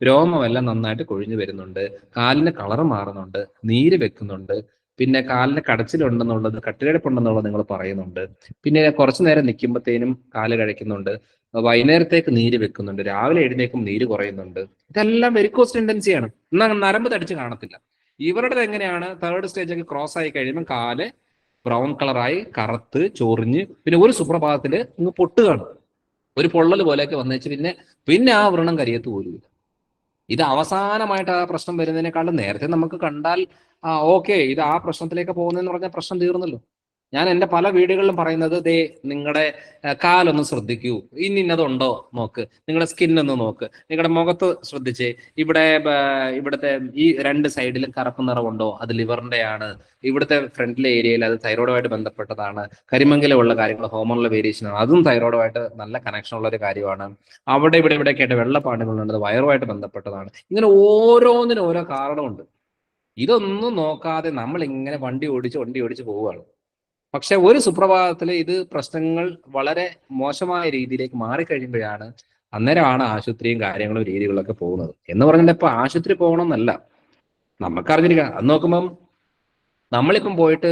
C: രോമമെല്ലാം നന്നായിട്ട് കൊഴിഞ്ഞു വരുന്നുണ്ട്, കാലിന് കളർ മാറുന്നുണ്ട്, നീര് വെക്കുന്നുണ്ട്, പിന്നെ കാലിന് കടച്ചിലുണ്ടെന്നുള്ളത്, കട്ടിലെടുപ്പുണ്ടെന്നുള്ളത് നിങ്ങൾ പറയുന്നുണ്ട്, പിന്നെ കുറച്ചു നേരം നിൽക്കുമ്പോഴത്തേനും കാല് കഴിക്കുന്നുണ്ട്, വൈകുന്നേരത്തേക്ക് നീര് വെക്കുന്നുണ്ട്, രാവിലെ എഴുന്നേക്കും നീര് കുറയുന്നുണ്ട്. ഇതെല്ലാം വെരിക്കോസ് ടെൻഡൻസിയാണ്. എന്നാൽ നരമ്പ് തടിച്ച് കാണത്തില്ല. ഇവരുടേത് എങ്ങനെയാണ്? തേർഡ് സ്റ്റേജ് ഒക്കെ ക്രോസ് ആയി കഴിയുമ്പോൾ കാല് ബ്രൗൺ കളറായി കറുത്ത് ചൊറിഞ്ഞ് പിന്നെ ഒരു സുപ്രഭാതത്തില് ഇങ്ങ് പൊട്ടുകയാണ്, ഒരു പൊള്ളൽ പോലെയൊക്കെ വന്നേച്ച് പിന്നെ ആ വ്രണം കരിയത്ത് പോലുമില്ല. ഇത് അവസാനമായിട്ട് ആ പ്രശ്നം വരുന്നതിനേക്കാളും നേരത്തെ നമുക്ക് കണ്ടാൽ ഓക്കെ ഇത് ആ പ്രശ്നത്തിലേക്ക് പോകുന്നതെന്ന് പറഞ്ഞാൽ പ്രശ്നം തീർന്നല്ലോ. ഞാൻ എൻ്റെ പല വീഡിയോകളിലും പറയുന്നത് നിങ്ങളുടെ കാലൊന്ന് ശ്രദ്ധിക്കൂ, ഇന്നതുണ്ടോ നോക്ക്, നിങ്ങളുടെ സ്കിന്നൊന്ന് നോക്ക്, നിങ്ങളുടെ മുഖത്ത് ശ്രദ്ധിച്ച് ഇവിടുത്തെ ഈ രണ്ട് സൈഡിലും കറുപ്പ് നിറമുണ്ടോ, അത് ലിവറിന്റെ ആണ്, ഇവിടുത്തെ ഫ്രണ്ടിലെ ഏരിയയിൽ അത് തൈറോയിഡുമായിട്ട് ബന്ധപ്പെട്ടതാണ്, കരിമംഗലമുള്ള കാര്യങ്ങൾ ഹോർമോണൽ വേരിയേഷൻ ആണ്, അതും തൈറോയിഡുമായിട്ട് നല്ല കണക്ഷൻ ഉള്ള ഒരു കാര്യമാണ്, ഇവിടെയൊക്കെ ആയിട്ട് വെള്ളപ്പാടുകളുണ്ട്, വയറുമായിട്ട് ബന്ധപ്പെട്ടതാണ്. ഇങ്ങനെ ഓരോന്നിനും ഓരോ കാരണമുണ്ട്. ഇതൊന്നും നോക്കാതെ നമ്മൾ ഇങ്ങനെ വണ്ടി ഓടിച്ച് പോവുകയാണ്. പക്ഷെ ഒരു സുപ്രഭാതത്തിൽ ഇത് പ്രശ്നങ്ങൾ വളരെ മോശമായ രീതിയിലേക്ക് മാറിക്കഴിയുമ്പോഴാണ് അന്നേരമാണ് ആശുപത്രിയും കാര്യങ്ങളും രീതികളൊക്കെ പോകുന്നത്. എന്ന് പറഞ്ഞിട്ട് ഇപ്പൊ ആശുപത്രി പോകണമെന്നല്ല, നമുക്കറിഞ്ഞിരിക്കണം. അത് നോക്കുമ്പം നമ്മളിപ്പം പോയിട്ട്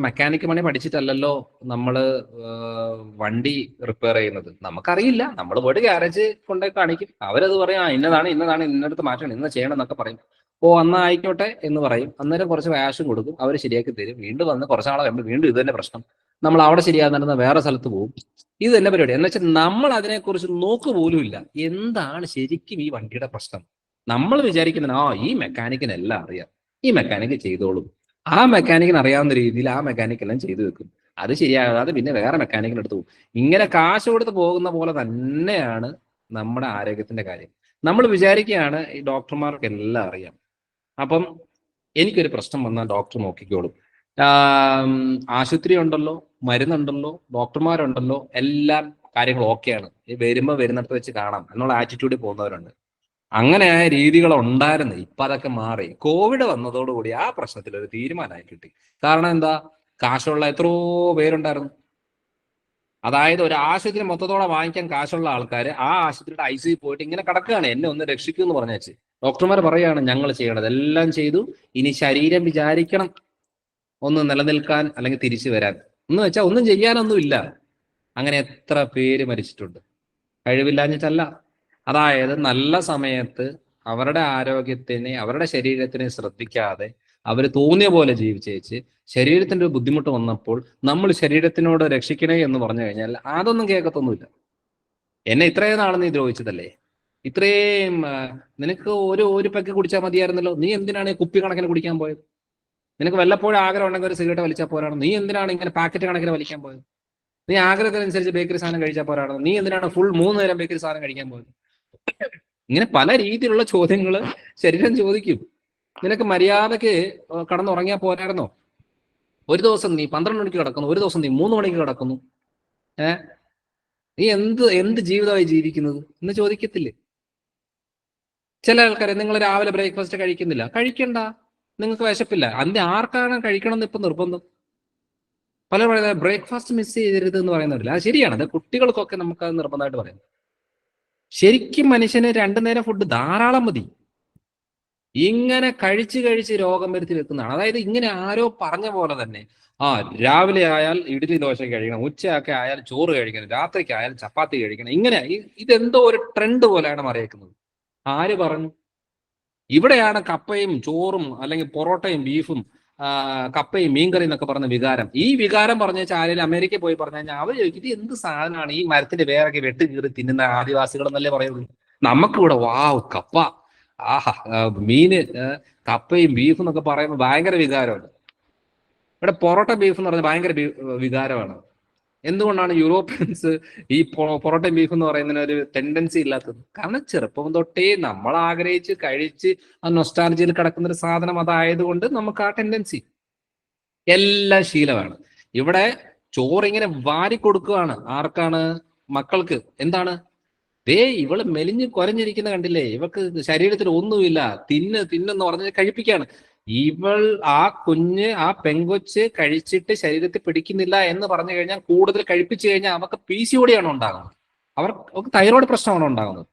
C: മെക്കാനിക് പണി പഠിച്ചിട്ടല്ലല്ലോ നമ്മള് വണ്ടി റിപ്പയർ ചെയ്യുന്നത്. നമുക്കറിയില്ല, നമ്മൾ പോയിട്ട് ഗ്യാരേജ് കൊണ്ടുപോയി കാണിക്കും, അവരത് പറയും ഇന്നതാണ് ഇന്നടുത്ത് മാറ്റണം, ഇന്ന് ചെയ്യണം എന്നൊക്കെ പറയും. എന്നാ ആയിക്കോട്ടെ എന്ന് പറയും. അന്നേരം കുറച്ച് ക്യാഷും കൊടുക്കും, അവർ ശരിയാക്കി തരും. വീണ്ടും വന്ന് കുറച്ചാളെ കഴിയുമ്പോൾ വീണ്ടും ഇത് തന്നെ പ്രശ്നം, നമ്മൾ അവിടെ ശരിയാകുന്ന വേറെ സ്ഥലത്ത് പോകും. ഇത് തന്നെ പരിപാടി. എന്ന് വെച്ചാൽ നമ്മൾ അതിനെക്കുറിച്ച് നോക്കുപോലുമില്ല എന്താണ് ശരിക്കും ഈ വണ്ടിയുടെ പ്രശ്നം. നമ്മൾ വിചാരിക്കുന്ന ഈ മെക്കാനിക്കിന് എല്ലാം അറിയാം, ഈ മെക്കാനിക്ക് ചെയ്തോളും, ആ മെക്കാനിക്കിന് അറിയാവുന്ന രീതിയിൽ ആ മെക്കാനിക് എല്ലാം ചെയ്തു വെക്കും, അത് ശരിയാകാതെ പിന്നെ വേറെ മെക്കാനിക്കിന് എടുത്തു പോകും. ഇങ്ങനെ കാശ് കൊടുത്ത് പോകുന്ന പോലെ തന്നെയാണ് നമ്മുടെ ആരോഗ്യത്തിന്റെ കാര്യം. നമ്മൾ വിചാരിക്കുകയാണ് ഈ ഡോക്ടർമാർക്ക് എല്ലാം അറിയാം, അപ്പം എനിക്കൊരു പ്രശ്നം വന്നാൽ ഡോക്ടർ നോക്കിക്കോളും, ആശുപത്രി ഉണ്ടല്ലോ, മരുന്നുണ്ടല്ലോ, ഡോക്ടർമാരുണ്ടല്ലോ, എല്ലാം കാര്യങ്ങൾ ഓക്കെയാണ്, വരുന്നിടത്ത് വെച്ച് കാണാം എന്നുള്ള ആറ്റിറ്റ്യൂഡിൽ പോകുന്നവരുണ്ട്. അങ്ങനെ ആ രീതികൾ ഉണ്ടായിരുന്നു. ഇപ്പൊ അതൊക്കെ മാറി. കോവിഡ് വന്നതോടുകൂടി ആ പ്രശ്നത്തിൽ ഒരു തീരുമാനമായി കിട്ടി. കാരണം എന്താ? കാശുള്ള എത്രയോ പേരുണ്ടായിരുന്നു. അതായത് ഒരു ആശുപത്രി മൊത്തത്തോടെ വാങ്ങിക്കാൻ കാശുള്ള ആൾക്കാർ ആ ആശുപത്രിയുടെ ICU പോയിട്ട് ഇങ്ങനെ കിടക്കുകയാണ്, എന്നെ ഒന്ന് രക്ഷിക്കൂ എന്ന് പറഞ്ഞേച്ച്. ഡോക്ടർമാർ പറയുകയാണ് ഞങ്ങൾ ചെയ്യണത് എല്ലാം ചെയ്തു, ഇനി ശരീരം വിചാരിക്കണം ഒന്ന് നിലനിൽക്കാൻ അല്ലെങ്കിൽ തിരിച്ചു വരാൻ, എന്ന് വെച്ചാൽ ഒന്നും ചെയ്യാനൊന്നുമില്ല. അങ്ങനെ എത്ര പേര് മരിച്ചിട്ടുണ്ട്, കഴിവില്ലാഞ്ഞിട്ടല്ല. അതായത് നല്ല സമയത്ത് അവരുടെ ആരോഗ്യത്തിനെ അവരുടെ ശരീരത്തിനെ ശ്രദ്ധിക്കാതെ അവർ തോന്നിയ പോലെ ജീവിച്ചേച്ച് ശരീരത്തിന്റെ ഒരു ബുദ്ധിമുട്ട് വന്നപ്പോൾ നമ്മൾ ശരീരത്തിനോട് രക്ഷിക്കണേ എന്ന് പറഞ്ഞു കഴിഞ്ഞാൽ അതൊന്നും കേൾക്കത്തൊന്നുമില്ല. എന്നെ ഇത്രയും നാളെ നീ ദ്രോഹിച്ചതല്ലേ, ഇത്രയും നിനക്ക് ഒരു പെക്ക് കുടിച്ചാൽ മതിയായിരുന്നല്ലോ, നീ എന്തിനാണ് കുപ്പി കണക്കിന് കുടിക്കാൻ പോയത്? നിനക്ക് വല്ലപ്പോഴും ആഗ്രഹം ഉണ്ടെങ്കിൽ ഒരു സിഗരറ്റ് വലിച്ചാൽ പോരാണോ? നീ എന്തിനാണ് ഇങ്ങനെ പാക്കറ്റ് കണക്കിന് വലിക്കാൻ പോയത്? നീ ആഗ്രഹത്തിനനുസരിച്ച് ബേക്കറി സാധനം കഴിച്ചാൽ പോരാണോ? നീ എന്തിനാണ് ഫുൾ 3 നേരം ബേക്കറി സാധനം കഴിക്കാൻ പോയത്? ഇങ്ങനെ പല രീതിയിലുള്ള ചോദ്യങ്ങൾ ശരീരം ചോദിക്കും. നിനക്ക് മര്യാദക്ക് കടന്നുറങ്ങിയാൽ പോരായിരുന്നോ? ഒരു ദിവസം നീ 12 മണിക്ക് കിടക്കുന്നു, ഒരു ദിവസം നീ 3 മണിക്ക് കിടക്കുന്നു, നീ എന്ത് ജീവിതമായി ജീവിക്കുന്നത് എന്ന് ചോദിക്കത്തില്ലേ? ചില ആൾക്കാരെ നിങ്ങൾ രാവിലെ ബ്രേക്ക്ഫാസ്റ്റ് കഴിക്കുന്നില്ല, കഴിക്കണ്ട, നിങ്ങൾക്ക് വിശപ്പില്ല. അതിന്റെ ആർക്കാണ് കഴിക്കണം എന്ന് ഇപ്പൊ നിർബന്ധം? പലരും പറയുന്നത് ബ്രേക്ക്ഫാസ്റ്റ് മിസ് ചെയ്യരുത് എന്ന് പറയുന്നവരില്ല. അത് ശരിയാണ്, അത് കുട്ടികൾക്കൊക്കെ നമുക്ക് അത് നിർബന്ധമായിട്ട് പറയാം. ശരിക്കും മനുഷ്യന് 2 നേരം ഫുഡ് ധാരാളം മതി. ഇങ്ങനെ കഴിച്ച് രോഗം വരുത്തി വെക്കുന്നതാണ്. അതായത് ഇങ്ങനെ ആരോ പറഞ്ഞ പോലെ തന്നെ രാവിലെ ആയാൽ ഇഡ്ഡലി ദോശ കഴിക്കണം, ഉച്ചയൊക്കെ ആയാൽ ചോറ് കഴിക്കണം, രാത്രിക്ക് ആയാൽ ചപ്പാത്തി കഴിക്കണം. ഇങ്ങനെ ഇതെന്തോ ഒരു ട്രെൻഡ് പോലെയാണ് മറിയേക്കുന്നത്. ആര് പറഞ്ഞു? ഇവിടെയാണ് കപ്പയും ചോറും അല്ലെങ്കിൽ പൊറോട്ടയും ബീഫും കപ്പയും മീൻകറി എന്നൊക്കെ പറഞ്ഞ വികാരം. ഈ വികാരം പറഞ്ഞു വെച്ചാൽ ആരെങ്കിലും അമേരിക്കയിൽ പോയി പറഞ്ഞു കഴിഞ്ഞാൽ അവർ ചോദിക്കും ഇത് എന്ത് സാധനമാണ്, ഈ മരത്തിന്റെ വേറൊക്കെ വെട്ട് കീറി തിന്നുന്ന ആദിവാസികൾ എന്നല്ലേ പറയുള്ളൂ. നമുക്കിവിടെ വാവ് കപ്പ, ആഹാ മീന്, കപ്പയും ബീഫും എന്നൊക്കെ പറയുമ്പോൾ ഭയങ്കര വികാരമാണ്. ഇവിടെ പൊറോട്ട ബീഫ് എന്ന് പറഞ്ഞാൽ ഭയങ്കര വികാരമാണ്. എന്തുകൊണ്ടാണ് യൂറോപ്യൻസ് ഈ പൊറോട്ടയും ബീഫ് എന്ന് പറയുന്നതിന് ഒരു ടെൻഡൻസി ഇല്ലാത്തത്? കാരണം ചെറുപ്പം തൊട്ടേ നമ്മൾ ആഗ്രഹിച്ച് കഴിച്ച് ആ നൊസ്റ്റാൾജിയിൽ കിടക്കുന്ന ഒരു സാധനം അതായതുകൊണ്ട് നമുക്ക് ആ ടെൻഡൻസി എല്ലാം ശീലമാണ്. ഇവിടെ ചോറിങ്ങനെ വാരി കൊടുക്കുകയാണ്. ആർക്കാണ്? മക്കൾക്ക്. എന്താണ്? ദേ ഇവള് മെലിഞ്ഞ് കുരഞ്ഞിരിക്കുന്ന കണ്ടില്ലേ, ഇവൾക്ക് ശരീരത്തിൽ ഒന്നുമില്ല, തിന്നെന്ന് പറഞ്ഞ് കഴിപ്പിക്കുകയാണ്. ഇവൾ ആ കുഞ്ഞ് ആ പെങ്കൊച്ച് കഴിച്ചിട്ട് ശരീരത്തിൽ പിടിക്കുന്നില്ല എന്ന് പറഞ്ഞു കഴിഞ്ഞാൽ, കൂടുതൽ കഴിപ്പിച്ചു കഴിഞ്ഞാൽ അവർക്ക് PCOD ആണ് ഉണ്ടാകുന്നത്, അവർക്ക് തൈറോയ്ഡ് പ്രശ്നമാണ് ഉണ്ടാകുന്നത്.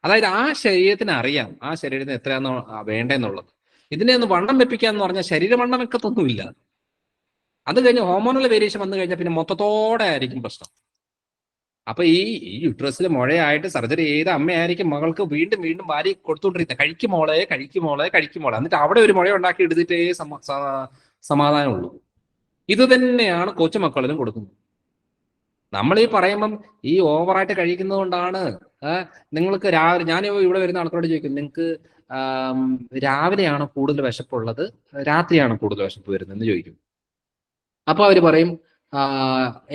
C: അതായത് ആ ശരീരത്തിന് അറിയാം ആ ശരീരത്തിന് എത്രയാണോ വേണ്ടെന്നുള്ളത്. ഇതിനെ ഒന്ന് വണ്ണം വെപ്പിക്കാന്ന് പറഞ്ഞാൽ ശരീരവണ്ണം വെക്കത്തൊന്നുമില്ല. അത് കഴിഞ്ഞ് ഹോർമോണൽ വേരിയേഷൻ വന്നു കഴിഞ്ഞാൽ പിന്നെ മൊത്തത്തോടെ ആയിരിക്കും പ്രശ്നം. അപ്പൊ ഈ യുട്രസിൽ മുഴയായിട്ട് സർജറി ചെയ്ത അമ്മയായിരിക്കും മകൾക്ക് വീണ്ടും വീണ്ടും വാരി കൊടുത്തുകൊണ്ടിരിക്കുന്നത്, കഴിക്കുമോളെ കഴിക്കുമോളെ കഴിക്കുമോളെ, എന്നിട്ട് അവിടെ ഒരു മുഴ ഉണ്ടാക്കി എടുത്തിട്ടേ സമാധാനമുള്ളൂ. ഇത് തന്നെയാണ് കൊച്ചുമക്കളിലും കൊടുക്കുന്നത്. നമ്മൾ ഈ പറയുമ്പം ഈ ഓവറായിട്ട് കഴിക്കുന്നത് കൊണ്ടാണ് നിങ്ങൾക്ക് രാവിലെ, ഞാൻ ഇവിടെ വരുന്ന ആൾക്കാരോട് ചോദിക്കും, നിങ്ങൾക്ക് രാവിലെയാണോ കൂടുതൽ വിശപ്പുള്ളത്, രാത്രിയാണോ കൂടുതൽ വിശപ്പ് വരുന്നതെന്ന് ചോദിക്കും. അപ്പൊ അവർ പറയും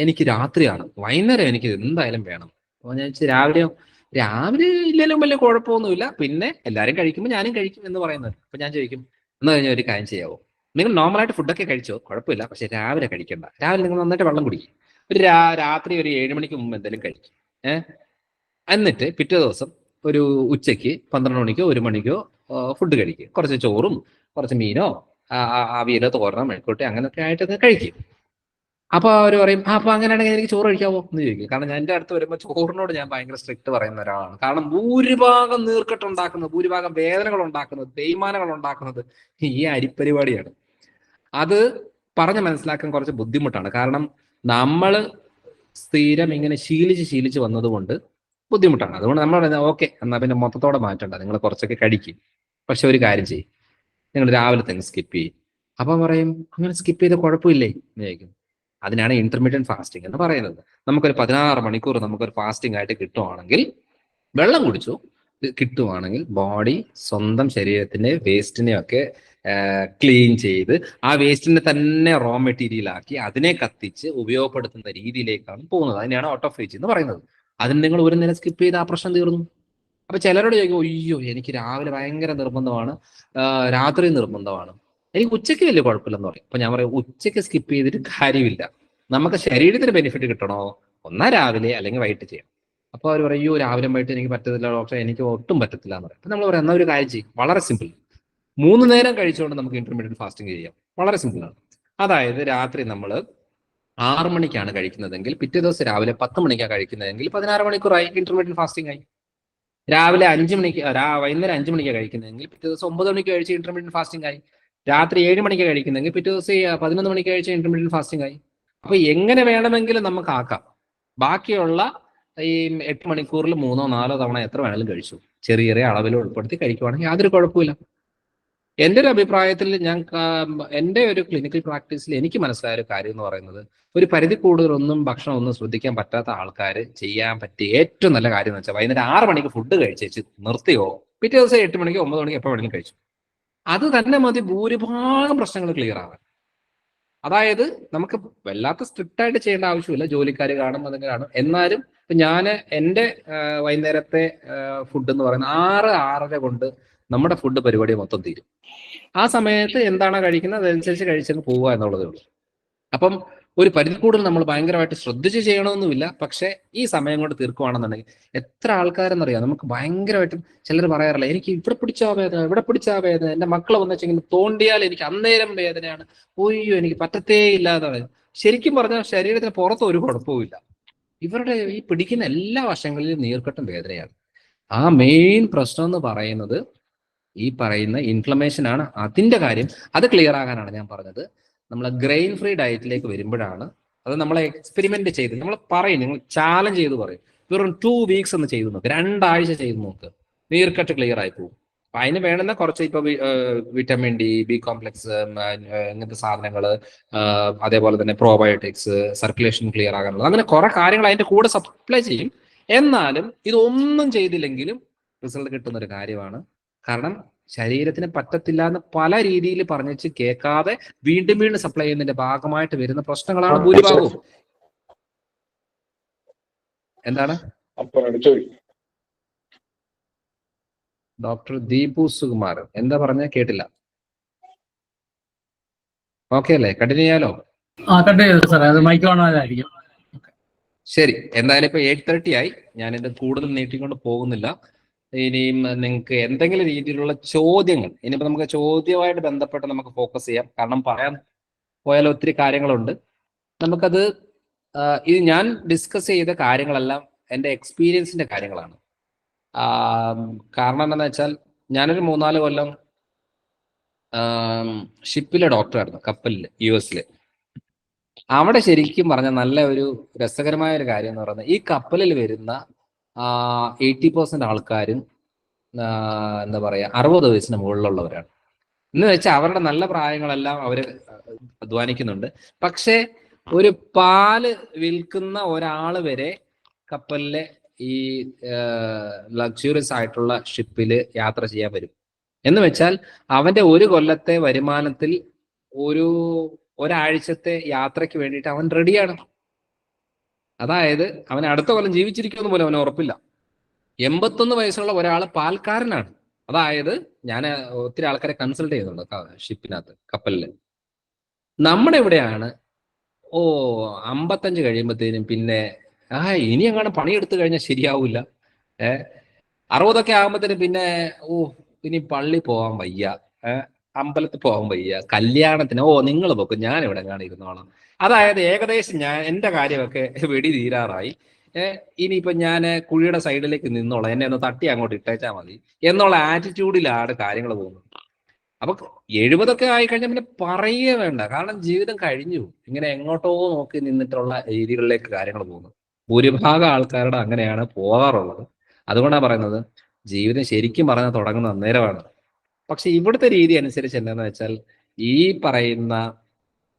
C: എനിക്ക് രാത്രിയാണ്, വൈകുന്നേരം എനിക്ക് എന്തായാലും വേണം. അപ്പൊ ഞാൻ രാവിലെ ഇല്ലെങ്കിലും വലിയ കുഴപ്പമൊന്നുമില്ല, പിന്നെ എല്ലാവരും കഴിക്കുമ്പോൾ ഞാനും കഴിക്കും എന്ന് പറയുന്നത്. അപ്പൊ ഞാൻ ചോദിക്കും, എന്ന് കഴിഞ്ഞാൽ ഒരു കാര്യം ചെയ്യാവോ, നിങ്ങൾ നോർമലായിട്ട് ഫുഡൊക്കെ കഴിച്ചോ, കുഴപ്പമില്ല, പക്ഷെ രാവിലെ കഴിക്കണ്ട. രാവിലെ നിങ്ങൾ നന്നായിട്ട് വെള്ളം കുടിക്കും, ഒരു രാത്രി ഒരു 7 മണിക്ക് മുമ്പ് എന്തെങ്കിലും കഴിക്കും. എന്നിട്ട് പിറ്റേ ദിവസം ഒരു ഉച്ചയ്ക്ക് 12 മണിക്കോ 1 മണിക്കോ ഫുഡ് കഴിക്കും. കുറച്ച് ചോറും കുറച്ച് മീനോ അവിയലോ തോരനോ മെഴുക്കൂട്ടി അങ്ങനെയൊക്കെ ആയിട്ടൊക്കെ കഴിക്കും. അപ്പൊ അവർ പറയും, അപ്പൊ അങ്ങനെയാണെങ്കിൽ എനിക്ക് ചോറ് കഴിക്കാവോ എന്ന് ചോദിക്കും. കാരണം ഞാൻ എൻ്റെ അടുത്ത് വരുമ്പോൾ ചോറിനോട് ഞാൻ ഭയങ്കര സ്ട്രിക്റ്റ് പറയുന്ന ഒരാളാണ്. കാരണം ഭൂരിഭാഗം നീർക്കെട്ടുണ്ടാക്കുന്നത്, ഭൂരിഭാഗം വേദനകൾ ഉണ്ടാക്കുന്നത്, തേയ്മാനങ്ങൾ ഉണ്ടാക്കുന്നത് ഈ അരിപ്പരിപാടിയാണ്. അത് പറഞ്ഞ് മനസ്സിലാക്കാൻ കുറച്ച് ബുദ്ധിമുട്ടാണ്. കാരണം നമ്മൾ സ്ഥിരം ഇങ്ങനെ ശീലിച്ച് വന്നതുകൊണ്ട് ബുദ്ധിമുട്ടാണ്. അതുകൊണ്ട് നമ്മൾ പറയുന്നത് ഓക്കെ എന്നാൽ പിന്നെ മൊത്തത്തോടെ മാറ്റണ്ട, നിങ്ങൾ കുറച്ചൊക്കെ കഴിക്കും, പക്ഷെ ഒരു കാര്യം ചെയ്യും, നിങ്ങൾ രാവിലെ തന്നെ സ്കിപ്പ് ചെയ്യും. അപ്പം പറയും, അങ്ങനെ സ്കിപ്പ് ചെയ്ത കുഴപ്പമില്ലേ എന്ന് ചോദിക്കും. അതിനാണ് ഇന്റർമീഡിയറ്റ് ഫാസ്റ്റിംഗ് എന്ന് പറയുന്നത്. നമുക്കൊരു 16 മണിക്കൂർ നമുക്കൊരു ഫാസ്റ്റിംഗ് ആയിട്ട് കിട്ടുവാണെങ്കിൽ, വെള്ളം കുടിച്ചു കിട്ടുവാണെങ്കിൽ, ബോഡി സ്വന്തം ശരീരത്തിന്റെ വേസ്റ്റിനെയൊക്കെ ക്ലീൻ ചെയ്ത് ആ വേസ്റ്റിനെ തന്നെ റോ മെറ്റീരിയൽ ആക്കി അതിനെ കത്തിച്ച് ഉപയോഗപ്പെടുത്തുന്ന രീതിയിലേക്കാണ് പോകുന്നത്. അതിനെയാണ് ഓട്ടോഫേജ് എന്ന് പറയുന്നത്. അതിന് നിങ്ങൾ ഒരു നേരം സ്കിപ്പ് ചെയ്ത് ആ പ്രശ്നം തീർന്നു. അപ്പൊ ചിലരോട് ചോദിക്കും, അയ്യോ എനിക്ക് രാവിലെ ഭയങ്കര നിർബന്ധമാണ്, രാത്രി നിർബന്ധമാണ്, എനിക്ക് ഉച്ചയ്ക്ക് വലിയ കുഴപ്പമില്ലെന്ന് പറയും. അപ്പൊ ഞാൻ പറയും, ഉച്ചയ്ക്ക് സ്കിപ്പ് ചെയ്തിട്ട് കാര്യമില്ല. നമുക്ക് ശരീരത്തിന് ബെനിഫിറ്റ് കിട്ടണോ, ഒന്നാ രാവിലെ അല്ലെങ്കിൽ വൈകിട്ട് ചെയ്യാം. അപ്പൊ അവർ പറയും, അയ്യോ രാവിലെ വൈകിട്ട് എനിക്ക് പറ്റത്തില്ല ഡോക്ടറെ, എനിക്ക് ഒട്ടും പറ്റത്തില്ല എന്ന് പറയും. അപ്പൊ നമ്മൾ പറയാം, എന്നാ ഒരു കാര്യം ചെയ്യും, വളരെ സിമ്പിൾ, 3 നേരം കഴിച്ചുകൊണ്ട് നമുക്ക് ഇന്റർമീഡിയറ്റ് ഫാസ്റ്റിംഗ് ചെയ്യാം. വളരെ സിമ്പിളാണ്. അതായത് രാത്രി നമ്മൾ 6 മണിക്കാണ് കഴിക്കുന്നതെങ്കിൽ പിറ്റേ ദിവസം രാവിലെ 10 മണിക്കാണ് കഴിക്കുന്നതെങ്കിൽ 16 മണിക്കൂറായി, ഇന്റർമീഡിയറ്റ് ഫാസ്റ്റിംഗ് ആയി. രാവിലെ 5 മണിക്ക് വൈകുന്നേരം 5 മണിക്കാണ് കഴിക്കുന്നതെങ്കിൽ പിറ്റേ ദിവസം 9 മണിക്ക് കഴിച്ച് ഇന്റർമീഡിയറ്റ് ഫാസ്റ്റിംഗ് ആയി. രാത്രി 7 മണിക്ക് കഴിക്കുന്നെങ്കിൽ പിറ്റേ ദിവസം 11 മണിക്ക് കഴിച്ച ഇന്റർമീഡിയറ്റ് ഫാസ്റ്റിംഗ് ആയി. അപ്പൊ എങ്ങനെ വേണമെങ്കിലും നമുക്ക് ആക്കാം. ബാക്കിയുള്ള ഈ 8 മണിക്കൂറിൽ 3 4 തവണ എത്ര വേണമെങ്കിലും കഴിച്ചു, ചെറിയ ചെറിയ അളവിൽ ഉൾപ്പെടുത്തി കഴിക്കുവാണെങ്കിൽ യാതൊരു കുഴപ്പമില്ല. എൻ്റെ ഒരു അഭിപ്രായത്തിൽ എൻ്റെ ഒരു ക്ലിനിക്കൽ പ്രാക്ടീസിൽ എനിക്ക് മനസ്സിലായ ഒരു കാര്യം എന്ന് പറയുന്നത്, ഒരു പരിധി കൂടുതലൊന്നും ഭക്ഷണം ഒന്നും ശ്രദ്ധിക്കാൻ പറ്റാത്ത ആൾക്കാർ ചെയ്യാൻ പറ്റിയ ഏറ്റവും നല്ല കാര്യം എന്ന് വെച്ചാൽ, വൈകുന്നേരം 6 മണിക്ക് ഫുഡ് കഴിച്ചേച്ച് നിർത്തിയോ, പിറ്റേ ദിവസം 8 മണിക്കോ 9 മണിക്കോ എപ്പോൾ വേണമെങ്കിലും കഴിച്ചു. അത് തന്നെ മതി ഭൂരിഭാഗം പ്രശ്നങ്ങൾ ക്ലിയർ ആകാൻ. അതായത് നമുക്ക് വല്ലാത്ത സ്ട്രിക്റ്റ് ആയിട്ട് ചെയ്യേണ്ട ആവശ്യമില്ല, ജോലിക്കാർ കാണും അതൊക്കെ കാണും. എന്നാലും ഞാൻ എൻ്റെ വൈകുന്നേരത്തെ ഫുഡ് എന്ന് പറയുന്നത് 6-6:30 കൊണ്ട് നമ്മുടെ ഫുഡ് പരിപാടി മൊത്തം തീരും. ആ സമയത്ത് എന്താണോ കഴിക്കുന്നത് അതനുസരിച്ച് കഴിച്ചങ്ങ് പോവുക എന്നുള്ളതേ ഉള്ളൂ. അപ്പം ഒരു പരിധി കൂടുതൽ നമ്മൾ ഭയങ്കരമായിട്ട് ശ്രദ്ധിച്ച് ചെയ്യണമെന്നുമില്ല, പക്ഷെ ഈ സമയം കൊണ്ട് തീർക്കുകയാണെന്നുണ്ടെങ്കിൽ എത്ര ആൾക്കാരെന്നറിയാം, നമുക്ക് ഭയങ്കരമായിട്ടും ചിലർ പറയാറില്ല, എനിക്ക് ഇവിടെ പിടിച്ചാ വേദന, ഇവിടെ പിടിച്ചാ വേദന, എൻ്റെ മക്കളെ വന്നെച്ചെങ്കിൽ തോണ്ടിയാൽ എനിക്ക് അന്നേരം വേദനയാണ്, ഒയ്യോ എനിക്ക് പറ്റത്തേ ഇല്ലാതെ. ശരിക്കും പറഞ്ഞാൽ ശരീരത്തിന് പുറത്ത് ഒരു കുഴപ്പവുമില്ല, ഇവരുടെ ഈ പിടിക്കുന്ന എല്ലാ വശങ്ങളിലും നീർക്കെട്ടും വേദനയാണ്. ആ മെയിൻ പ്രശ്നം എന്ന് പറയുന്നത് ഈ പറയുന്ന ഇൻഫ്ലമേഷൻ ആണ്. അതിന്റെ കാര്യം അത് ക്ലിയർ ആകാനാണ് ഞാൻ പറഞ്ഞത്. നമ്മൾ ഗ്രെയിൻ ഫ്രീ ഡയറ്റിലേക്ക് വരുമ്പോഴാണ് അത് നമ്മളെ എക്സ്പെരിമെന്റ് ചെയ്ത് നമ്മൾ പറയും, നിങ്ങൾ ചാലഞ്ച് ചെയ്ത് പറയും, വെറും 2 വീക്സ് ഒന്ന് ചെയ്ത് നോക്ക്, 2 ആഴ്ച ചെയ്ത് നോക്ക്, നീർക്കെട്ട് ക്ലിയർ ആയി പോകും. അപ്പൊ അതിന് വേണ്ടുന്ന കുറച്ച് ഇപ്പൊ വിറ്റമിൻ ഡി, ബി കോംപ്ലക്സ്, ഇങ്ങനത്തെ സാധനങ്ങൾ, അതേപോലെ തന്നെ പ്രോബയോട്ടിക്സ്, സർക്കുലേഷൻ ക്ലിയർ ആകാനുള്ളത്, അങ്ങനെ കുറെ കാര്യങ്ങൾ അതിന്റെ കൂടെ സപ്ലൈ ചെയ്യും. എന്നാലും ഇതൊന്നും ചെയ്തില്ലെങ്കിലും റിസൾട്ട് കിട്ടുന്ന ഒരു കാര്യമാണ്. കാരണം ശരീരത്തിന് പറ്റത്തില്ല എന്ന് പല രീതിയിൽ പറഞ്ഞിച്ച് കേൾക്കാതെ വീണ്ടും വീണ്ടും സപ്ലൈ ചെയ്യുന്നതിന്റെ ഭാഗമായിട്ട് വരുന്ന പ്രശ്നങ്ങളാണ് ഭൂരിഭാഗവും. എന്താണ് ഡോക്ടർ ദീപു സുകുമാർ എന്താ പറഞ്ഞ കേട്ടില്ല? ഓക്കെ അല്ലേ? കണ്ടിന്യൂ ചെയ്യാലോ? ശരി, എന്തായാലും ഇപ്പൊ 8:30 ആയി. ഞാനിത് കൂടുതൽ നീട്ടിക്കൊണ്ട് പോകുന്നില്ല. ഇനിയും നിങ്ങൾക്ക് എന്തെങ്കിലും രീതിയിലുള്ള ചോദ്യങ്ങൾ, ഇനിയിപ്പോ നമുക്ക് ചോദ്യമായിട്ട് ബന്ധപ്പെട്ട് നമുക്ക് ഫോക്കസ് ചെയ്യാം. കാരണം പറയാൻ പോയാൽ ഒത്തിരി കാര്യങ്ങളുണ്ട്. നമുക്കത് ഇത് ഞാൻ ഡിസ്കസ് ചെയ്ത കാര്യങ്ങളെല്ലാം എൻ്റെ എക്സ്പീരിയൻസിന്റെ കാര്യങ്ങളാണ്. കാരണം എന്താണെന്ന് വെച്ചാൽ ഞാനൊരു 3-4 കൊല്ലം ഷിപ്പിലെ ഡോക്ടറായിരുന്നു, കപ്പലിൽ, US-ൽ. അവിടെ ശരിക്കും പറഞ്ഞ നല്ല ഒരു രസകരമായ ഒരു കാര്യം എന്ന് പറയുന്നത്, ഈ കപ്പലിൽ വരുന്ന 80% ആൾക്കാരും എന്താ പറയാ 60 വയസ്സിന് മുകളിലുള്ളവരാണ്. എന്ന് വെച്ചാൽ അവരുടെ നല്ല പ്രായങ്ങളെല്ലാം അവര് അധ്വാനിക്കുന്നുണ്ട്. പക്ഷെ ഒരു പാല് വിൽക്കുന്ന ഒരാൾ വരെ കപ്പലിലെ ഈ ലക്ഷ്യൂറിയസ് ആയിട്ടുള്ള ഷിപ്പിൽ യാത്ര ചെയ്യാൻ വരും. എന്ന് വെച്ചാൽ അവന്റെ ഒരു കൊല്ലത്തെ വരുമാനത്തിൽ ഒരാഴ്ചത്തെ യാത്രയ്ക്ക് വേണ്ടിയിട്ട് അവൻ റെഡിയാണ്. അതായത് അവൻ അടുത്ത കൊല്ലം ജീവിച്ചിരിക്കുമെന്ന് പോലും അവന് ഉറപ്പില്ല. 81 വയസ്സുള്ള ഒരാൾ പാൽക്കാരനാണ്. അതായത് ഞാൻ ഒത്തിരി ആൾക്കാരെ കൺസൾട്ട് ചെയ്യുന്നുണ്ട് ഷിപ്പിനകത്ത്, കപ്പലില്. നമ്മുടെ ഇവിടെയാണ് 55 കഴിയുമ്പോഴത്തേനും പിന്നെ ഇനി അങ്ങനെ പണിയെടുത്തു കഴിഞ്ഞാൽ ശരിയാവില്ല. 60 ആകുമ്പോഴത്തേനും പിന്നെ ഇനി പള്ളി പോകാൻ വയ്യ, അമ്പലത്തിൽ പോകാൻ വയ്യ, കല്യാണത്തിന് നിങ്ങൾ പോക്കും, ഞാൻ ഇവിടെ കാണിക്കുന്നോളാം. അതായത് ഏകദേശം എൻ്റെ കാര്യമൊക്കെ വെടി തീരാറായി. ഇനിയിപ്പോ ഞാൻ കുഴിയുടെ സൈഡിലേക്ക് നിന്നോളാം, എന്നെ ഒന്ന് തട്ടി അങ്ങോട്ട് ഇട്ടേച്ചാൽ മതി എന്നുള്ള ആറ്റിറ്റ്യൂഡിലാണ് കാര്യങ്ങൾ പോകുന്നത്. അപ്പൊ 70 ആയിക്കഴിഞ്ഞാൽ പിന്നെ പറയുകയേ വേണ്ട. കാരണം ജീവിതം കഴിഞ്ഞു. ഇങ്ങനെ എങ്ങോട്ടോ നോക്കി നിന്നിട്ടുള്ള രീതികളിലേക്ക് കാര്യങ്ങൾ പോകുന്നു. ഭൂരിഭാഗം ആൾക്കാരുടെ അങ്ങനെയാണ് പോകാറുള്ളത്. അതുകൊണ്ടാണ് പറയുന്നത് ജീവിതം ശരിക്കും പറഞ്ഞാൽ തുടങ്ങുന്ന അന്നേരമാണ്. പക്ഷെ ഇവിടുത്തെ രീതി അനുസരിച്ച് എന്താണെന്ന് വെച്ചാൽ, ഈ പറയുന്ന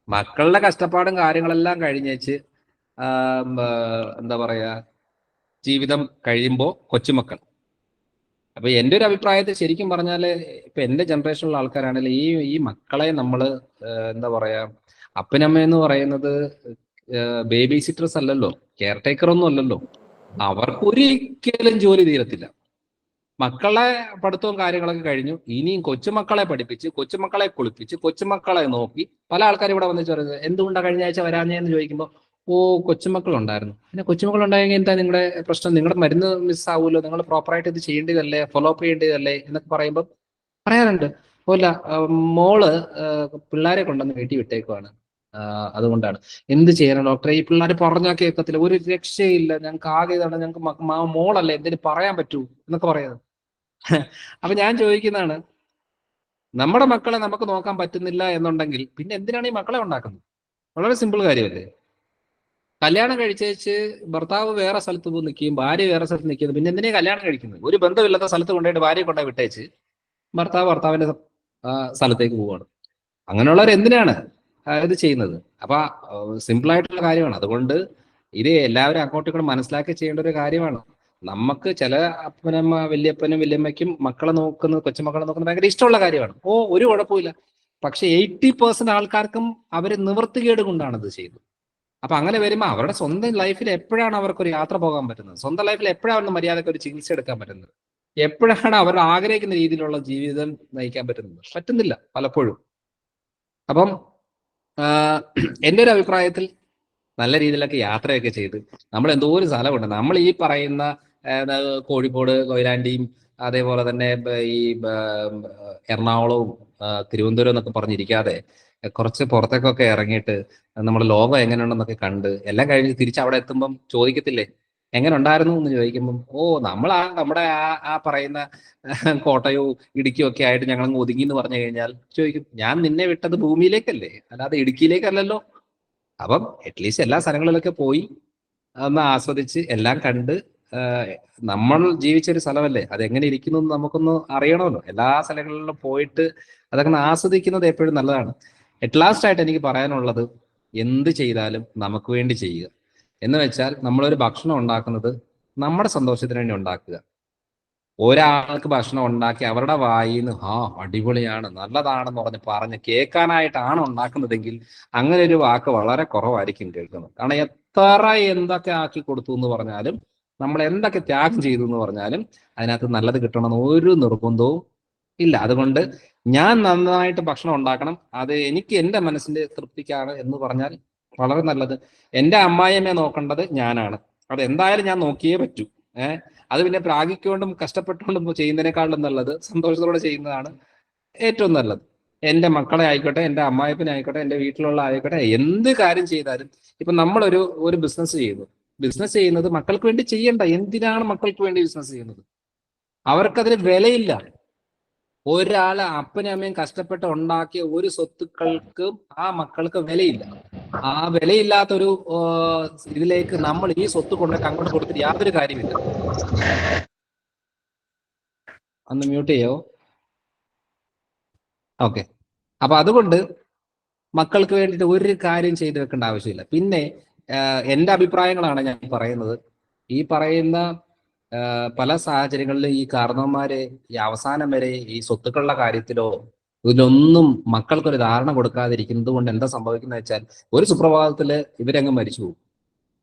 C: മക്കളുടെ കഷ്ടപ്പാടും കാര്യങ്ങളെല്ലാം കഴിഞ്ഞേച്ച് എന്താ പറയാ, ജീവിതം കഴിയുമ്പോൾ കൊച്ചുമക്കൾ. അപ്പൊ എൻ്റെ ഒരു അഭിപ്രായത്തിൽ ശരിക്കും പറഞ്ഞാല് ഇപ്പൊ എൻ്റെ ജനറേഷനിലുള്ള ആൾക്കാരാണെങ്കിൽ ഈ മക്കളെ നമ്മൾ എന്താ പറയാ, അപ്പനമ്മയെന്ന് പറയുന്നത് ബേബി സിറ്റേഴ്സ് അല്ലല്ലോ, കെയർ ടേക്കർ ഒന്നും അല്ലല്ലോ. അവർക്ക് ഒരിക്കലും ജോലി തീരത്തില്ല. മക്കളെ പഠിത്തവും കാര്യങ്ങളൊക്കെ കഴിഞ്ഞു, ഇനിയും കൊച്ചുമക്കളെ പഠിപ്പിച്ച്, കൊച്ചുമക്കളെ കുളിപ്പിച്ച്, കൊച്ചുമക്കളെ നോക്കി. പല ആൾക്കാരും ഇവിടെ വന്നിട്ട് പറയുന്നത് എന്തുകൊണ്ടാണ് കഴിഞ്ഞ ആഴ്ച വരാഞ്ഞെന്ന് ചോദിക്കുമ്പോൾ കൊച്ചുമക്കളുണ്ടായിരുന്നു. പിന്നെ കൊച്ചുമക്കളുണ്ടായെങ്കിൽ എന്താ നിങ്ങളുടെ പ്രശ്നം? നിങ്ങളുടെ മരുന്ന് മിസ്സാവുമല്ലോ, നിങ്ങൾ പ്രോപ്പറായിട്ട് ഇത് ചെയ്യേണ്ടതല്ലേ, ഫോളോ അപ്പ് ചെയ്യേണ്ടതല്ലേ എന്നൊക്കെ പറയുമ്പോൾ പറയാറുണ്ട്, അല്ല മോള് പിള്ളേരെ കൊണ്ടുവന്ന് വീട്ടിൽ വിട്ടേക്കുവാണ്, അതുകൊണ്ടാണ്. എന്ത് ചെയ്യണം ഡോക്ടറെ, ഈ പിള്ളേർ പറഞ്ഞാൽ കേൾക്കത്തില്ല, ഒരു രക്ഷയില്ല, ഞങ്ങൾക്ക് ആകെ ഇതാണ്, ഞങ്ങൾക്ക് മോളല്ലേ എന്തിനു പറയാൻ പറ്റൂ എന്നൊക്കെ പറയുന്നത്. അപ്പൊ ഞാൻ ചോദിക്കുന്നതാണ്, നമ്മുടെ മക്കളെ നമുക്ക് നോക്കാൻ പറ്റുന്നില്ല എന്നുണ്ടെങ്കിൽ പിന്നെ എന്തിനാണ് ഈ മക്കളെ ഉണ്ടാക്കുന്നത്? വളരെ സിമ്പിൾ കാര്യമല്ലേ. കല്യാണം കഴിച്ചേച്ച് ഭർത്താവ് വേറെ സ്ഥലത്ത് പോയി നിൽക്കുകയും ഭാര്യ വേറെ സ്ഥലത്ത് നിൽക്കുന്നത്, പിന്നെ എന്തിനാ കല്യാണം കഴിക്കുന്നത്? ഒരു ബന്ധമില്ലാത്ത സ്ഥലത്ത് കൊണ്ടുപോയിട്ട് ഭാര്യയെ കൊണ്ടുപോയി വിട്ടേച്ച് ഭർത്താവിന്റെ സ്ഥലത്തേക്ക് പോവുകയാണ്. അങ്ങനെയുള്ളവർ എന്തിനാണ് ഇത് ചെയ്യുന്നത്? അപ്പൊ സിമ്പിൾ ആയിട്ടുള്ള കാര്യമാണ്. അതുകൊണ്ട് ഇത് എല്ലാവരും അങ്ങോട്ടും ഇങ്ങോട്ടും മനസ്സിലാക്കി ചെയ്യേണ്ട ഒരു കാര്യമാണ്. നമുക്ക് ചില അപ്പനമ്മ, വല്യപ്പനും വല്യമ്മയ്ക്കും മക്കളെ നോക്കുന്നത്, കൊച്ചുമക്കളെ നോക്കുന്നത് ഭയങ്കര ഇഷ്ടമുള്ള കാര്യമാണ്. ഒരു കുഴപ്പമില്ല. പക്ഷെ 80% ആൾക്കാർക്കും അവര് നിവൃത്തികേട് കൊണ്ടാണ് ഇത് ചെയ്യുന്നത്. അപ്പൊ അങ്ങനെ വരുമ്പോൾ അവരുടെ സ്വന്തം ലൈഫിൽ എപ്പോഴാണ് അവർക്കൊരു യാത്ര പോകാൻ പറ്റുന്നത്? സ്വന്തം ലൈഫിൽ എപ്പോഴാണ് മര്യാദയ്ക്ക് ഒരു ചികിത്സ എടുക്കാൻ പറ്റുന്നത്? എപ്പോഴാണ് അവർ ആഗ്രഹിക്കുന്ന രീതിയിലുള്ള ജീവിതം നയിക്കാൻ പറ്റുന്നത്? പറ്റുന്നില്ല പലപ്പോഴും. അപ്പം എൻ്റെ ഒരു അഭിപ്രായത്തിൽ നല്ല രീതിയിലൊക്കെ യാത്രയൊക്കെ ചെയ്ത് നമ്മൾ എന്തോ ഒരു സ്ഥലമുണ്ട്, നമ്മൾ ഈ പറയുന്ന കോഴിക്കോട്, കൊയിലാണ്ടിയും അതേപോലെ തന്നെ ഈ എറണാകുളവും തിരുവനന്തപുരം എന്നൊക്കെ പറഞ്ഞിരിക്കാതെ കുറച്ച് പുറത്തേക്കൊക്കെ ഇറങ്ങിയിട്ട് നമ്മുടെ ലോകം എങ്ങനെയുണ്ടെന്നൊക്കെ കണ്ട് എല്ലാം കഴിഞ്ഞ് തിരിച്ച് അവിടെ എത്തുമ്പം ചോദിക്കത്തില്ലേ എങ്ങനെ ഉണ്ടായിരുന്നു എന്ന് ചോദിക്കുമ്പം, നമ്മുടെ ആ പറയുന്ന കോട്ടയവും ഇടുക്കിയും ഒക്കെ ആയിട്ട് ഞങ്ങൾ ഒതുങ്ങി എന്ന് പറഞ്ഞു കഴിഞ്ഞാൽ ചോദിക്കും, ഞാൻ നിന്നെ വിട്ടത് ഭൂമിയിലേക്കല്ലേ, അല്ലാതെ ഇടുക്കിയിലേക്കല്ലല്ലോ. അപ്പം അറ്റ്ലീസ്റ്റ് എല്ലാ സ്ഥലങ്ങളിലൊക്കെ പോയി ഒന്ന് ആസ്വദിച്ച് എല്ലാം കണ്ട്, നമ്മൾ ജീവിച്ചൊരു സ്ഥലമല്ലേ, അതെങ്ങനെ ഇരിക്കുന്നു എന്ന് നമുക്കൊന്ന് അറിയണമല്ലോ. എല്ലാ സ്ഥലങ്ങളിലും പോയിട്ട് അതൊക്കെ ആസ്വദിക്കുന്നത് എപ്പോഴും നല്ലതാണ്. അറ്റ് ലാസ്റ്റ് ആയിട്ട് എനിക്ക് പറയാനുള്ളത്, എന്ത് ചെയ്താലും നമുക്ക് വേണ്ടി ചെയ്യുക. എന്ന് വെച്ചാൽ നമ്മളൊരു ഭക്ഷണം ഉണ്ടാക്കുന്നത് നമ്മുടെ സന്തോഷത്തിന് വേണ്ടി ഉണ്ടാക്കുക. ഒരാൾക്ക് ഭക്ഷണം ഉണ്ടാക്കി അവരുടെ വായിന്ന് അടിപൊളിയാണ് നല്ലതാണെന്ന് പറഞ്ഞ് കേൾക്കാനായിട്ടാണ് ഉണ്ടാക്കുന്നതെങ്കിൽ അങ്ങനെ ഒരു വാക്ക് വളരെ കുറവായിരിക്കും കേൾക്കുന്നത്. കാരണം എത്ര എന്തൊക്കെ ആക്കി കൊടുത്തു എന്ന് പറഞ്ഞാലും, നമ്മൾ എന്തൊക്കെ ത്യാഗം ചെയ്തു എന്ന് പറഞ്ഞാലും അതിനകത്ത് നല്ലത് കിട്ടണമെന്ന് ഒരു നിർബന്ധവും ഇല്ല. അതുകൊണ്ട് ഞാൻ നന്നായിട്ട് ഭക്ഷണം ഉണ്ടാക്കണം, അത് എനിക്ക് എൻ്റെ മനസ്സിന്റെ തൃപ്തിക്കാണ് എന്ന് പറഞ്ഞാൽ വളരെ നല്ലത്. എൻ്റെ അമ്മായിയമ്മയെ നോക്കേണ്ടത് ഞാനാണ്, അത് എന്തായാലും ഞാൻ നോക്കിയേ പറ്റൂ. അത് പിന്നെ പ്രാഗിക്കൊണ്ടും കഷ്ടപ്പെട്ടുകൊണ്ടും ചെയ്യുന്നതിനേക്കാളും നല്ലത് സന്തോഷത്തോടെ ചെയ്യുന്നതാണ് ഏറ്റവും നല്ലത്. എൻ്റെ മക്കളെ ആയിക്കോട്ടെ, എൻ്റെ അമ്മായിപ്പനെ ആയിക്കോട്ടെ, എൻ്റെ വീട്ടിലുള്ള ആയിക്കോട്ടെ, എന്ത് കാര്യം ചെയ്താലും ഇപ്പൊ നമ്മളൊരു ബിസിനസ് ചെയ്യുന്നു, ബിസിനസ് ചെയ്യുന്നത് മക്കൾക്ക് വേണ്ടി ചെയ്യണ്ട. എന്തിനാണ് മക്കൾക്ക് വേണ്ടി ബിസിനസ് ചെയ്യുന്നത്? അവർക്കതിന് വിലയില്ല. ഒരാള് അപ്പനും അമ്മയും കഷ്ടപ്പെട്ട് ഉണ്ടാക്കിയ ഒരു സ്വത്തുക്കൾക്കും ആ മക്കൾക്ക് വിലയില്ല. ആ വിലയില്ലാത്തൊരു ഇതിലേക്ക് നമ്മൾ ഈ സ്വത്ത് കൊണ്ടിട്ട് അങ്ങോട്ട് കൊടുത്തിട്ട് യാതൊരു കാര്യമില്ല. ഒന്ന് മ്യൂട്ട് ചെയ്യോ? ഓക്കെ. അപ്പൊ അതുകൊണ്ട് മക്കൾക്ക് വേണ്ടിയിട്ട് ഒരു കാര്യം ചെയ്തു വെക്കേണ്ട ആവശ്യമില്ല. പിന്നെ എൻ്റെ അഭിപ്രായങ്ങളാണ് ഞാൻ പറയുന്നത്. ഈ പറയുന്ന പല സാഹചര്യങ്ങളിലും ഈ കാരണവന്മാര് ഈ അവസാനം വരെ ഈ സ്വത്തുക്കളുടെ കാര്യത്തിലോ ഇതിലൊന്നും മക്കൾക്കൊരു ധാരണ കൊടുക്കാതിരിക്കുന്നത് കൊണ്ട് എന്താ സംഭവിക്കുന്നത് വെച്ചാൽ, ഒരു സുപ്രഭാതത്തില് ഇവരങ്ങ് മരിച്ചു പോകും.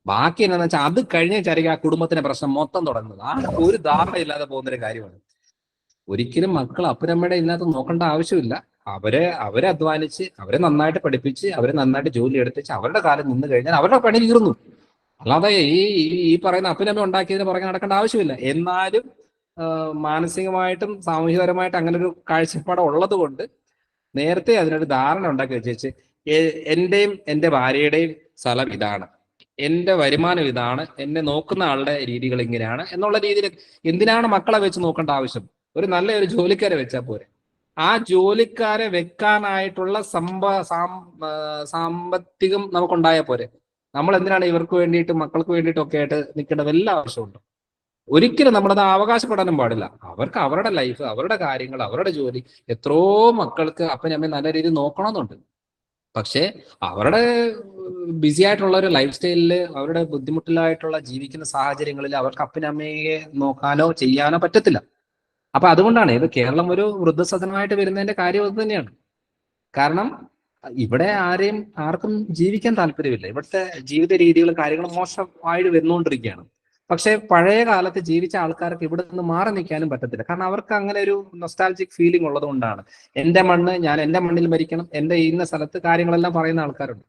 C: ബാക്കി എന്താണെന്ന് വെച്ചാൽ അത് കഴിഞ്ഞായിരിക്കും ആ കുടുംബത്തിന്റെ പ്രശ്നം മൊത്തം തുടങ്ങുന്നത്. ആ ഒരു ധാരണയില്ലാതെ പോകുന്നൊരു കാര്യമാണ്. ഒരിക്കലും മക്കൾ അപ്പനമ്മയുടെ ഇതിനകത്ത് നോക്കേണ്ട ആവശ്യമില്ല. അവരെ അധ്വാനിച്ച്, അവരെ നന്നായിട്ട് പഠിപ്പിച്ച്, അവരെ നന്നായിട്ട് ജോലി എടുത്തിച്ച് അവരുടെ കാലം നിന്ന് കഴിഞ്ഞാൽ അവരുടെ പണി തീർന്നു. അല്ലാതെ ഈ പറയുന്ന അപ്പനമ്മ ഉണ്ടാക്കിയതിന് പുറകെ നടക്കേണ്ട ആവശ്യമില്ല. എന്നാലും മാനസികമായിട്ടും സാമൂഹികപരമായിട്ടും അങ്ങനെ ഒരു കാഴ്ചപ്പാട് ഉള്ളത് കൊണ്ട് നേരത്തെ അതിനൊരു ധാരണ ഉണ്ടാക്കി വെച്ചേച്ച് എന്റെയും എൻ്റെ ഭാര്യയുടെയും സ്ഥലം ഇതാണ്, എൻ്റെ വരുമാനം ഇതാണ്, എന്നെ നോക്കുന്ന ആളുടെ രീതികൾ ഇങ്ങനെയാണ് എന്നുള്ള രീതിയിൽ എന്തിനാണ് മക്കളെ വെച്ച് നോക്കേണ്ട ആവശ്യം? ഒരു നല്ലൊരു ജോലിക്കാരെ വെച്ചാൽ പോരെ. ആ ജോലിക്കാരെ വെക്കാനായിട്ടുള്ള സാമ്പത്തികം നമുക്കുണ്ടായാൽ പോരെ. നമ്മൾ എന്തിനാണ് ഇവർക്ക് വേണ്ടിയിട്ട് മക്കൾക്ക് വേണ്ടിയിട്ടൊക്കെ ആയിട്ട് നിൽക്കേണ്ട വല്ല ആവശ്യമുണ്ടോ? ഒരിക്കലും നമ്മളത് അവകാശപ്പെടാനും പാടില്ല. അവർക്ക് അവരുടെ ലൈഫ്, അവരുടെ കാര്യങ്ങൾ, അവരുടെ ജോലി, എത്രയോ മക്കൾക്ക് അപ്പനമ്മയും നല്ല രീതിയിൽ നോക്കണമെന്നുണ്ട്. പക്ഷേ അവരുടെ ബിസി ആയിട്ടുള്ള ഒരു ലൈഫ് സ്റ്റൈലില്, അവരുടെ ബുദ്ധിമുട്ടിലായിട്ടുള്ള ജീവിക്കുന്ന സാഹചര്യങ്ങളിൽ അവർക്ക് അപ്പനമ്മയെ നോക്കാനോ ചെയ്യാനോ പറ്റത്തില്ല. അപ്പൊ അതുകൊണ്ടാണ് ഇത് കേരളം ഒരു വൃദ്ധസദനമായിട്ട് വരുന്നതിന്റെ കാര്യം അത് തന്നെയാണ്. കാരണം ഇവിടെ ആർക്കും ജീവിക്കാൻ താല്പര്യമില്ല. ഇവിടുത്തെ ജീവിത രീതികളും കാര്യങ്ങളും മോശമായിട്ട് വരുന്നുകൊണ്ടിരിക്കുകയാണ്. പക്ഷെ പഴയ കാലത്ത് ജീവിച്ച ആൾക്കാർക്ക് ഇവിടെ നിന്ന് മാറി നിൽക്കാനും പറ്റത്തില്ല. കാരണം അവർക്ക് അങ്ങനെ ഒരു നൊസ്റ്റാൾജിക് ഫീലിംഗ് ഉള്ളത് കൊണ്ടാണ്. എൻ്റെ മണ്ണ്, ഞാൻ എൻ്റെ മണ്ണിൽ മരിക്കണം, എൻ്റെ ഇന്ന സ്ഥലത്ത് കാര്യങ്ങളെല്ലാം പറയുന്ന ആൾക്കാരുണ്ട്.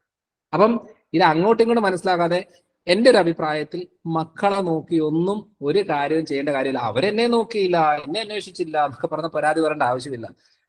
C: അപ്പം ഇത് അങ്ങോട്ടും ഇങ്ങോട്ടും മനസ്സിലാക്കാതെ എൻ്റെ ഒരു അഭിപ്രായത്തിൽ മക്കളെ നോക്കി ഒന്നും ഒരു കാര്യവും ചെയ്യേണ്ട കാര്യമില്ല. അവരെന്നെ നോക്കിയില്ല, എന്നെ അന്വേഷിച്ചില്ല എന്നൊക്കെ പറഞ്ഞ പരാതി പറയേണ്ട ആവശ്യമില്ല.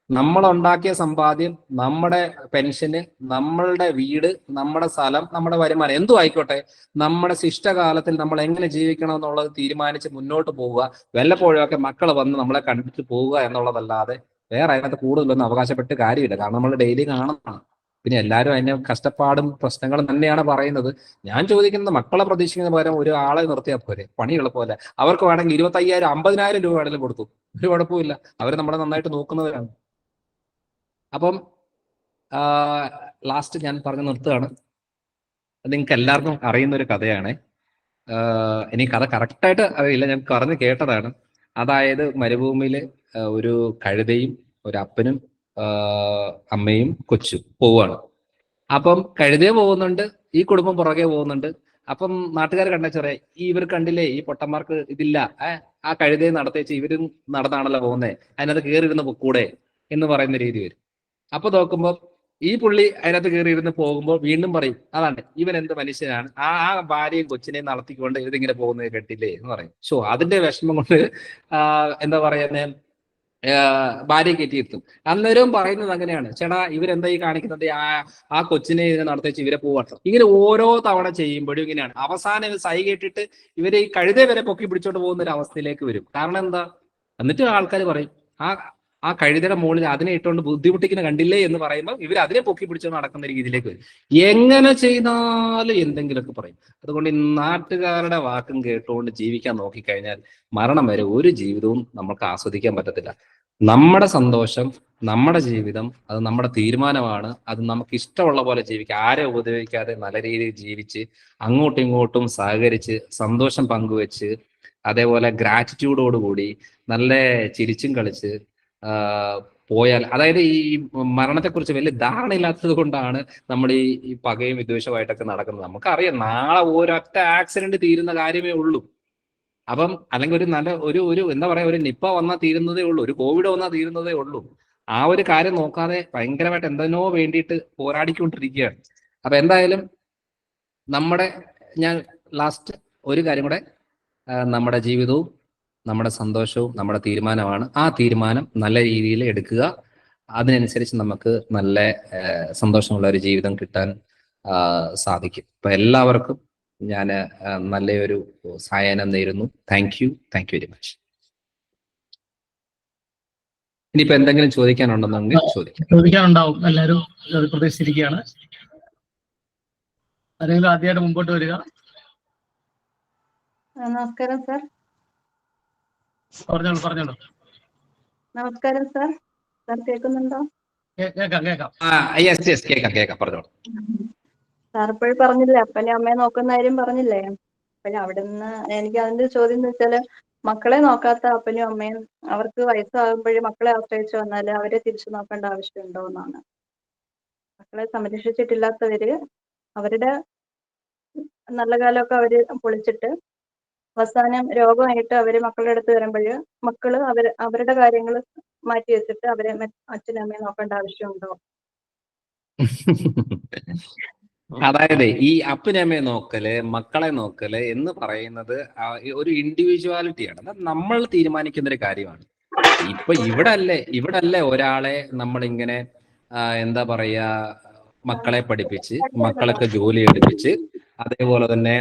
C: നമ്മൾ ഉണ്ടാക്കിയ സമ്പാദ്യം, നമ്മുടെ പെൻഷന്, നമ്മളുടെ വീട്, നമ്മുടെ സ്ഥലം, നമ്മുടെ വരുമാനം എന്തും ആയിക്കോട്ടെ, നമ്മുടെ ശിഷ്ടകാലത്തിൽ നമ്മൾ എങ്ങനെ ജീവിക്കണം എന്നുള്ളത് തീരുമാനിച്ച് മുന്നോട്ട് പോവുക. വല്ലപ്പോഴൊക്കെ മക്കൾ വന്ന് നമ്മളെ കണ്ടിട്ട് പോവുക എന്നുള്ളതല്ലാതെ വേറെ അതിനകത്ത് കൂടുതലൊന്നും അവകാശപ്പെട്ട് കാര്യമില്ല. കാരണം നമ്മൾ ഡെയിലി കാണുന്നതാണ്. പിന്നെ എല്ലാവരും അതിനെ കഷ്ടപ്പാടും പ്രശ്നങ്ങളും തന്നെയാണ് പറയുന്നത്. ഞാൻ ചോദിക്കുന്നത്, മക്കളെ പ്രതീക്ഷിക്കുന്ന പകരം ഒരു ആളെ നിർത്തിയാൽ പോരെ, പണിയുള്ള പോലെ. അവർക്ക് വേണമെങ്കിൽ 25,000 50,000 രൂപ വേണമെങ്കിലും കൊടുത്തു, ഒരു കുഴപ്പമില്ല. അവർ നമ്മളെ നന്നായിട്ട് നോക്കുന്നവരാണ്. അപ്പം ലാസ്റ്റ് ഞാൻ പറഞ്ഞു നിർത്തുകയാണ്. നിങ്ങൾക്ക് എല്ലാവർക്കും അറിയുന്ന ഒരു കഥയാണ്. എനിക്ക് കഥ കറക്റ്റായിട്ട് അറിയില്ല, ഞാൻ പറഞ്ഞു കേട്ടതാണ്. അതായത് മരുഭൂമിയിൽ ഒരു കഴുതയും ഒരു അപ്പനും അമ്മയും കൊച്ചും പോവാണ്. അപ്പം കഴുതയെ പോകുന്നുണ്ട്, ഈ കുടുംബം പുറകെ പോകുന്നുണ്ട്. അപ്പം നാട്ടുകാർ കണ്ടേച്ചറിയ, ഇവർ കണ്ടില്ലേ ഈ പൊട്ടന്മാർക്ക് ഇതില്ല, ആ കഴുതയെ നടത്തേച്ച് ഇവരും നടന്നാണല്ലോ പോകുന്നത്, അതിനകത്ത് കയറിയിരുന്ന് കൂടെ എന്ന് പറയുന്ന രീതി വരും. അപ്പൊ നോക്കുമ്പോൾ ഈ പുള്ളി അതിനകത്ത് കയറിയിരുന്ന് പോകുമ്പോൾ വീണ്ടും പറയും, അതാണ് ഇവൻ എന്ത് മനുഷ്യനാണ്, ആ ഭാര്യയും കൊച്ചിനെയും നടത്തിക്കൊണ്ട് ഇതിങ്ങനെ പോകുന്നത് കേട്ടില്ലേ എന്ന് പറയും. അതിന്റെ വിഷമം കൊണ്ട് എന്താ പറയുന്നത്, ഭാര്യയെ കയറ്റിയിരുത്തും. അന്നേരവും പറയുന്നത് അങ്ങനെയാണ്, ചേട്ടാ ഇവരെന്താ ഈ കാണിക്കുന്നത്, ആ കൊച്ചിനെ ഇതിനെ നടത്തിച്ച് ഇവരെ പോവാട്ടോ. ഇങ്ങനെ ഓരോ തവണ ചെയ്യുമ്പോഴും ഇങ്ങനെയാണ്. അവസാനം ഇത് സൈ കേട്ടിട്ട് ഇവരെ ഈ കഴുത വരെ പൊക്കി പിടിച്ചോണ്ട് പോകുന്ന ഒരു അവസ്ഥയിലേക്ക് വരും. കാരണം എന്താ, എന്നിട്ട് ആൾക്കാർ പറയും, ആ കഴുതയുടെ മുകളിൽ അതിനെ ഇട്ടുകൊണ്ട് ബുദ്ധിമുട്ടിക്കുന്ന കണ്ടില്ലേ എന്ന് പറയുമ്പോൾ ഇവർ അതിനെ പൊക്കി പിടിച്ച് നടക്കുന്ന രീതിയിലേക്ക് വരും. എങ്ങനെ ചെയ്താലും എന്തെങ്കിലുമൊക്കെ പറയും. അതുകൊണ്ട് ഈ നാട്ടുകാരുടെ വാക്കും കേട്ടുകൊണ്ട് ജീവിക്കാൻ നോക്കിക്കഴിഞ്ഞാൽ മരണം വരെ ഒരു ജീവിതവും നമുക്ക് ആസ്വദിക്കാൻ പറ്റത്തില്ല. നമ്മുടെ സന്തോഷം, നമ്മുടെ ജീവിതം, അത് നമ്മുടെ തീരുമാനമാണ്. അത് നമുക്ക് ഇഷ്ടമുള്ള പോലെ ജീവിക്കുക, ആരെ ഉപദ്രവിക്കാതെ നല്ല രീതിയിൽ ജീവിച്ച് അങ്ങോട്ടും ഇങ്ങോട്ടും സഹകരിച്ച് സന്തോഷം പങ്കുവെച്ച് അതേപോലെ ഗ്രാറ്റിറ്റ്യൂഡോടുകൂടി നല്ല ചിരിച്ചും കളിച്ച് പോയാൽ, അതായത് ഈ മരണത്തെക്കുറിച്ച് വലിയ ധാരണ ഇല്ലാത്തത് കൊണ്ടാണ് നമ്മൾ ഈ പകയും വിദ്വേഷമായിട്ടൊക്കെ നടക്കുന്നത്. നമുക്കറിയാം നാളെ ഒരൊറ്റ ആക്സിഡന്റ് തീരുന്ന കാര്യമേ ഉള്ളൂ. അപ്പം അല്ലെങ്കിൽ ഒരു നല്ല ഒരു എന്താ പറയാ, ഒരു നിപ്പ വന്നാൽ തീരുന്നതേ ഉള്ളൂ, ഒരു കോവിഡ് വന്നാൽ തീരുന്നതേ ഉള്ളൂ. ആ ഒരു കാര്യം നോക്കാതെ ഭയങ്കരമായിട്ട് എന്തിനോ വേണ്ടിയിട്ട് പോരാടിക്കൊണ്ടിരിക്കുകയാണ്. അപ്പൊ എന്തായാലും ഞാൻ ലാസ്റ്റ് ഒരു കാര്യം കൂടെ, നമ്മുടെ ജീവിതവും നമ്മുടെ സന്തോഷവും നമ്മുടെ തീരുമാനമാണ്. ആ തീരുമാനം നല്ല രീതിയിൽ എടുക്കുക. അതിനനുസരിച്ച് നമുക്ക് നല്ല സന്തോഷമുള്ള ഒരു ജീവിതം കിട്ടാൻ സാധിക്കും. അപ്പൊ എല്ലാവർക്കും ഞാൻ നല്ലൊരു സായാഹ്നം നേരുന്നു. Thank you very much. ഇനിയിപ്പോ എന്തെങ്കിലും ചോദിക്കാനുണ്ടെന്നെങ്കിൽ
B: ചോദിക്കാനുണ്ടാവും, എല്ലാവരും പ്രതീക്ഷിച്ചിരിക്കുകയാണ്. ആരെങ്കിലും ആദ്യമായിട്ട് മുമ്പോട്ട് വരിക.
D: നമസ്കാരം സാർ.
B: പറഞ്ഞോളൂ.
D: നമസ്കാരം സാർ. സാർ കേൾക്കുന്നുണ്ടോ?
B: കേൾക്കാം.
C: കേൾക്കാം, പറഞ്ഞോളൂ.
D: സാർ ഇപ്പോഴും പറഞ്ഞില്ലേ അപ്പനെ അമ്മയെ നോക്കുന്ന കാര്യം പറഞ്ഞില്ലേ? അപ്പോഴും അവിടെ നിന്ന് എനിക്ക് അതിന്റെ ചോദ്യം എന്ന് വെച്ചാല്, മക്കളെ നോക്കാത്ത അപ്പനും അമ്മയും അവർക്ക് വയസ്സാകുമ്പോഴും മക്കളെ ആശ്രയിച്ച് വന്നാല് അവരെ തിരിച്ചു നോക്കേണ്ട ആവശ്യമുണ്ടോ എന്നാണ്. മക്കളെ സംരക്ഷിച്ചിട്ടില്ലാത്തവര് അവരുടെ നല്ല കാലമൊക്കെ അവര് പൊളിച്ചിട്ട് അവസാനം രോഗമായിട്ട് അവര് മക്കളുടെ അടുത്ത് വരുമ്പോൾ മക്കള് അവരുടെ കാര്യങ്ങൾ മാറ്റി വെച്ചിട്ട് അവരെ അച്ഛനും അമ്മയെ നോക്കേണ്ട ആവശ്യമുണ്ടോ?
C: അതായത് ഈ അപ്പനമ്മയെ നോക്കല്, മക്കളെ നോക്കല് എന്ന് പറയുന്നത് ഒരു ഇൻഡിവിജ്വാലിറ്റിയാണ്. അത് നമ്മൾ തീരുമാനിക്കുന്ന ഒരു കാര്യമാണ്. ഇപ്പൊ ഇവിടെ അല്ലേ ഒരാളെ നമ്മളിങ്ങനെ എന്താ പറയാ, മക്കളെ പഠിപ്പിച്ച് മക്കളൊക്കെ ജോലി എടുപ്പിച്ച് അതേപോലെ തന്നെ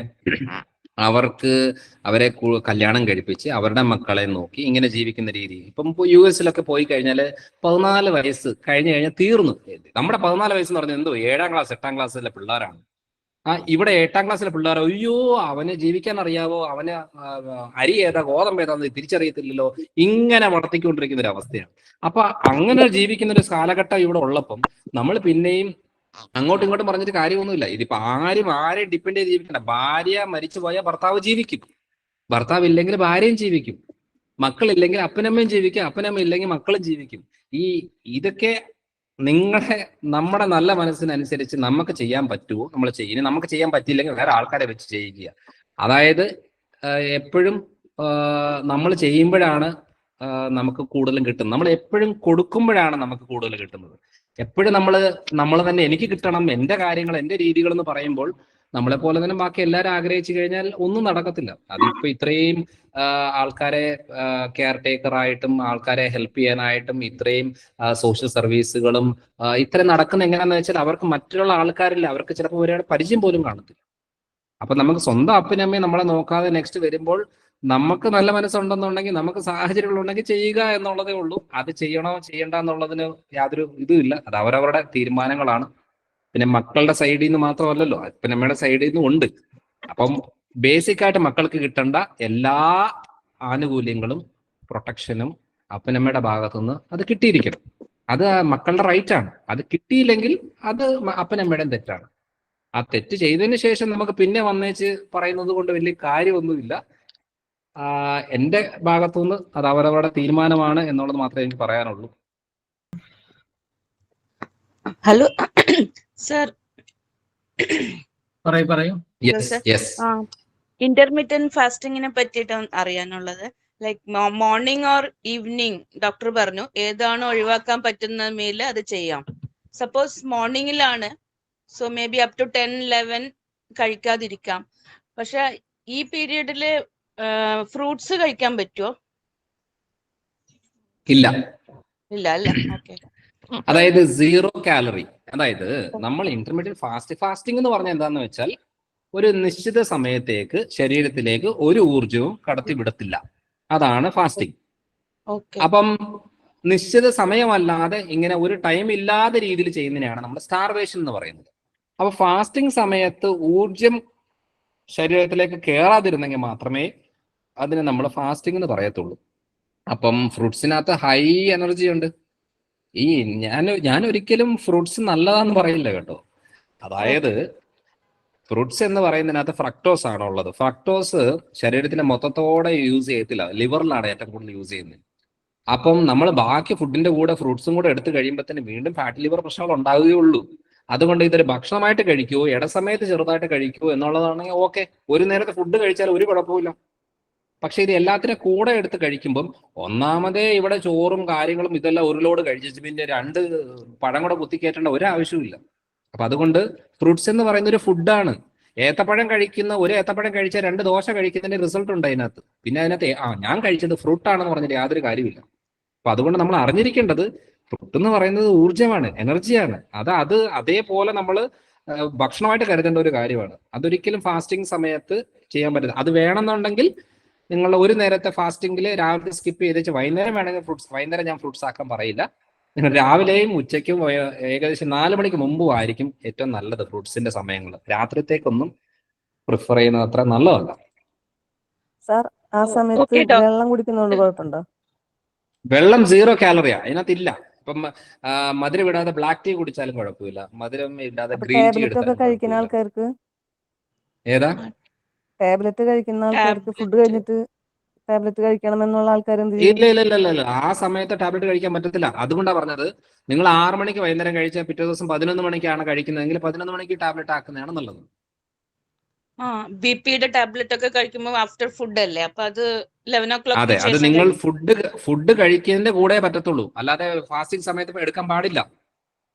C: അവരെ കല്യാണം കഴിപ്പിച്ച് അവരുടെ മക്കളെ നോക്കി ഇങ്ങനെ ജീവിക്കുന്ന രീതി. ഇപ്പം US പോയി കഴിഞ്ഞാല് 14 വയസ്സ് കഴിഞ്ഞാൽ തീർന്നു. നമ്മുടെ 14 വയസ്സ് എന്ന് പറഞ്ഞാൽ എന്തോ 7ാം ക്ലാസ് 8ാം ക്ലാസ്സിലെ പിള്ളേരാണ്. ഇവിടെ 8ാം ക്ലാസ്സിലെ പിള്ളേർ, അയ്യോ അവന് ജീവിക്കാൻ അറിയാവോ, അവന് അരി ഏതാ ഗോതമ്പ് ഏതാന്ന് തിരിച്ചറിയത്തില്ലല്ലോ, ഇങ്ങനെ വളർത്തിക്കൊണ്ടിരിക്കുന്ന ഒരു അവസ്ഥയാണ്. അപ്പൊ അങ്ങനെ ജീവിക്കുന്ന ഒരു കാലഘട്ടം ഇവിടെ ഉള്ളപ്പം നമ്മൾ പിന്നെയും അങ്ങോട്ടും ഇങ്ങോട്ടും പറഞ്ഞിട്ട് കാര്യമൊന്നുമില്ല. ഇതിപ്പോ ആരെയും ഡിപ്പെൻഡ് ചെയ്ത് ജീവിക്കണ്ട. ഭാര്യ മരിച്ചു പോയാൽ ഭർത്താവ് ജീവിക്കും, ഭർത്താവ് ഇല്ലെങ്കിൽ ഭാര്യയും ജീവിക്കും, മക്കളില്ലെങ്കിൽ അപ്പനമ്മയും ജീവിക്കും, അപ്പനമ്മ ഇല്ലെങ്കിൽ മക്കളും ജീവിക്കും. ഇതൊക്കെ നമ്മുടെ നല്ല മനസ്സിനനുസരിച്ച് നമുക്ക് ചെയ്യാൻ പറ്റുമോ നമ്മൾ ചെയ്യും. നമുക്ക് ചെയ്യാൻ പറ്റിയില്ലെങ്കിൽ വേറെ ആൾക്കാരെ വെച്ച് ചെയ്യിക്കുക. അതായത് എപ്പോഴും നമ്മൾ ചെയ്യുമ്പോഴാണ് നമുക്ക് കൂടുതലും കിട്ടുന്നത്. നമ്മൾ എപ്പോഴും കൊടുക്കുമ്പോഴാണ് നമുക്ക് കൂടുതൽ കിട്ടുന്നത്. എപ്പോഴും നമ്മൾ തന്നെ എനിക്ക് കിട്ടണം, എൻ്റെ കാര്യങ്ങൾ എൻ്റെ രീതികൾ എന്ന് പറയുമ്പോൾ നമ്മളെ പോലെ തന്നെ ബാക്കി എല്ലാവരും ആഗ്രഹിച്ചു കഴിഞ്ഞാൽ ഒന്നും നടക്കത്തില്ല. അതിപ്പോ ഇത്രയും ആൾക്കാരെ കെയർ ടേക്കറായിട്ടും ആൾക്കാരെ ഹെൽപ്പ് ചെയ്യാനായിട്ടും ഇത്രയും സോഷ്യൽ സർവീസുകളും ഇത്രയും നടക്കുന്ന എങ്ങനെയാന്ന് വെച്ചാൽ അവർക്ക് മറ്റുള്ള ആൾക്കാരില്ല, അവർക്ക് ചിലപ്പോൾ ഒരാളുടെ പരിചയം പോലും കാണത്തില്ല. അപ്പൊ നമുക്ക് സ്വന്തം അപ്പനമ്മയും നമ്മളെ നോക്കാതെ നെക്സ്റ്റ് വരുമ്പോൾ നമുക്ക് നല്ല മനസ്സുണ്ടെന്നുണ്ടെങ്കിൽ നമുക്ക് സാഹചര്യങ്ങളുണ്ടെങ്കിൽ ചെയ്യുക എന്നുള്ളതേ ഉള്ളൂ. അത് ചെയ്യണോ ചെയ്യണ്ട എന്നുള്ളതിന് യാതൊരു ഇതുമില്ല. അത് അവരവരുടെ തീരുമാനങ്ങളാണ്. പിന്നെ മക്കളുടെ സൈഡിൽ നിന്ന് മാത്രമല്ലല്ലോ, അപ്പനമ്മയുടെ സൈഡിൽ നിന്നും ഉണ്ട്. അപ്പം ബേസിക് ആയിട്ട് മക്കൾക്ക് കിട്ടേണ്ട എല്ലാ ആനുകൂല്യങ്ങളും പ്രൊട്ടക്ഷനും അപ്പനമ്മയുടെ ഭാഗത്തുനിന്ന് അത് കിട്ടിയിരിക്കണം. അത് മക്കളുടെ റൈറ്റ് ആണ്. അത് കിട്ടിയില്ലെങ്കിൽ അത് അപ്പനമ്മയുടെയും തെറ്റാണ്. ആ തെറ്റ് ചെയ്തതിന് ശേഷം നമുക്ക് പിന്നെ വന്നേച്ച് പറയുന്നത് കൊണ്ട് വലിയ കാര്യമൊന്നുമില്ല. എൻ്റെ ഭാഗത്തുനിന്ന് അത് അവരവരുടെ തീരുമാനമാണ് എന്നുള്ളത് മാത്രമേ എനിക്ക് പറയാനുള്ളൂ.
E: ഹലോ സർ,
B: പറയൂ.
E: ഇന്റർമീഡിയന്റ് ഫാസ്റ്റിങ്ങിനെ പറ്റിയിട്ട് അറിയാനുള്ളത്. Like morning or evening doctor പറഞ്ഞു ഏതാണ് ഒഴിവാക്കാൻ പറ്റുന്ന മീൽ അത് ചെയ്യാം. സപ്പോസ് മോർണിംഗിലാണ്, so maybe up to 10-11 കഴിക്കാതിരിക്കാം. പക്ഷെ ഈ പീരീഡില് ഫ്രൂട്ട്സ് കഴിക്കാൻ പറ്റുമോ?
C: ഇല്ല
E: അല്ലേ? ഓക്കെ.
C: അതായത് 0 കാലറി. അതായത് നമ്മൾ ഇന്റർമീഡിയറ്റ് ഫാസ്റ്റിംഗ് എന്ന് പറഞ്ഞാൽ എന്താന്ന് വെച്ചാൽ ഒരു നിശ്ചിത സമയത്തേക്ക് ശരീരത്തിലേക്ക് ഒരു ഊർജവും കടത്തിവിടത്തില്ല. അതാണ് ഫാസ്റ്റിംഗ്. അപ്പം നിശ്ചിത സമയമല്ലാതെ ഇങ്ങനെ ഒരു ടൈം ഇല്ലാത്ത രീതിയിൽ ചെയ്യുന്നതിനാണ് നമ്മൾ സ്റ്റാർവേഷൻ എന്ന് പറയുന്നത്. അപ്പൊ ഫാസ്റ്റിംഗ് സമയത്ത് ഊർജം ശരീരത്തിലേക്ക് കയറാതിരുന്നെങ്കിൽ മാത്രമേ അതിന് നമ്മൾ ഫാസ്റ്റിംഗ് എന്ന് പറയത്തുള്ളൂ. അപ്പം ഫ്രൂട്ട്സിനകത്ത് ഹൈ എനർജി ഉണ്ട്. ഞാൻ ഒരിക്കലും ഫ്രൂട്ട്സ് നല്ലതാന്ന് പറയില്ല കേട്ടോ. അതായത് ഫ്രൂട്ട്സ് എന്ന് പറയുന്നതിനകത്ത് ഫ്രക്ടോസ് ആണ് ഉള്ളത്. ഫ്രക്ടോസ് ശരീരത്തിന്റെ മൊത്തത്തോടെ യൂസ് ചെയ്യത്തില്ല, ലിവറിലാണ് ഏറ്റവും കൂടുതൽ യൂസ് ചെയ്യുന്നത്. അപ്പം നമ്മൾ ബാക്കി ഫുഡിന്റെ കൂടെ ഫ്രൂട്ട്സും കൂടെ എടുത്തു കഴിയുമ്പോഴത്തേന് വീണ്ടും ഫാറ്റ് ലിവർ പ്രശ്നങ്ങൾ ഉണ്ടാവുകയുള്ളൂ. അതുകൊണ്ട് ഇതൊരു ഭക്ഷണമായിട്ട് കഴിക്കുമോ, ഇടസമയത്ത് ചെറുതായിട്ട് കഴിക്കുമോ എന്നുള്ളതാണെങ്കിൽ ഓക്കെ, ഒരു നേരത്തെ ഫുഡ് കഴിച്ചാൽ ഒരു കുഴപ്പമില്ല. പക്ഷെ ഇത് എല്ലാത്തിനും കൂടെ എടുത്ത് കഴിക്കുമ്പം ഒന്നാമതേ ഇവിടെ ചോറും കാര്യങ്ങളും ഇതെല്ലാം ഒരു ലോഡ് കഴിച്ചു, പിന്നെ 2 പഴം കൂടെ കുത്തിക്കയറ്റേണ്ട ഒരാവശ്യമില്ല. അപ്പൊ അതുകൊണ്ട് ഫ്രൂട്ട്സ് എന്ന് പറയുന്ന ഒരു ഫുഡാണ്. ഏത്തപ്പഴം കഴിക്കുന്ന ഒരു ഏത്തപ്പഴം കഴിച്ചാൽ 2 ദോശ കഴിക്കുന്നതിന്റെ റിസൾട്ട് ഉണ്ട് അതിനകത്ത്. പിന്നെ അതിനകത്ത് ഞാൻ കഴിച്ചത് ഫ്രൂട്ടാണെന്ന് പറഞ്ഞിട്ട് യാതൊരു കാര്യമില്ല. അപ്പൊ അതുകൊണ്ട് നമ്മൾ അറിഞ്ഞിരിക്കേണ്ടത് ഫ്രൂട്ട് എന്ന് പറയുന്നത് ഊർജ്ജമാണ്, എനർജിയാണ്. അത് അതേപോലെ നമ്മൾ ഭക്ഷണമായിട്ട് കരുതേണ്ട ഒരു കാര്യമാണ്. അതൊരിക്കലും ഫാസ്റ്റിംഗ് സമയത്ത് ചെയ്യാൻ പറ്റില്ല. അത് വേണമെന്നുണ്ടെങ്കിൽ നിങ്ങൾ ഒരു നേരത്തെ ഫാസ്റ്റിംഗിൽ രാവിലെ സ്കിപ്പ് ചെയ്ത് വൈകുന്നേരം വേണമെങ്കിൽ ഫ്രൂട്ട്സ്, വൈകുന്നേരം ഞാൻ ഫ്രൂട്ട്സ് ആക്കാൻ പറയില്ല. നിങ്ങൾ രാവിലെയും ഉച്ചയ്ക്കും ഏകദേശം 4 മണിക്ക് മുമ്പും ആയിരിക്കും ഏറ്റവും നല്ലത് ഫ്രൂട്ട്സിന്റെ സമയങ്ങൾ. രാത്രിത്തേക്കൊന്നും പ്രിഫർ ചെയ്യുന്നത് അത്ര നല്ലതല്ല.
F: സാർ, ആ സമയത്ത്
E: Okay, doctor.
F: വെള്ളം കുടിക്കുന്നതുകൊണ്ട് കുഴപ്പമുണ്ടോ?
C: വെള്ളം 0 കാലറിയാ, അതിനകത്തില്ല. ഇപ്പം മധുരം ഇടാതെ ബ്ലാക്ക് ടീ കുടിച്ചാലും കുഴപ്പമില്ല, മധുരം ഇടാതെ ഗ്രീൻ ടീ
F: ടാബ്ലറ്റ് ഒക്കെ കഴിക്കുന്ന ആൾക്കാർക്ക്
C: ഏതാ
F: ടാബ്ലറ്റ് കഴിക്കുന്ന ആൾക്കാർക്ക് ഫുഡ് കഴിഞ്ഞിട്ട് ടാബ്ലറ്റ് കഴിക്കണം എന്നുള്ള ആൾക്കാർ എന്ത് ചെയ്യും?
C: ഇല്ല, ആ സമയത്ത് ടാബ്ലറ്റ് കഴിക്കാൻ പറ്റത്തില്ല. അതുകൊണ്ടാണ് പറഞ്ഞത്, നിങ്ങൾ 6 മണിക്ക് വൈകുന്നേരം കഴിച്ചാൽ പിറ്റേ ദിവസം 11 മണിക്കാണ് കഴിക്കുന്നതെങ്കിൽ 11 മണിക്ക് ടാബ്ലറ്റ് ആക്കുന്നതാണ് നല്ലത്.
E: ബിപിയുടെ ടാബ്ലറ്റ് ഒക്കെ കഴിക്കുമ്പോൾ ആഫ്റ്റർ ഫുഡ് അല്ലേ, അപ്പൊ അത് 11
C: അതെ,
E: o'clock
C: അത് നിങ്ങൾ ഫുഡ് കഴിക്കുന്നതിന്റെ കൂടെ പറ്റത്തുള്ളൂ, അല്ലാതെ ഫാസ്റ്റിംഗ് സമയത്ത് എടുക്കാൻ പാടില്ല.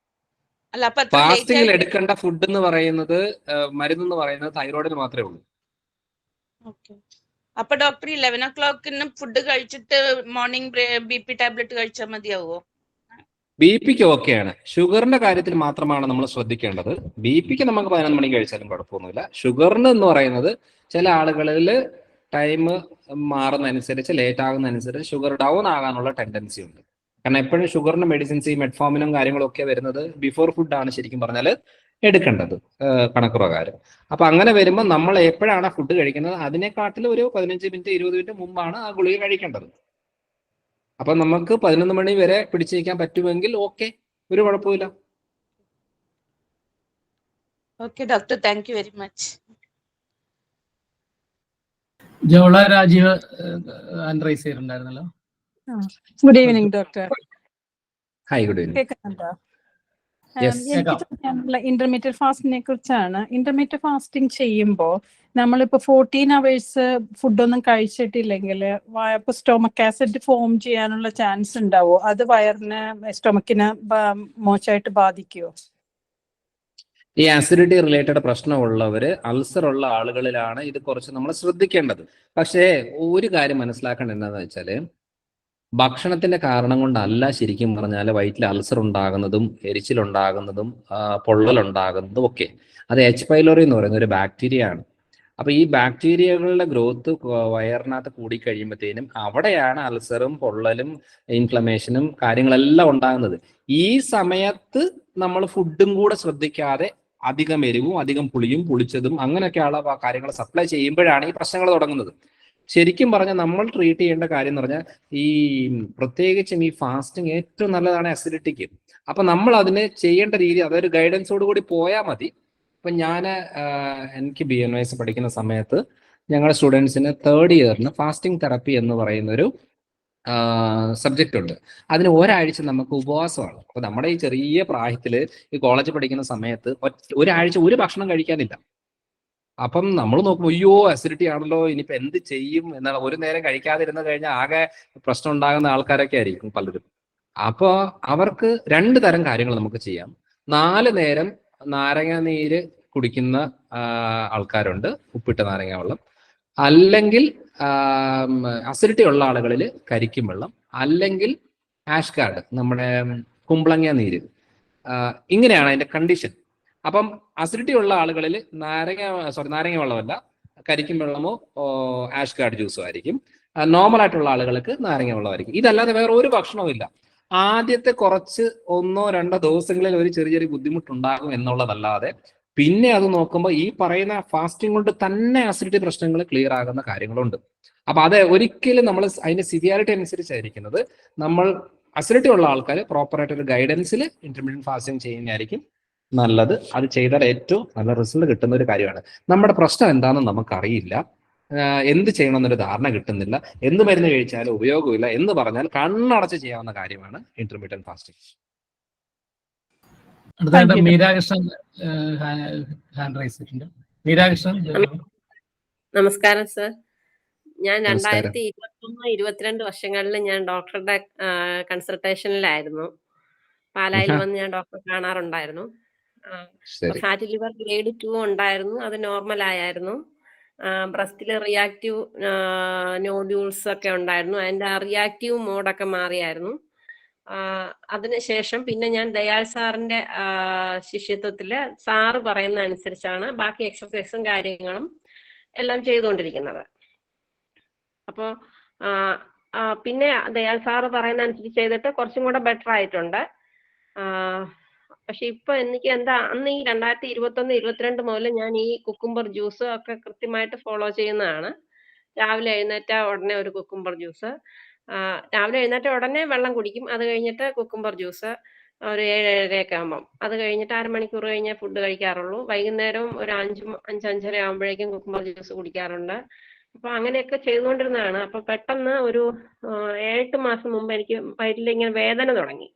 E: അല്ല, അപ്പൊ അത്ര
C: ഫാസ്റ്റിംഗിൽ
E: late
C: എടുക്കേണ്ട ഫുഡ് എന്ന് പറയുന്നത്, മരുന്ന് എന്ന് പറയുന്നത് തൈറോയിഡിന് മാത്രമേ ഉള്ളൂ.
E: Okay. അപ്പൊ ഡോക്ടർ 11 o'clock ഫുഡ് കഴിച്ചിട്ട് മോർണിംഗ് ബിപി ടാബ്ലറ്റ് കഴിച്ചാൽ മതിയാവോ?
C: ബിപിക്ക് ഓക്കെയാണ്. ഷുഗറിന്റെ കാര്യത്തിൽ മാത്രമാണ് നമ്മൾ ശ്രദ്ധിക്കേണ്ടത്. ബിപിക്ക് നമുക്ക് 11 മണിക്ക് കഴിച്ചാലും കുഴപ്പമൊന്നുമില്ല. ഷുഗറിന് എന്ന് പറയുന്നത് ചില ആളുകളിൽ ടൈം മാറുന്നതനുസരിച്ച്, ലേറ്റ് ആകുന്നതനുസരിച്ച് ഷുഗർ ഡൗൺ ആകാനുള്ള ടെൻഡൻസി ഉണ്ട്. കാരണം എപ്പോഴും ഷുഗറിന്റെ മെഡിസിൻസ്, ഈ മെറ്റ്ഫോമിനും കാര്യങ്ങളും ഒക്കെ വരുന്നത് ബിഫോർ ഫുഡാണ് ശരിക്കും പറഞ്ഞാൽ എടുക്കേണ്ടത്, കണക്ക് പ്രകാരം. അപ്പൊ അങ്ങനെ വരുമ്പോൾ നമ്മൾ എപ്പോഴാണ് ഫുഡ് കഴിക്കുന്നത് അതിനെക്കാട്ടിൽ ഒരു 15 മിനിറ്റ് 20 മിനിറ്റ് മുമ്പാണ് ആ ഗുളിക കഴിക്കേണ്ടത്. അപ്പൊ നമുക്ക് 11 മണി വരെ പിടിച്ചിരിക്കാൻ പറ്റുമെങ്കിൽ ഓക്കെ, ഒരു കുഴപ്പമില്ല.
E: Okay doctor, thank you very much.
B: ജോള രാജീവ് ഹാൻഡ് റൈസ് ചെയ്തിട്ടുണ്ടായിരുന്നല്ലോ.
G: Good evening doctor.
C: Hi, good evening.
G: കേൾക്കുന്നുണ്ടോ?
C: Yes.
G: എനിക്ക് ചോദിക്കാനുള്ള ഇന്റർമീഡിയറ്റ് ഫാസ്റ്റിങ്ങിനെ കുറിച്ചാണ്. ഇന്റർമീഡിയറ്റ് ഫാസ്റ്റിംഗ് ചെയ്യുമ്പോൾ നമ്മളിപ്പോ 14 hours ഫുഡൊന്നും കഴിച്ചിട്ടില്ലെങ്കിൽ സ്റ്റൊമക് ആസിഡ് ഫോം ചെയ്യാനുള്ള ചാൻസ് ഉണ്ടാവോ? അത് വയറിന്, സ്റ്റൊമക്കിന് മോശമായിട്ട് ബാധിക്കുമോ?
C: ഈ ആസിഡിറ്റി റിലേറ്റഡ് പ്രശ്നമുള്ളവര്, അൾസർ ഉള്ള ആളുകളിലാണ് ഇത് കുറച്ച് നമ്മൾ ശ്രദ്ധിക്കേണ്ടത്. പക്ഷേ ഒരു കാര്യം മനസ്സിലാക്കേണ്ടത് എന്താണെന്ന് വെച്ചാല്, ഭക്ഷണത്തിന്റെ കാരണം കൊണ്ടല്ല ശരിക്കും പറഞ്ഞാൽ വയറ്റിൽ അൾസർ ഉണ്ടാകുന്നതും എരിച്ചിലുണ്ടാകുന്നതും പൊള്ളലുണ്ടാകുന്നതും ഒക്കെ. അത് എച്ച് പൈലോറി എന്ന് പറയുന്ന ഒരു ബാക്ടീരിയ ആണ്. അപ്പൊ ഈ ബാക്ടീരിയകളുടെ ഗ്രോത്ത് വയറിനകത്ത് കൂടിക്കഴിയുമ്പോഴത്തേനും അവിടെയാണ് അൾസറും പൊള്ളലും ഇൻഫ്ലമേഷനും കാര്യങ്ങളെല്ലാം ഉണ്ടാകുന്നത്. ഈ സമയത്ത് നമ്മൾ ഫുഡും കൂടെ ശ്രദ്ധിക്കാതെ അധികം എരിവും അധികം പുളിയും പുളിച്ചതും അങ്ങനെയൊക്കെയുള്ള കാര്യങ്ങൾ സപ്ലൈ ചെയ്യുമ്പോഴാണ് ഈ പ്രശ്നങ്ങൾ തുടങ്ങുന്നത്. ശരിക്കും പറഞ്ഞാൽ നമ്മൾ ട്രീറ്റ് ചെയ്യേണ്ട കാര്യം എന്ന് പറഞ്ഞാൽ, ഈ പ്രത്യേകിച്ചും ഈ ഫാസ്റ്റിംഗ് ഏറ്റവും നല്ലതാണ് അസിഡിറ്റിക്ക്. അപ്പൊ നമ്മൾ അതിന് ചെയ്യേണ്ട രീതി, അതൊരു ഗൈഡൻസോട് കൂടി പോയാൽ മതി. ഇപ്പൊ എനിക്ക് BNYS പഠിക്കുന്ന സമയത്ത് ഞങ്ങളുടെ സ്റ്റുഡൻസിന് 3rd ഇയറിന് ഫാസ്റ്റിംഗ് തെറപ്പി എന്ന് പറയുന്നൊരു സബ്ജക്റ്റ് ഉണ്ട്. അതിന് ഒരാഴ്ച നമുക്ക് ഉപവാസമാണ്. അപ്പൊ നമ്മുടെ ഈ ചെറിയ പ്രായത്തില് ഈ കോളേജ് പഠിക്കുന്ന സമയത്ത് ഒരാഴ്ച ഒരു ഭക്ഷണം കഴിക്കാനില്ല. അപ്പം നമ്മൾ നോക്കുമ്പോൾ അയ്യോ അസിഡിറ്റി ആണല്ലോ, ഇനിയിപ്പോ എന്ത് ചെയ്യും എന്നാൽ ഒരു നേരം കഴിക്കാതിരുന്ന് കഴിഞ്ഞാൽ ആകെ പ്രശ്നം ഉണ്ടാകുന്ന ആൾക്കാരൊക്കെ ആയിരിക്കും പലരും. അപ്പോൾ അവർക്ക് 2 തരം കാര്യങ്ങൾ നമുക്ക് ചെയ്യാം. 4 നേരം നാരങ്ങ നീര് കുടിക്കുന്ന ആൾക്കാരുണ്ട്, ഉപ്പിട്ട നാരങ്ങ വെള്ളം. അല്ലെങ്കിൽ അസിഡിറ്റി ഉള്ള ആളുകളിൽ കരിക്കും വെള്ളം, അല്ലെങ്കിൽ ആഷ് കാർഡ്, നമ്മുടെ കുമ്പളങ്ങ നീര്. ഇങ്ങനെയാണ് അതിന്റെ കണ്ടീഷൻ. അപ്പം അസിഡിറ്റി ഉള്ള ആളുകളിൽ നാരങ്ങ വെള്ളമല്ല, കരിക്കും വെള്ളമോ ആഷ് കാർഡ് ജ്യൂസോ ആയിരിക്കും. നോർമൽ ആയിട്ടുള്ള ആളുകൾക്ക് നാരങ്ങ വെള്ളമായിരിക്കും. ഇതല്ലാതെ വേറെ ഒരു ഭക്ഷണവും ഇല്ല. ആദ്യത്തെ കുറച്ച് 1-2 ദിവസങ്ങളിൽ ഒരു ചെറിയ ബുദ്ധിമുട്ടുണ്ടാകും എന്നുള്ളതല്ലാതെ പിന്നെ അത് നോക്കുമ്പോൾ ഈ പറയുന്ന ഫാസ്റ്റിംഗ് കൊണ്ട് തന്നെ അസിഡിറ്റി പ്രശ്നങ്ങൾ ക്ലിയർ ആകുന്ന കാര്യങ്ങളുണ്ട്. അപ്പൊ അത് ഒരിക്കലും നമ്മൾ അതിന്റെ സിവിയാരിറ്റി അനുസരിച്ചായിരിക്കുന്നത്. നമ്മൾ അസിഡിറ്റി ഉള്ള ആൾക്കാർ പ്രോപ്പറായിട്ട് ഒരു ഗൈഡൻസിൽ ഇന്റർമീഡിയറ്റ് ഫാസ്റ്റിംഗ് ചെയ്യുന്നതായിരിക്കും നല്ലത്. അത് ചെയ്താൽ ഏറ്റവും നല്ല റിസൾട്ട് കിട്ടുന്ന ഒരു കാര്യമാണ്. നമ്മുടെ പ്രശ്നം എന്താണെന്ന് നമുക്കറിയില്ല, എന്ത് ചെയ്യണമെന്നൊരു ധാരണ കിട്ടുന്നില്ല, എന്ത് മരുന്ന് കഴിച്ചാലും ഉപയോഗമില്ല എന്ന് പറഞ്ഞാൽ കണ്ണടച്ച് ചെയ്യാവുന്ന കാര്യമാണ് ഇന്റർമീഡിയറ്റ് ഫാസ്റ്റിംഗ്.
B: അടുത്തായിട്ട് മീരാകൃഷ്ണൻ ഹാൻഡ് റൈസ് ചെയ്തിട്ടുണ്ട്. മീരാകൃഷ്ണൻ.
H: നമസ്കാരം സർ. ഞാൻ
C: നമസ്കാരം.
H: 2021-22 വർഷങ്ങളിൽ ഞാൻ ഡോക്ടറുടെ കൺസൾട്ടേഷനിലായിരുന്നു. പാലായിൽ വന്ന് ഞാൻ ഡോക്ടറെ കാണാറുണ്ടായിരുന്നു.
C: ശരി.
H: ഫാറ്റി ലിവർ ഗ്രേഡ് 2 ഉണ്ടായിരുന്നു, അത് നോർമൽ ആയിരുന്നു. ബ്രസ്റ്റിൽ റിയാക്റ്റീവ് നോഡ്യൂൾസ് ഒക്കെ ഉണ്ടായിരുന്നു, അതിന്റെ റിയാക്റ്റീവ് മോഡൊക്കെ മാറിയായിരുന്നു. അതിനുശേഷം പിന്നെ ഞാൻ ദയാൽ സാറിന്റെ ശിഷ്യത്വത്തില് സാറ് പറയുന്ന അനുസരിച്ചാണ് ബാക്കി എക്സർസൈസും കാര്യങ്ങളും എല്ലാം ചെയ്തുകൊണ്ടിരിക്കുന്നത്. അപ്പോ പിന്നെ ദയാൽ സാറ് പറയുന്ന അനുസരിച്ച് ചെയ്തിട്ട് കുറച്ചും കൂടെ ബെറ്റർ ആയിട്ടുണ്ട്. പക്ഷെ ഇപ്പൊ എനിക്ക് എന്താ, അന്ന് ഈ 2021-22 മുതൽ ഞാൻ ഈ കുക്കുംബർ ജ്യൂസ് ഒക്കെ കൃത്യമായിട്ട് ഫോളോ ചെയ്യുന്നതാണ്. രാവിലെ എഴുന്നേറ്റ ഉടനെ ഒരു കുക്കുംബർ ജ്യൂസ്, രാവിലെ എഴുന്നേറ്റ ഉടനെ വെള്ളം കുടിക്കും, അത് കഴിഞ്ഞിട്ട് കുക്കുംബർ ജ്യൂസ് ഒരു 7-7:30 ആകുമ്പം, അത് കഴിഞ്ഞിട്ട് അരമണിക്കൂർ കഴിഞ്ഞേ ഫുഡ് കഴിക്കാറുള്ളൂ. വൈകുന്നേരം ഒരു 5-5:30 ആകുമ്പോഴേക്കും കുക്കുംബർ ജ്യൂസ് കുടിക്കാറുണ്ട്. അപ്പൊ അങ്ങനെയൊക്കെ ചെയ്തുകൊണ്ടിരുന്നതാണ്. അപ്പൊ പെട്ടെന്ന് ഒരു 7-8 മാസം മുമ്പ് എനിക്ക് വയറ്റിൽ ഇങ്ങനെ വേദന തുടങ്ങി.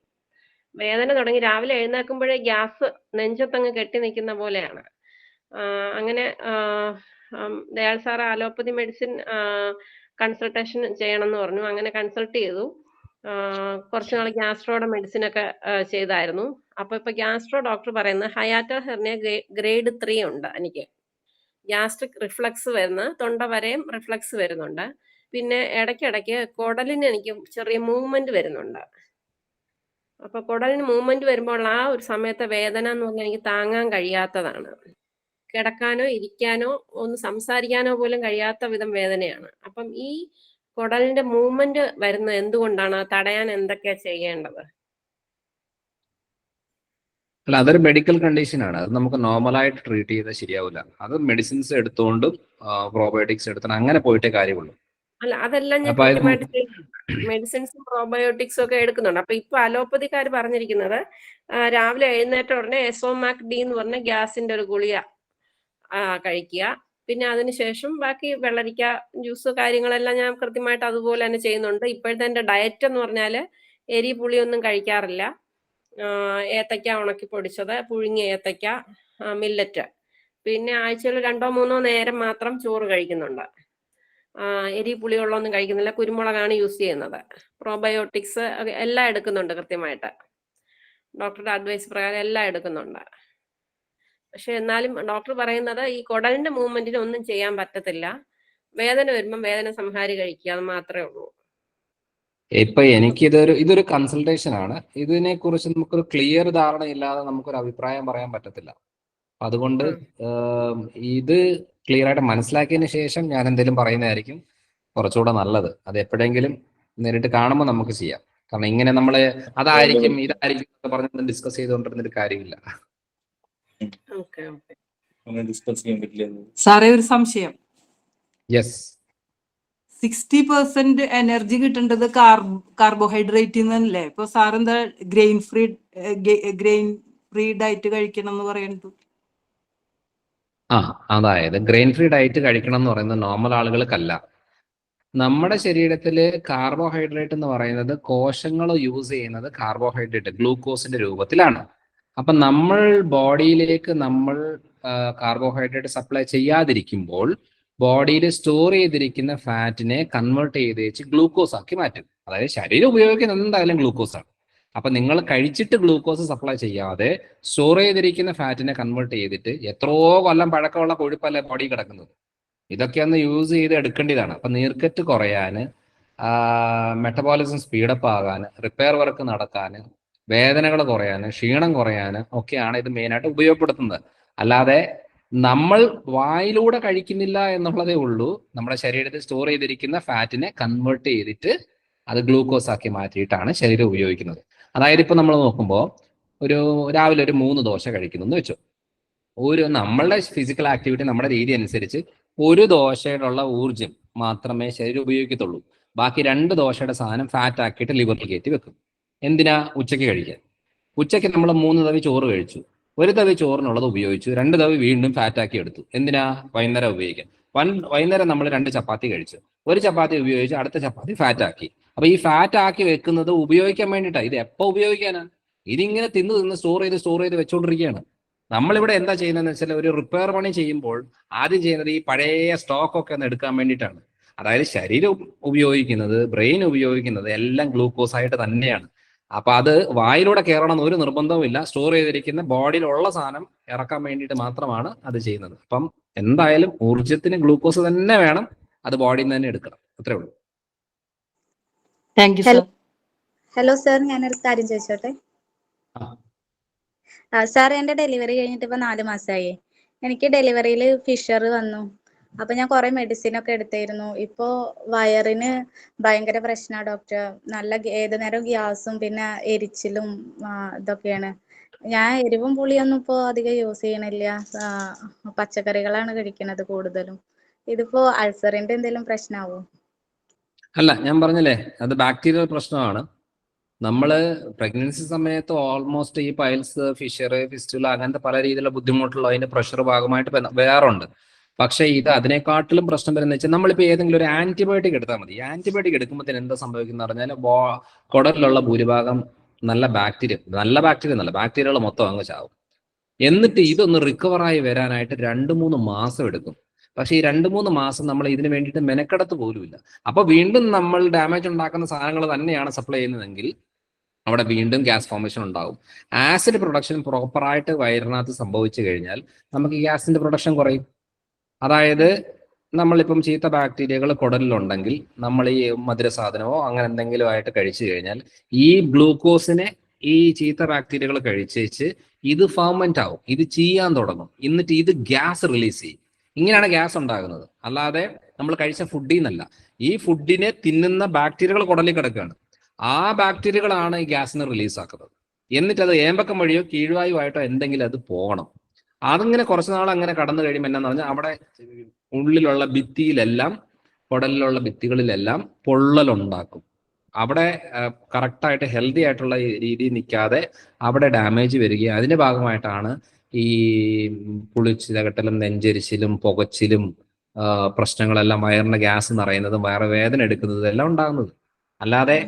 H: രാവിലെ എഴുന്നേൽക്കുമ്പോഴേ ഗ്യാസ് നെഞ്ചത്തങ്ങ് കെട്ടി നിൽക്കുന്ന പോലെയാണ്. അങ്ങനെ Dayal sir allopathy medicine consultation ചെയ്യണം എന്ന് പറഞ്ഞു. അങ്ങനെ കൺസൾട്ട് ചെയ്തു. കുറച്ച് നാൾ ഗ്യാസ്ട്രോയുടെ മെഡിസിൻ ഒക്കെ ചെയ്തായിരുന്നു. അപ്പൊ ഇപ്പൊ ഗ്യാസ്ട്രോ ഡോക്ടർ പറയുന്നത് ഹയാറ്റോ ഹെർണിയ ഗ്രേഡ് 3 ഉണ്ട് എനിക്ക്. ഗ്യാസ്ട്രിക് റിഫ്ലക്സ് വരുന്ന തൊണ്ട വരെയും റിഫ്ലക്സ് വരുന്നുണ്ട്. പിന്നെ ഇടയ്ക്കിടയ്ക്ക് കുടലിന് എനിക്ക് ചെറിയ മൂവ്മെന്റ് വരുന്നുണ്ട്. അപ്പൊ കുടലിന് മൂവ്മെന്റ് വരുമ്പോൾ ആ ഒരു സമയത്തെ വേദന എന്ന് പറഞ്ഞാൽ എനിക്ക് താങ്ങാൻ കഴിയാത്തതാണ്. കിടക്കാനോ ഇരിക്കാനോ ഒന്ന് സംസാരിക്കാനോ പോലും കഴിയാത്ത വിധം വേദനയാണ്. അപ്പം ഈ കുടലിന്റെ മൂവ്മെന്റ് വരുന്നത് എന്തുകൊണ്ടാണ്? തടയാൻ എന്തൊക്കെയാ ചെയ്യേണ്ടത്?
C: അല്ല, അതൊരു മെഡിക്കൽ കണ്ടീഷനാണ്. അത് നമുക്ക് നോർമലായിട്ട് ട്രീറ്റ് ചെയ്താൽ ശരിയാവില്ല. അത് മെഡിസിൻസ് എടുത്തുകൊണ്ടും പ്രോബയോട്ടിക്സ് എടുത്തോണ്ട് അങ്ങനെ പോയിട്ടേ കാര്യമുള്ളൂ.
H: അല്ല, അതെല്ലാം ഞാൻ
C: അപ്പൊ
H: കൃത്യമായിട്ട് ചെയ്യുന്നുണ്ട്. മെഡിസിൻസും പ്രോബയോട്ടിക്സും ഒക്കെ എടുക്കുന്നുണ്ട്. അപ്പൊ ഇപ്പൊ അലോപ്പതിക്കാർ പറഞ്ഞിരിക്കുന്നത് രാവിലെ എഴുന്നേറ്റ ഉടനെ എസോമാക് ഡി എന്ന് പറഞ്ഞ ഗ്യാസിന്റെ ഒരു ഗുളിക കഴിക്കുക. പിന്നെ അതിനുശേഷം ബാക്കി വെള്ളരിക്ക ജ്യൂസ് കാര്യങ്ങളെല്ലാം ഞാൻ കൃത്യമായിട്ട് അതുപോലെ തന്നെ ചെയ്യുന്നുണ്ട്. ഇപ്പോഴത്തെ എന്റെ ഡയറ്റ് എന്ന് പറഞ്ഞാല് എരി പുളിയൊന്നും കഴിക്കാറില്ല. ഏത്തയ്ക്ക ഉണക്കി പൊടിച്ചത്, പുഴുങ്ങിയ ഏത്തയ്ക്ക, മില്ലറ്റ്, പിന്നെ ആഴ്ചയിൽ 2-3 നേരം മാത്രം ചോറ് കഴിക്കുന്നുണ്ട്. എരി പുളിയുള്ളൊന്നും കഴിക്കുന്നില്ല. കുരുമുളകാണ് യൂസ് ചെയ്യുന്നത്. പ്രോബയോട്ടിക്സ് എല്ലാം എടുക്കുന്നുണ്ട് കൃത്യമായിട്ട്. ഡോക്ടറുടെ അഡ്വൈസ് പ്രകാരം എല്ലാം എടുക്കുന്നുണ്ട്. പക്ഷെ എന്നാലും ഡോക്ടർ പറയുന്നത് ഈ കുടലിന്റെ മൂവ്മെന്റിന് ഒന്നും ചെയ്യാൻ പറ്റത്തില്ല. വേദന വരുമ്പം വേദന സംഹാരി കഴിക്കുക, അത് മാത്രമേ ഉള്ളൂ.
C: ഇപ്പൊ എനിക്ക് ഇതൊരു കൺസൾട്ടേഷൻ ആണ്. ഇതിനെ കുറിച്ച് നമുക്കൊരു ക്ലിയർ ധാരണ ഇല്ലാതെ നമുക്കൊരു അഭിപ്രായം പറയാൻ പറ്റത്തില്ല. അതുകൊണ്ട് ഇത് ക്ലിയർ ആയിട്ട് മനസ്സിലാക്കിയതിന് ശേഷം ഞാൻ എന്തെങ്കിലും പറയുന്നതായിരിക്കും കുറച്ചുകൂടെ നല്ലത്. അത് എപ്പോഴെങ്കിലും നേരിട്ട് കാണുമ്പോൾ നമുക്ക് ചെയ്യാം. കാരണം ഇങ്ങനെ നമ്മള് അതായിരിക്കും ഇതായിരിക്കും എന്നൊക്കെ പറഞ്ഞ് ഡിസ്കസ് ചെയ്തുകൊണ്ടിരുന്നൊരു കാര്യമില്ല.
I: സാറേ, ഒരു സംശയം.
C: യെസ്.
I: 60% എനർജി കിട്ടേണ്ടത് കാർബോഹൈഡ്രേറ്റ് നിന്നല്ലേ? ഇപ്പൊ സാറെന്താ ഗ്രെയിൻ ഫ്രീ ഡയറ്റ് കഴിക്കണം എന്ന് പറയുന്നത്?
C: അതായത് ഗ്രെയിൻ ഫ്രീ ഡയറ്റ് കഴിക്കണം എന്ന് പറയുന്നത് നോർമൽ ആളുകൾക്കല്ല. നമ്മുടെ ശരീരത്തിൽ കാർബോഹൈഡ്രേറ്റ് എന്ന് പറയുന്നത് കോശങ്ങൾ യൂസ് ചെയ്യുന്നത് കാർബോഹൈഡ്രേറ്റ് ഗ്ലൂക്കോസിന്റെ രൂപത്തിലാണ്. അപ്പൊ നമ്മൾ ബോഡിയിലേക്ക് നമ്മൾ കാർബോഹൈഡ്രേറ്റ് സപ്ലൈ ചെയ്യാതിരിക്കുമ്പോൾ ബോഡിയിൽ സ്റ്റോർ ചെയ്തിരിക്കുന്ന ഫാറ്റിനെ കൺവേർട്ട് ചെയ്ത് വെച്ച് ഗ്ലൂക്കോസ് ആക്കി മാറ്റും. അതായത് ശരീരം ഉപയോഗിക്കുന്നത് എന്തായാലും ഗ്ലൂക്കോസ് ആണ്. അപ്പൊ നിങ്ങൾ കഴിച്ചിട്ട് ഗ്ലൂക്കോസ് സപ്ലൈ ചെയ്യാതെ സ്റ്റോർ ചെയ്തിരിക്കുന്ന ഫാറ്റിനെ കൺവേർട്ട് ചെയ്തിട്ട് എത്രയോ കൊല്ലം പഴക്കമുള്ള കൊഴുപ്പല്ലേ ബോഡി കിടക്കുന്നത്. ഇതൊക്കെ ഒന്ന് യൂസ് ചെയ്ത് എടുക്കേണ്ടതാണ്. അപ്പൊ നീർക്കെട്ട് കുറയാന്, മെറ്റബോളിസം സ്പീഡപ്പ് ആകാന്, റിപ്പയർ വർക്ക് നടക്കാന്, വേദനകൾ കുറയാന്, ക്ഷീണം കുറയാന് ഒക്കെയാണ് ഇത് മെയിനായിട്ട് ഉപയോഗപ്പെടുത്തുന്നത്. അല്ലാതെ നമ്മൾ വായിലൂടെ കഴിക്കുന്നില്ല എന്നുള്ളതേ ഉള്ളൂ. നമ്മുടെ ശരീരത്തിൽ സ്റ്റോർ ചെയ്തിരിക്കുന്ന ഫാറ്റിനെ കൺവേർട്ട് ചെയ്തിട്ട് അത് ഗ്ലൂക്കോസ് ആക്കി മാറ്റിയിട്ടാണ് ശരീരം ഉപയോഗിക്കുന്നത്. അതായത് ഇപ്പൊ നമ്മൾ നോക്കുമ്പോൾ രാവിലെ ഒരു 3 ദോശ കഴിക്കുന്നു എന്ന് വെച്ചു. നമ്മളുടെ ഫിസിക്കൽ ആക്ടിവിറ്റി നമ്മുടെ രീതി അനുസരിച്ച് ഒരു ദോശയിലുള്ള ഊർജം മാത്രമേ ശരീരം ഉപയോഗിക്കത്തുള്ളൂ. ബാക്കി 2 ദോശയുടെ സാധനം ഫാറ്റ് ആക്കിയിട്ട് ലിവറിൽ കയറ്റി വെക്കും. എന്തിനാ? ഉച്ചയ്ക്ക് കഴിക്കാൻ. ഉച്ചയ്ക്ക് നമ്മൾ 3 തവി ചോറ് കഴിച്ചു. ഒരു തവി ചോറിനുള്ളത് ഉപയോഗിച്ചു, 2 തവി വീണ്ടും ഫാറ്റാക്കി എടുത്തു. എന്തിനാ? വൈകുന്നേരം ഉപയോഗിക്കാൻ. വൈകുന്നേരം നമ്മൾ 2 ചപ്പാത്തി കഴിച്ചു, ഒരു ചപ്പാത്തി ഉപയോഗിച്ച് അടുത്ത ചപ്പാത്തി ഫാറ്റാക്കി. അപ്പൊ ഈ ഫാറ്റ് ആക്കി വെക്കുന്നത് ഉപയോഗിക്കാൻ വേണ്ടിയിട്ടാണ്. ഇത് എപ്പോ ഉപയോഗിക്കാനാ? ഇതിങ്ങനെ തിന്ന് സ്റ്റോർ ചെയ്ത് വെച്ചുകൊണ്ടിരിക്കുകയാണ്. നമ്മളിവിടെ എന്താ ചെയ്യുന്നതെന്ന് വെച്ചാൽ, ഒരു റിപ്പയർ പണി ചെയ്യുമ്പോൾ ആദ്യം ചെയ്യുന്നത് ഈ പഴയ സ്റ്റോക്ക് ഒക്കെ ഒന്ന് എടുക്കാൻ വേണ്ടിയിട്ടാണ്. അതായത് ശരീരം ഉപയോഗിക്കുന്നത്, ബ്രെയിൻ ഉപയോഗിക്കുന്നത് എല്ലാം ഗ്ലൂക്കോസ് ആയിട്ട് തന്നെയാണ്. അപ്പൊ അത് വായിലൂടെ കയറണം ഒരു നിർബന്ധവുമില്ല. സ്റ്റോർ ചെയ്തിരിക്കുന്ന ബോഡിയിലുള്ള സാധനം ഇറക്കാൻ വേണ്ടിയിട്ട് മാത്രമാണ് അത് ചെയ്യുന്നത്. അപ്പം എന്തായാലും ഊർജത്തിന് ഗ്ലൂക്കോസ് തന്നെ വേണം, അത് ബോഡിയിൽ നിന്ന് തന്നെ എടുക്കണം. അത്രേ ഉള്ളൂ.
I: Thank you sir.
J: Hello sir, ഞാനൊരു കാര്യം ചോദിച്ചോട്ടെ. സാർ, എന്റെ ഡെലിവറി കഴിഞ്ഞിട്ട് ഇപ്പൊ 4 മാസമായി. എനിക്ക് ഡെലിവറിയിൽ ഫിഷർ വന്നു. അപ്പൊ ഞാൻ കുറെ മെഡിസിൻ ഒക്കെ എടുത്തായിരുന്നു. ഇപ്പോ വയറിന് ഭയങ്കര പ്രശ്നമാണ് ഡോക്ടർ. നല്ല ഏത് നേരം ഗ്യാസും പിന്നെ എരിച്ചിലും ഇതൊക്കെയാണ്. ഞാൻ എരിവും പുളിയൊന്നും ഇപ്പോ അധികം യൂസ് ചെയ്യണില്ല. പച്ചക്കറികളാണ് കഴിക്കുന്നത് കൂടുതലും. ഇതിപ്പോ അൾസറിന്റെ എന്തെങ്കിലും പ്രശ്നമാവോ?
C: അല്ല, ഞാൻ പറഞ്ഞില്ലേ, അത് ബാക്ടീരിയൽ പ്രശ്നമാണ്. നമ്മള് പ്രഗ്നൻസി സമയത്ത് ഓൾമോസ്റ്റ് ഈ പൈൽസ്, ഫിഷർ, ഫിസ്റ്റുല അങ്ങനത്തെ പല രീതിയിലുള്ള ബുദ്ധിമുട്ടുള്ള അതിന്റെ പ്രഷർ ഭാഗമായിട്ട് വേറുണ്ട്. പക്ഷേ ഇത് അതിനെക്കാട്ടിലും പ്രശ്നം വരുന്ന വെച്ചാൽ, നമ്മളിപ്പോൾ ഏതെങ്കിലും ഒരു ആന്റിബയോട്ടിക് എടുത്താൽ മതി. ആന്റിബയോട്ടിക് എടുക്കുമ്പോൾ എന്താ സംഭവിക്കുന്ന പറഞ്ഞാൽ, കുടലിലുള്ള ഭൂരിഭാഗം നല്ല ബാക്ടീരിയകൾ മൊത്തം അങ്ങ് ചാവും. എന്നിട്ട് ഇതൊന്ന് റിക്കവറായി വരാനായിട്ട് 2-3 മാസം എടുക്കും. പക്ഷേ ഈ 2-3 മാസം നമ്മൾ ഇതിന് വേണ്ടിയിട്ട് മെനക്കെടത്ത് പോലുമില്ല. അപ്പൊ വീണ്ടും നമ്മൾ ഡാമേജ് ഉണ്ടാക്കുന്ന സാധനങ്ങൾ തന്നെയാണ് സപ്ലൈ ചെയ്യുന്നതെങ്കിൽ അവിടെ വീണ്ടും ഗ്യാസ് ഫോർമേഷൻ ഉണ്ടാവും. ആസിഡ് പ്രൊഡക്ഷൻ പ്രോപ്പറായിട്ട് വയറിനകത്ത് സംഭവിച്ചു കഴിഞ്ഞാൽ നമുക്ക് ഈ ഗ്യാസിന്റെ പ്രൊഡക്ഷൻ കുറയും. അതായത് നമ്മളിപ്പം ചീത്ത ബാക്ടീരിയകൾ കുടലിലുണ്ടെങ്കിൽ നമ്മൾ ഈ മധുര സാധനമോ അങ്ങനെ എന്തെങ്കിലും ആയിട്ട് കഴിച്ചു കഴിഞ്ഞാൽ ഈ ഗ്ലൂക്കോസിനെ ഈ ചീത്ത ബാക്ടീരിയകൾ കഴിച്ചേച്ച് ഇത് ഫെർമെന്റ് ആവും, ഇത് ചെയ്യാൻ തുടങ്ങും. എന്നിട്ട് ഇത് ഗ്യാസ് റിലീസ് ചെയ്യും. ഇങ്ങനെയാണ് ഗ്യാസ് ഉണ്ടാകുന്നത്. അല്ലാതെ നമ്മൾ കഴിച്ച ഫുഡിൽ നിന്നല്ല. ഈ ഫുഡിനെ തിന്നുന്ന ബാക്ടീരിയകൾ കുടലിൽ കിടക്കുകയാണ്. ആ ബാക്ടീരിയകളാണ് ഈ ഗ്യാസിനെ റിലീസ് ആക്കുന്നത്. എന്നിട്ട് അത് ഏമ്പക്കം വഴിയോ കീഴ്വായുവായിട്ടോ എന്തെങ്കിലും അത് പോകണം. അതിങ്ങനെ കുറച്ച് നാൾ അങ്ങനെ കടന്നു കഴിയുമ്പോൾ എന്നാന്ന് പറഞ്ഞാൽ അവിടെ ഉള്ളിലുള്ള ഭിത്തിയിലെല്ലാം, കുടലിലുള്ള ഭിത്തികളിലെല്ലാം പൊള്ളലുണ്ടാക്കും. അവിടെ കറക്റ്റായിട്ട് ഹെൽത്തി ആയിട്ടുള്ള രീതിയിൽ നിൽക്കാതെ അവിടെ ഡാമേജ് വരികയും അതിന്റെ ഭാഗമായിട്ടാണ് ഈ പുളിച്ചിലകട്ടലും നെഞ്ചരിച്ചിലും പുകച്ചിലും പ്രശ്നങ്ങളെല്ലാം, വയറിന്റെ ഗ്യാസ് നിറയുന്നതും വയറ് വേദന എടുക്കുന്നതും എല്ലാം ഉണ്ടാകുന്നത്. അല്ലാതെ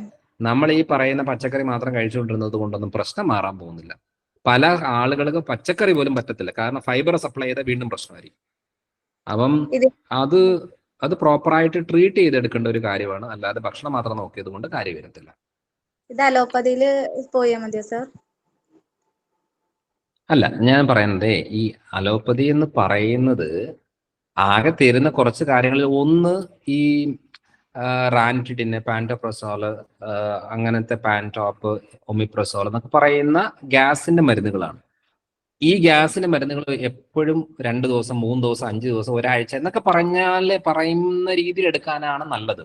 C: നമ്മൾ ഈ പറയുന്ന പച്ചക്കറി മാത്രം കഴിച്ചുകൊണ്ടിരുന്നത് കൊണ്ടൊന്നും പ്രശ്നം മാറാൻ പോകുന്നില്ല. പല ആളുകൾക്ക് പച്ചക്കറി പോലും പറ്റത്തില്ല, കാരണം ഫൈബർ സപ്ലൈ ചെയ്താൽ വീണ്ടും പ്രശ്നമായിരിക്കും. അപ്പം അത് പ്രോപ്പറായിട്ട് ട്രീറ്റ് ചെയ്തെടുക്കേണ്ട ഒരു കാര്യമാണ്. അല്ലാതെ ഭക്ഷണം മാത്രം നോക്കിയത് കൊണ്ട് കാര്യം വരത്തില്ല.
J: ഇത് അലോപ്പതിയില് പോയാൽ മതിയോ സാർ?
C: അല്ല, ഞാൻ പറയുന്നത് ഈ അലോപ്പതി എന്ന് പറയുന്നത് ആകെ തരുന്ന കുറച്ച് കാര്യങ്ങളിൽ ഒന്ന് ഈ റാൻറ്റിഡിന്, പാൻറ്റോപ്രസോള്, അങ്ങനത്തെ പാൻടോപ്പ്, ഒമിപ്രസോൾ എന്നൊക്കെ പറയുന്ന ഗ്യാസിന്റെ മരുന്നുകളാണ്. ഈ ഗ്യാസിന്റെ മരുന്നുകൾ എപ്പോഴും 2 ദിവസം, 3 ദിവസം, 5 ദിവസം, ഒരാഴ്ച എന്നൊക്കെ പറയുന്ന രീതിയിൽ എടുക്കാനാണ് നല്ലത്.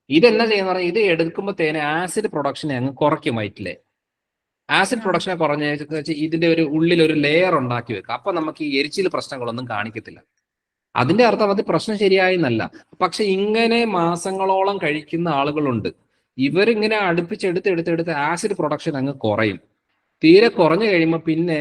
C: ഇതെന്നാ ചെയ്യുന്ന പറഞ്ഞാൽ, ഇത് എടുക്കുമ്പോഴത്തേന് ആസിഡ് പ്രൊഡക്ഷനെ അങ്ങ് കുറയ്ക്കും വയറ്റിലെ. ആസിഡ് പ്രൊഡക്ഷനെ കുറഞ്ഞ ഇതിന്റെ ഒരു ഉള്ളിൽ ഒരു ലെയർ ഉണ്ടാക്കി വെക്കുക. അപ്പൊ നമുക്ക് ഈ എരിച്ചിൽ പ്രശ്നങ്ങളൊന്നും കാണിക്കത്തില്ല. അതിന്റെ അർത്ഥം അത് പ്രശ്നം ശരിയായി എന്നല്ല. പക്ഷെ ഇങ്ങനെ മാസങ്ങളോളം കഴിക്കുന്ന ആളുകളുണ്ട്. ഇവരിങ്ങനെ അടുപ്പിച്ചെടുത്ത് ആസിഡ് പ്രൊഡക്ഷൻ അങ്ങ് കുറയും. തീരെ കുറഞ്ഞു കഴിയുമ്പോൾ പിന്നെ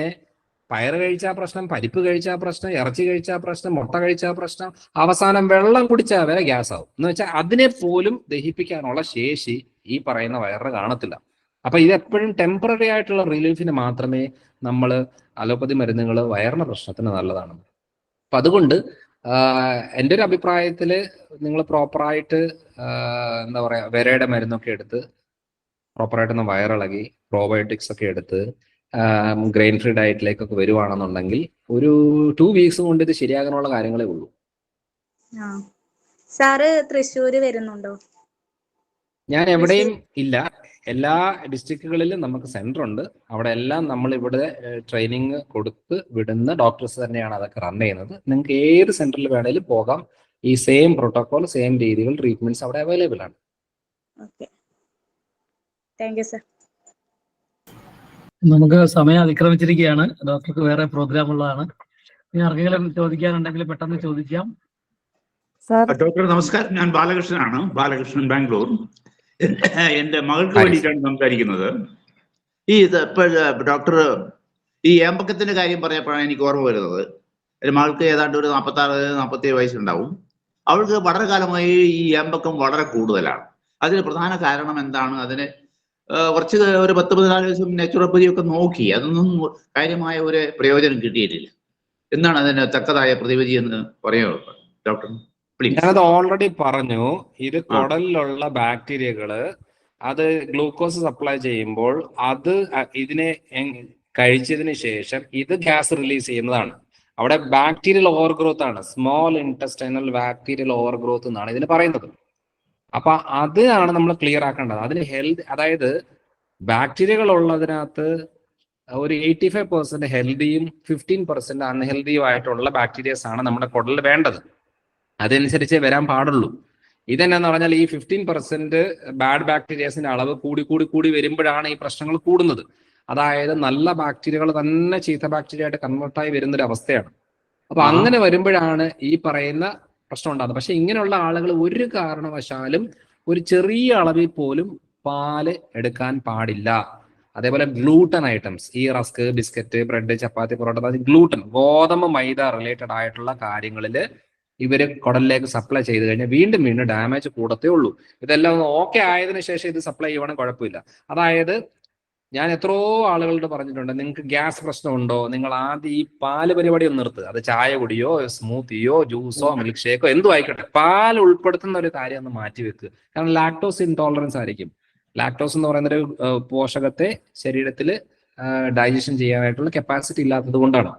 C: പയറ് കഴിച്ചാൽ പ്രശ്നം, പരിപ്പ് കഴിച്ചാൽ പ്രശ്നം, ഇറച്ചി കഴിച്ചാൽ പ്രശ്നം, മുട്ട കഴിച്ചാൽ പ്രശ്നം, അവസാനം വെള്ളം കുടിച്ചാൽ വരെ ഗ്യാസ് ആവും. എന്ന് വെച്ചാൽ അതിനെ പോലും ദഹിപ്പിക്കാനുള്ള ശേഷി ഈ പറയുന്ന വയറിന് കാണത്തില്ല. അപ്പൊ ഇത് എപ്പോഴും ടെമ്പററി ആയിട്ടുള്ള റിലീഫിന് മാത്രമേ നമ്മൾ അലോപ്പതി മരുന്നുകൾ വയറിന്റെ പ്രശ്നത്തിന് നല്ലതാണ്. അപ്പൊ അതുകൊണ്ട് എൻ്റെ ഒരു അഭിപ്രായത്തിൽ നിങ്ങൾ പ്രോപ്പറായിട്ട് എന്താ പറയാ, വിരയുടെ മരുന്നൊക്കെ എടുത്ത് പ്രോപ്പറായിട്ടൊന്ന് വയറിളകി പ്രോബയോട്ടിക്സ് ഒക്കെ എടുത്ത് ഗ്രെയിൻ ഫ്രീ ഡയറ്റിലേക്കൊക്കെ വരുവാണെന്നുണ്ടെങ്കിൽ ഒരു 2 വീക്സ് കൊണ്ട് ഇത് ശരിയാകാനുള്ള കാര്യങ്ങളേ ഉള്ളൂ.
J: സാറ് തൃശ്ശൂര് വരുന്നുണ്ടോ?
C: ഞാൻ എവിടെയും ഇല്ല. എല്ലാ ഡിസ്ട്രിക്റ്റുകളിലും നമുക്ക് സെന്റർ ഉണ്ട്. അവിടെ എല്ലാം നമ്മൾ ഇവിടെ ട്രെയിനിങ് കൊടുത്ത് വിടുന്ന ഡോക്ടേഴ്സ് തന്നെയാണ് അതൊക്കെ റൺ ചെയ്യുന്നത്. നിങ്ങൾക്ക് ഏത് സെന്ററിൽ വേണേലും പോകാം. ഈ സെയിം പ്രോട്ടോകോൾ, സെയിം രീതികൾ, ട്രീറ്റ്മെന്റ്സ് അവിടെ അവൈലബിൾ ആണ്.
J: Thank you sir.
B: നമുക്ക് സമയം അതിക്രമിച്ചിരിക്കുകയാണ്. ഡോക്ടർക്ക് വേറെ പ്രോഗ്രാം ഉള്ളതാണ്. ഇനി ആർക്കെങ്കിലും ചോദിക്കാനുണ്ടെങ്കിൽ പെട്ടെന്ന് ചോദിക്കാം.
K: ഡോക്ടർ നമസ്കാരം, ഞാൻ ബാലകൃഷ്ണനാണ്, ബാലകൃഷ്ണൻ, ബാംഗ്ലൂർ. എന്റെ മകൾക്ക് വേണ്ടിയിട്ടാണ് സംസാരിക്കുന്നത്. ഈ ഡോക്ടർ ഈ ഏമ്പക്കത്തിന്റെ കാര്യം പറഞ്ഞപ്പോഴാണ് എനിക്ക് ഓർമ്മ വരുന്നത്. ഒരു മകൾക്ക് ഏതാണ്ട് ഒരു 46-47 വയസ്സുണ്ടാവും. അവൾക്ക് വളരെ കാലമായി ഈ ഏമ്പക്കം വളരെ കൂടുതലാണ്. അതിന് പ്രധാന കാരണം എന്താണ്? അതിന് കുറച്ച് ഒരു 10-14 ദിവസം നാച്ചുറോപ്പതി ഒക്കെ നോക്കി, അതൊന്നും കാര്യമായ ഒരു പ്രയോജനം കിട്ടിയിട്ടില്ല. എന്താണ് അതിന് തക്കതായ പ്രതിവിധി എന്ന് പറയാമോ ഡോക്ടർ?
C: ഞാനത് ഓൾറെഡി പറഞ്ഞു. ഇത് കുടലിലുള്ള ബാക്ടീരിയകള് അത് ഗ്ലൂക്കോസ് സപ്ലൈ ചെയ്യുമ്പോൾ അത് ഇതിനെ കഴിച്ചതിന് ശേഷം ഇത് ഗ്യാസ് റിലീസ് ചെയ്യുന്നതാണ്. അവിടെ ബാക്ടീരിയൽ ഓവർ ഗ്രോത്ത് ആണ്, small intestinal bacterial over growth എന്നാണ് ഇതിന് പറയുന്നത്. അപ്പൊ അതാണ് നമ്മൾ ക്ലിയർ ആക്കേണ്ടത്. അതിന് ഹെൽത്ത്, അതായത് ബാക്ടീരിയകൾ ഉള്ളതിനകത്ത് ഒരു 85% ഹെൽത്തിയും 15% അൺഹെൽത്തിയും ആയിട്ടുള്ള ബാക്ടീരിയസ് ആണ് നമ്മുടെ കുടലിൽ വേണ്ടത്. അതനുസരിച്ചേ വരാൻ പാടുള്ളൂ. ഇതെന്നു പറഞ്ഞാൽ ഈ 15% ബാഡ് ബാക്ടീരിയസിന്റെ അളവ് കൂടി വരുമ്പോഴാണ് ഈ പ്രശ്നങ്ങൾ കൂടുന്നത്. അതായത് നല്ല ബാക്ടീരിയകൾ തന്നെ ചീത്ത ബാക്ടീരിയ ആയിട്ട് കൺവേർട്ടായി വരുന്നൊരു അവസ്ഥയാണ്. അപ്പൊ അങ്ങനെ വരുമ്പോഴാണ് ഈ പറയുന്ന പ്രശ്നം ഉണ്ടാകുന്നത്. പക്ഷെ ഇങ്ങനെയുള്ള ആളുകൾ ഒരു കാരണവശാലും ഒരു ചെറിയ അളവിൽ പോലും പാല് എടുക്കാൻ പാടില്ല. അതേപോലെ ഗ്ലൂട്ടൻ ഐറ്റംസ്, ഈ റസ്ക്, ബിസ്ക്കറ്റ്, ബ്രെഡ്, ചപ്പാത്തി, പൊറോട്ട, അതായത് ഗ്ലൂട്ടൻ, ഗോതമ്പ്, മൈദ റിലേറ്റഡ് ആയിട്ടുള്ള കാര്യങ്ങളിൽ ഇവര് കുടലിലേക്ക് സപ്ലൈ ചെയ്ത് കഴിഞ്ഞാൽ വീണ്ടും ഡാമേജ് കൂടത്തേ ഉള്ളൂ. ഇതെല്ലാം ഒന്ന് ഓക്കെ ആയതിനു ശേഷം ഇത് സപ്ലൈ ചെയ്യുവാണെങ്കിൽ കുഴപ്പമില്ല. അതായത് ഞാൻ എത്രയോ ആളുകളോട് പറഞ്ഞിട്ടുണ്ട്, നിങ്ങൾക്ക് ഗ്യാസ് പ്രശ്നമുണ്ടോ, നിങ്ങൾ ആദ്യം ഈ പാല് പരിപാടി ഒന്ന് നിർത്തുക. അത് ചായ കുടിയോ സ്മൂത്തിയോ ജ്യൂസോ മിൽക്ക് ഷേക്കോ എന്തും ആയിക്കോട്ടെ, പാൽ ഉൾപ്പെടുത്തുന്ന ഒരു കാര്യം ഒന്ന് മാറ്റി വെക്കുക. കാരണം ലാക്ടോസ് ഇൻടോളറൻസ് ആയിരിക്കും. ലാക്ടോസ് എന്ന് പറയുന്ന ഒരു പോഷകത്തെ ശരീരത്തിൽ ഡൈജഷൻ ചെയ്യാനായിട്ടുള്ള കപ്പാസിറ്റി ഇല്ലാത്തത് കൊണ്ടാണ്.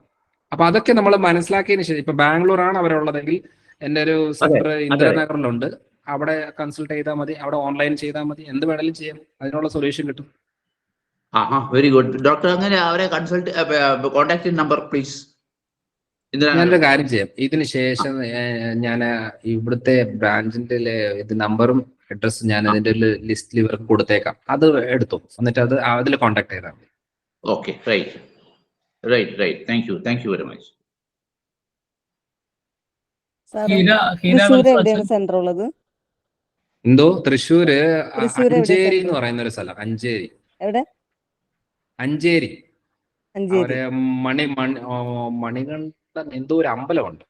C: അപ്പൊ അതൊക്കെ നമ്മൾ മനസ്സിലാക്കിയതിന് ശേഷം, ഇപ്പൊ ബാംഗ്ലൂർ ആണ് അവരുള്ളതെങ്കിൽ എൻ്റെ ഒരു സെന്റർ ഇന്ദിരാനഗറിലുണ്ട്, അവിടെ കൺസൾട്ട് ചെയ്താൽ മതി, അവിടെ ഓൺലൈൻ ചെയ്താൽ മതി, എന്ത് വേണമെങ്കിലും ചെയ്യാം, അതിനുള്ള സൊല്യൂഷൻ കിട്ടും.
K: Very good doctor. അങ്ങനെ അവരെ കൺസൾട്ട്, കോൺടാക്ട് നമ്പർ പ്ലീസ്.
C: ഞാനൊരു കാര്യം ചെയ്യാം, ഇതിന് ശേഷം ഞാൻ ഇവിടുത്തെ ബ്രാഞ്ചിന്റെ ഇത് നമ്പറും അഡ്രസ്സും ഞാൻ അതിന്റെ ഒരു ലിസ്റ്റിൽ ഇവർക്ക് കൊടുത്തേക്കാം. അത് എടുത്തു, എന്നിട്ട് അത് അതിൽ കോൺടാക്ട് ചെയ്താൽ മതി.
K: Okay, right. Thank you very much.
F: എവിടെയാണ് സെന്റർ ഉള്ളത്?
C: എന്തോ തൃശ്ശൂര് അഞ്ചേരി എന്ന് പറയുന്ന ഒരു സ്ഥലം. അഞ്ചേരി.
F: എവിടെ?
C: അഞ്ചേരി. അവരെ മണികണ്ഠൻ എന്തോ ഒരു അമ്പലമുണ്ട്,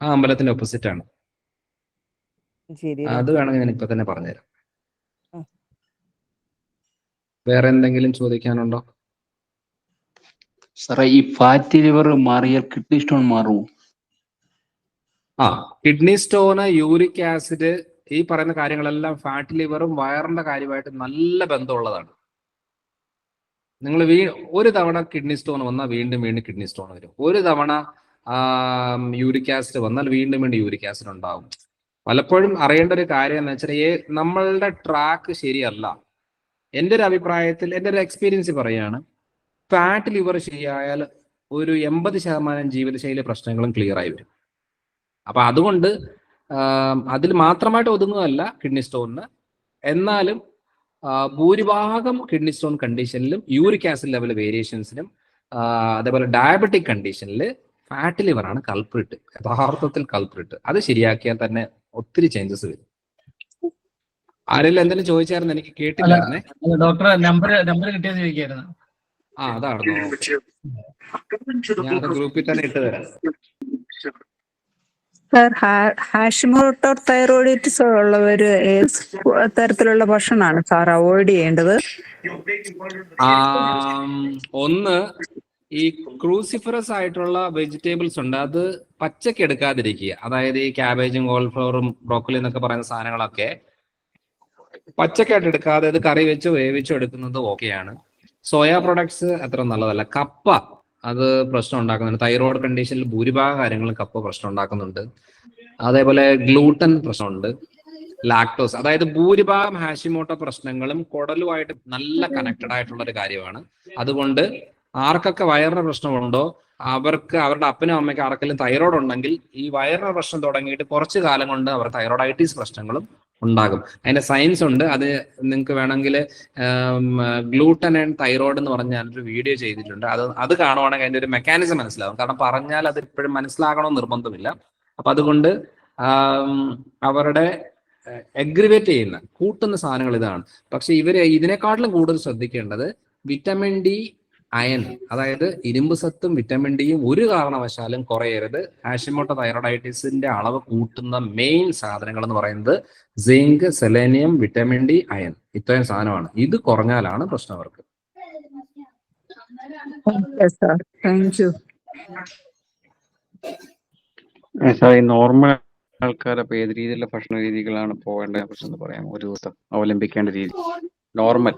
C: ആ അമ്പലത്തിന്റെ ഓപ്പോസിറ്റ് ആണ്. അത് വേണമെങ്കിൽ ഞാൻ ഇപ്പൊ തന്നെ പറഞ്ഞുതരാം. വേറെ എന്തെങ്കിലും ചോദിക്കാനുണ്ടോ?
L: സാറേ, ഈ ഫാറ്റി ലിവർ മാറിയാൽ കിഡ്നി സ്റ്റോൺ മാറുമോ?
C: കിഡ്നി സ്റ്റോണ്, യൂറിക് ആസിഡ്, ഈ പറയുന്ന കാര്യങ്ങളെല്ലാം ഫാറ്റി ലിവറും വയറിന്റെ കാര്യമായിട്ട് നല്ല ബന്ധമുള്ളതാണ്. നിങ്ങൾ ഒരു തവണ കിഡ്നി സ്റ്റോൺ വന്നാൽ വീണ്ടും കിഡ്നി സ്റ്റോൺ വരും. ഒരു തവണ യൂറിക് ആസിഡ് വന്നാൽ വീണ്ടും യൂറിക് ആസിഡ് ഉണ്ടാവും. പലപ്പോഴും അറിയേണ്ട ഒരു കാര്യം എന്ന് വെച്ചാൽ നമ്മളുടെ ട്രാക്ക് ശരിയല്ല. എൻ്റെ ഒരു അഭിപ്രായത്തിൽ, എൻ്റെ ഒരു എക്സ്പീരിയൻസ് പറയാണ്, ഫാറ്റ് ലിവർ ശരിയായാൽ ഒരു 80% ജീവിതശൈലി പ്രശ്നങ്ങളും ക്ലിയർ ആയി വരും. അപ്പൊ അതുകൊണ്ട് അതിൽ മാത്രമായിട്ട് ഒതുങ്ങുകയല്ല കിഡ്നി സ്റ്റോണിന്. എന്നാലും ഭൂരിഭാഗം കിഡ്നി സ്റ്റോൺ കണ്ടീഷനിലും യൂറിക് ആസിഡ് ലെവൽ വേരിയേഷൻസിനും അതേപോലെ ഡയബറ്റിക് കണ്ടീഷനിൽ ഫാറ്റ് ലിവർ ആണ് കൾപ്രിറ്റ്, യഥാർത്ഥത്തിൽ കൾപ്രിറ്റ്. അത് ശരിയാക്കിയാൽ തന്നെ ഒത്തിരി ചേഞ്ചസ് വരും. ആരെങ്കിലും എന്തെങ്കിലും ചോദിച്ചായിരുന്നു? എനിക്ക് കേട്ടില്ലായിരുന്നേ.
B: ഡോക്ടറെ നമ്പർ കിട്ടിയെന്ന് ചോദിക്കായിരുന്നു.
C: അതാണോ? ഞാൻ ഗ്രൂപ്പിൽ തന്നെ ഇട്ട് തരാം.
M: സർ, ഹാഷിമോട്ടോ തൈറോയിഡിറ്റിസ് ഉള്ളവര് ഏത് തരത്തിലുള്ള ഭക്ഷണമാണ് സാർ അവോയ്ഡ് ചെയ്യേണ്ടത്?
C: ഒന്ന്, ഈ ക്രൂസിഫറസ് ആയിട്ടുള്ള വെജിറ്റബിൾസ് ഉണ്ട്, അത് പച്ചക്ക് എടുക്കാതിരിക്കുക. അതായത് ഈ ക്യാബേജും കോളിഫ്ലവറും ബ്രോക്കലി എന്നൊക്കെ പറയുന്ന സാധനങ്ങളൊക്കെ പച്ചക്കായിട്ട് എടുക്കാതെ അത് കറി വെച്ചോ വേവിച്ചോ എടുക്കുന്നത് ഓക്കെയാണ്. സോയാ പ്രൊഡക്ട്സ് അത്ര നല്ലതല്ല. കപ്പ അത് പ്രശ്നം ഉണ്ടാക്കുന്നുണ്ട്. തൈറോയ്ഡ് കണ്ടീഷനിൽ ഭൂരിഭാഗം കാര്യങ്ങളും കപ്പ പ്രശ്നം ഉണ്ടാക്കുന്നുണ്ട്. അതേപോലെ ഗ്ലൂട്ടൻ പ്രശ്നമുണ്ട്. ലാക്ടോസ്, അതായത് ഭൂരിഭാഗം ഹാഷിമോട്ടോ പ്രശ്നങ്ങളും കുടലുമായിട്ട് നല്ല കണക്റ്റഡ് ആയിട്ടുള്ള ഒരു കാര്യമാണ്. അതുകൊണ്ട് ആർക്കൊക്കെ വയറിന് പ്രശ്നമുണ്ടോ അവർക്ക്, അവരുടെ അപ്പനും അമ്മയ്ക്ക് ആർക്കെങ്കിലും തൈറോയ്ഡ് ഉണ്ടെങ്കിൽ ഈ വയറിന് പ്രശ്നം തുടങ്ങിയിട്ട് കുറച്ച് കാലം കൊണ്ട് അവർ തൈറോയിഡൈറ്റിസ് പ്രശ്നങ്ങളും ഉണ്ടാകും. അതിന്റെ സയൻസ് ഉണ്ട്. അത് നിങ്ങൾക്ക് വേണമെങ്കിൽ ഗ്ലൂട്ടൻ ആൻഡ് തൈറോയ്ഡ് എന്ന് പറഞ്ഞ ഞാനൊരു വീഡിയോ ചെയ്തിട്ടുണ്ട്. അത് കാണുവാണെങ്കിൽ അതിന്റെ ഒരു മെക്കാനിസം മനസ്സിലാവും. കാരണം പറഞ്ഞാൽ അത് ഇപ്പോഴും മനസ്സിലാകണമെന്ന് നിർബന്ധമില്ല. അപ്പൊ അതുകൊണ്ട് അവരുടെ എഗ്രിവേറ്റ് ചെയ്യുന്ന കൂട്ടുന്ന സാധനങ്ങൾ ഇതാണ്. പക്ഷെ ഇതിനെക്കാട്ടിലും കൂടുതൽ ശ്രദ്ധിക്കേണ്ടത് വിറ്റമിൻ ഡി, അയൺ, അതായത് ഇരുമ്പ് സത്തും വിറ്റമിൻ ഡിയും ഒരു കാരണവശാലും കുറയരുത്. ഹാഷിമോട്ടോ തൈറോയിഡൈറ്റിസിന്റെ അളവ് കൂട്ടുന്ന മെയിൻ സാധനങ്ങൾ എന്ന് പറയുന്നത് zinc, selenium, vitamin D, iron, ഇത്രയും സാധനമാണ്. ഇത് കുറഞ്ഞാലാണ് പ്രശ്നം അവർക്ക്.
M: Sir thank you.
L: സാർ, ഈ നോർമൽ ആൾക്കാർ അപ്പൊ ഏത് രീതിയിലുള്ള ഭക്ഷണ രീതികളാണ് പോകേണ്ടത് കുറിച്ചൊന്ന് പറയാം? ഒരു ദിവസം അവലംബിക്കേണ്ട രീതി നോർമൽ.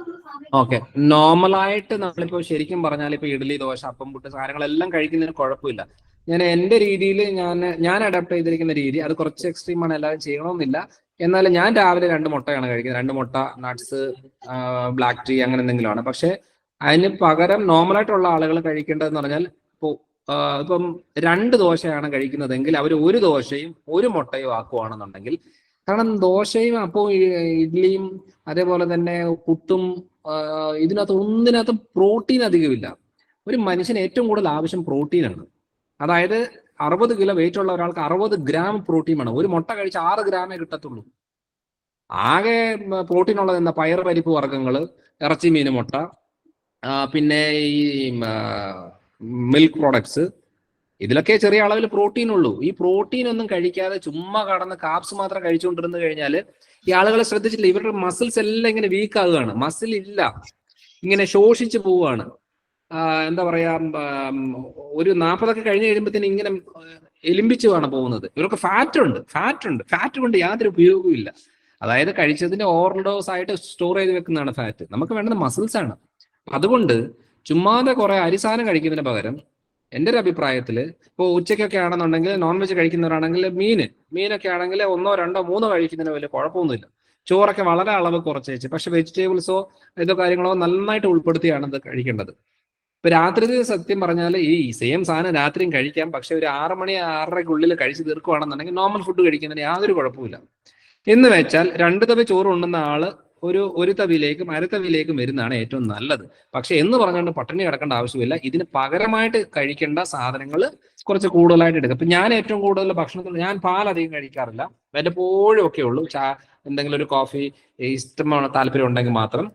C: ഓക്കെ, നോർമലായിട്ട് നമ്മളിപ്പോ ശരിക്കും പറഞ്ഞാൽ ഇപ്പൊ ഇഡ്ഡലി, ദോശ, അപ്പം, പുട്ട് സാധനങ്ങളെല്ലാം കഴിക്കുന്നതിന് കുഴപ്പമില്ല. ഞാൻ എന്റെ രീതിയിൽ ഞാൻ അഡാപ്റ്റ് ചെയ്തിരിക്കുന്ന രീതി അത് കുറച്ച് എക്സ്ട്രീം ആണ്, എല്ലാവരും ചെയ്യണമെന്നില്ല. എന്നാലും ഞാൻ രാവിലെ 2 മുട്ടയാണ് കഴിക്കുന്നത്. 2 മുട്ട, നട്ട്സ്, ബ്ലാക്ക് ടീ, അങ്ങനെ എന്തെങ്കിലുമാണ്. പക്ഷെ അതിന് പകരം നോർമലായിട്ടുള്ള ആളുകൾ കഴിക്കേണ്ടതെന്ന് പറഞ്ഞാൽ ഇപ്പം 2 ദോശയാണ് കഴിക്കുന്നതെങ്കിൽ അവർ 1 ദോശയും 1 മുട്ടയും ആക്കുവാണെന്നുണ്ടെങ്കിൽ, കാരണം ദോശയും അപ്പവും ഇഡ്ഡലിയും അതേപോലെ തന്നെ പുട്ടും ഒന്നിനകത്ത് പ്രോട്ടീൻ അധികമില്ല. ഒരു മനുഷ്യന് ഏറ്റവും കൂടുതൽ ആവശ്യം പ്രോട്ടീനാണ്. അതായത് 60 കിലോ വെയിറ്റ് ഉള്ള ഒരാൾക്ക് 60 ഗ്രാം പ്രോട്ടീൻ വേണം. 1 മുട്ട കഴിച്ച് 6 ഗ്രാമേ കിട്ടത്തുള്ളൂ. ആകെ പ്രോട്ടീൻ ഉള്ളത് എന്താ? പയർ, പരിപ്പ് വർഗ്ഗങ്ങൾ, ഇറച്ചി, മീൻ, മുട്ട, പിന്നെ ഈ മിൽക്ക് പ്രോഡക്ട്സ്, ഇതിലൊക്കെ ചെറിയ അളവിൽ പ്രോട്ടീൻ ഉള്ളൂ. ഈ പ്രോട്ടീൻ ഒന്നും കഴിക്കാതെ ചുമ്മാ കടന്ന് കാപ്സ് മാത്രം കഴിച്ചുകൊണ്ടിരുന്നു കഴിഞ്ഞാൽ ഈ ആളുകളെ ശ്രദ്ധിച്ചിട്ടില്ല, ഇവരുടെ മസിൽസ് എല്ലാം ഇങ്ങനെ വീക്ക് ആകുകയാണ്. മസിൽ ഇല്ല, ഇങ്ങനെ ശോഷിച്ചു പോവുകയാണ്. എന്താ പറയാ, ഒരു 40 കഴിഞ്ഞ് കഴിയുമ്പോഴത്തേന് ഇങ്ങനെ എലിമ്പിച്ചു ആണ് പോകുന്നത്. ഇവർക്ക് ഫാറ്റ് കൊണ്ട് യാതൊരു ഉപയോഗവും ഇല്ല. അതായത് കഴിച്ചതിന്റെ ഓവർഡോസ് ആയിട്ട് സ്റ്റോർ ചെയ്ത് വെക്കുന്നതാണ് ഫാറ്റ്. നമുക്ക് വേണ്ടത് മസിൽസ് ആണ്. അതുകൊണ്ട് ചുമ്മാതെ കുറെ അരിസാധനം കഴിക്കുന്നതിന് പകരം എൻ്റെ ഒരു അഭിപ്രായത്തിൽ ഇപ്പോൾ ഉച്ചയ്ക്കൊക്കെ ആണെന്നുണ്ടെങ്കിൽ നോൺ വെജ് കഴിക്കുന്നവരാണെങ്കിൽ മീനൊക്കെ ആണെങ്കിൽ 1, 2, 3 കഴിക്കുന്നതിന് വലിയ കുഴപ്പമൊന്നുമില്ല. ചോറൊക്കെ വളരെ അളവ് കുറച്ച് വെച്ച്, പക്ഷെ വെജിറ്റബിൾസോ ഇതോ കാര്യങ്ങളോ നന്നായിട്ട് ഉൾപ്പെടുത്തിയാണ് ഇത് കഴിക്കേണ്ടത്. ഇപ്പൊ രാത്രി സത്യം പറഞ്ഞാൽ ഈ സെയിം സാധനം രാത്രിയും കഴിക്കാം, പക്ഷെ ഒരു 6 മണി 6:30-ക്കുള്ളിൽ കഴിച്ച് തീർക്കുകയാണെന്നുണ്ടെങ്കിൽ നോർമൽ ഫുഡ് കഴിക്കുന്നതിന് യാതൊരു കുഴപ്പമില്ല. എന്ന് വെച്ചാൽ 2 തവി ചോറ് ഉണ്ടെന്ന ആള് ഒരു തവിയിലേക്കും 1/2 തവിയിലേക്കും വരുന്നതാണ് ഏറ്റവും നല്ലത്. പക്ഷെ എന്ന് പറഞ്ഞുകൊണ്ട് പട്ടിണി കിടക്കേണ്ട ആവശ്യമില്ല. ഇതിന് പകരമായിട്ട് കഴിക്കേണ്ട സാധനങ്ങൾ കുറച്ച് കൂടുതലായിട്ട് എടുക്കുക. ഇപ്പൊ ഞാൻ ഏറ്റവും കൂടുതൽ ഭക്ഷണത്തിൽ ഞാൻ പാലധികം കഴിക്കാറില്ല, വല്ലപ്പോഴും ഒക്കെ ഉള്ളൂ. എന്തെങ്കിലും ഒരു കോഫി ഇഷ്ടമാണ്, താല്പര്യം ഉണ്ടെങ്കിൽ മാത്രം,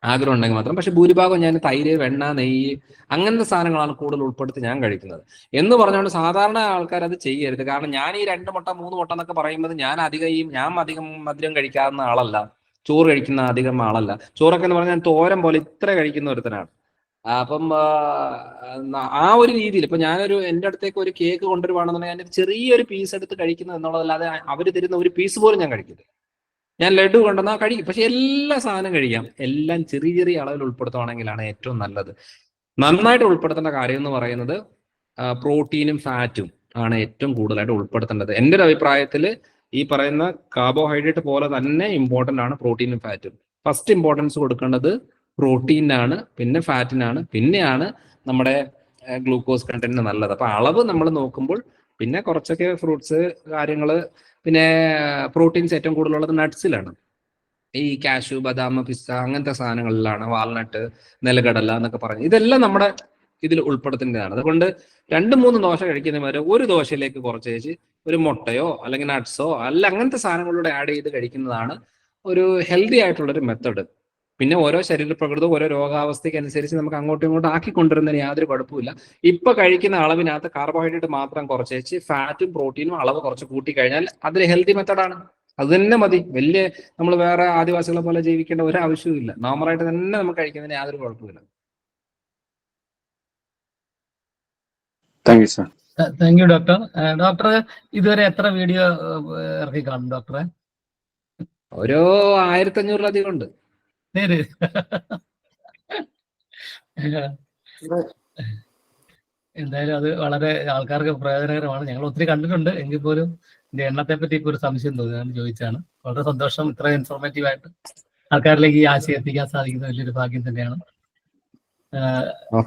C: ആഗ്രഹം ഉണ്ടെങ്കിൽ മാത്രം. പക്ഷെ ഭൂരിഭാഗം ഞാൻ തൈര്, വെണ്ണ, നെയ്യ് അങ്ങനത്തെ സാധനങ്ങളാണ് കൂടുതൽ ഉൾപ്പെടുത്തി ഞാൻ കഴിക്കുന്നത്. എന്ന് പറഞ്ഞുകൊണ്ട് സാധാരണ ആൾക്കാർ അത് ചെയ്യരുത്. കാരണം ഞാൻ ഈ 2 മുട്ട 3 മുട്ട എന്നൊക്കെ പറയുമ്പോൾ ഞാൻ അധികം മധുരം കഴിക്കാവുന്ന ആളല്ല, ചോറ് കഴിക്കുന്ന അധികം ആളല്ല. ചോറൊക്കെ എന്ന് പറഞ്ഞാൽ തോരൻ പോലെ ഇത്ര കഴിക്കുന്ന ഒരുത്തനാണ്. അപ്പം ആ ഒരു രീതിയിൽ ഇപ്പൊ എൻ്റെ അടുത്തേക്ക് ഒരു കേക്ക് കൊണ്ടുവരുവാണെന്നുണ്ടെങ്കിൽ ഞാൻ ചെറിയൊരു പീസ് എടുത്ത് കഴിക്കുന്നത് എന്നുള്ളതല്ലാതെ അവർ തരുന്ന ഒരു പീസ് പോലും ഞാൻ കഴിക്കില്ല. ഞാൻ ലഡു കൊണ്ടുവന്നാൽ കഴിക്കും, പക്ഷെ എല്ലാ സാധനം കഴിക്കാം. എല്ലാം ചെറിയ അളവിൽ ഉൾപ്പെടുത്തുവാണെങ്കിലാണ് ഏറ്റവും നല്ലത്. നന്നായിട്ട് ഉൾപ്പെടുത്തേണ്ട കാര്യം എന്ന് പറയുന്നത് പ്രോട്ടീനും ഫാറ്റും ആണ് ഏറ്റവും കൂടുതലായിട്ട് ഉൾപ്പെടുത്തേണ്ടത്. എൻ്റെ ഒരു അഭിപ്രായത്തിൽ ഈ പറയുന്ന കാർബോഹൈഡ്രേറ്റ് പോലെ തന്നെ ഇമ്പോർട്ടൻ്റ് ആണ് പ്രോട്ടീനും ഫാറ്റും. ഫസ്റ്റ് ഇമ്പോർട്ടൻസ് കൊടുക്കേണ്ടത് പ്രോട്ടീനാണ്, പിന്നെ ഫാറ്റിനാണ്, പിന്നെയാണ് നമ്മുടെ ഗ്ലൂക്കോസ് കണ്ടന്റിന് നല്ലത്. അപ്പൊ അളവ് നമ്മൾ നോക്കുമ്പോൾ പിന്നെ കുറച്ചൊക്കെ ഫ്രൂട്ട്സ് കാര്യങ്ങൾ, പിന്നെ പ്രോട്ടീൻസ് ഏറ്റവും കൂടുതലുള്ളത് നട്ട്സിലാണ്. ഈ കാഷ്യൂ, ബദാം, പിസ്ത അങ്ങനത്തെ സാധനങ്ങളിലാണ്. വാൾനട്ട്, നിലക്കടല എന്നൊക്കെ പറഞ്ഞ് ഇതെല്ലാം നമ്മുടെ ഇതിൽ ഉൾപ്പെടുത്തേണ്ടതാണ്. അതുകൊണ്ട് 2-3 ദോശ കഴിക്കുന്നവരെ 1 ദോശയിലേക്ക് കുറച്ച് വെച്ച് ഒരു മുട്ടയോ അല്ലെങ്കിൽ നട്ട്സോ അല്ല അങ്ങനത്തെ സാധനങ്ങളിലൂടെ ആഡ് ചെയ്ത് കഴിക്കുന്നതാണ് ഒരു ഹെൽത്തി ആയിട്ടുള്ളൊരു മെത്തഡ്. പിന്നെ ഓരോ ശരീരപ്രകൃതവും ഓരോ രോഗാവസ്ഥയ്ക്ക് അനുസരിച്ച് നമുക്ക് അങ്ങോട്ടും ഇങ്ങോട്ടും ആക്കിക്കൊണ്ടിരുന്നതിന് യാതൊരു കുഴപ്പമില്ല. ഇപ്പൊ കഴിക്കുന്ന അളവിനകത്ത് കാർബോഹൈഡ്രേറ്റ് മാത്രം കുറച്ച് വെച്ച് ഫാറ്റും പ്രോട്ടീനും അളവ് കുറച്ച് കൂട്ടി കഴിഞ്ഞാൽ അതൊരു ഹെൽത്തി മെത്തഡാണ്. അത് തന്നെ മതി. വലിയ നമ്മൾ വേറെ ആദിവാസികളെ പോലെ ജീവിക്കേണ്ട ഒരു ആവശ്യവും ഇല്ല. നോർമലായിട്ട് തന്നെ നമുക്ക് കഴിക്കുന്നതിന് യാതൊരു കുഴപ്പമില്ല.
B: Thank you doctor. ഡോക്ടർ ഇതുവരെ എത്ര വീഡിയോ ഇറക്കി കാണും ഡോക്ടറെ?
C: ഓരോ 1500-ലധികം ഉണ്ട്.
B: നേര് എന്തായാലും അത് വളരെ ആൾക്കാർക്ക് പ്രയോജനകരമാണ്. ഞങ്ങൾ ഒത്തിരി കണ്ടിട്ടുണ്ട്, എങ്കിൽ പോലും ഇതിന്റെ എണ്ണത്തെ പറ്റി ഇപ്പൊ ഒരു സംശയം തോന്നിയാണ് ചോദിച്ചാണ്. വളരെ സന്തോഷം. ഇത്ര ഇൻഫോർമേറ്റീവ് ആയിട്ട് ആൾക്കാരിലേക്ക് ഈ ആശയം എത്തിക്കാൻ സാധിക്കുന്ന വലിയൊരു ഭാഗ്യം തന്നെയാണ്.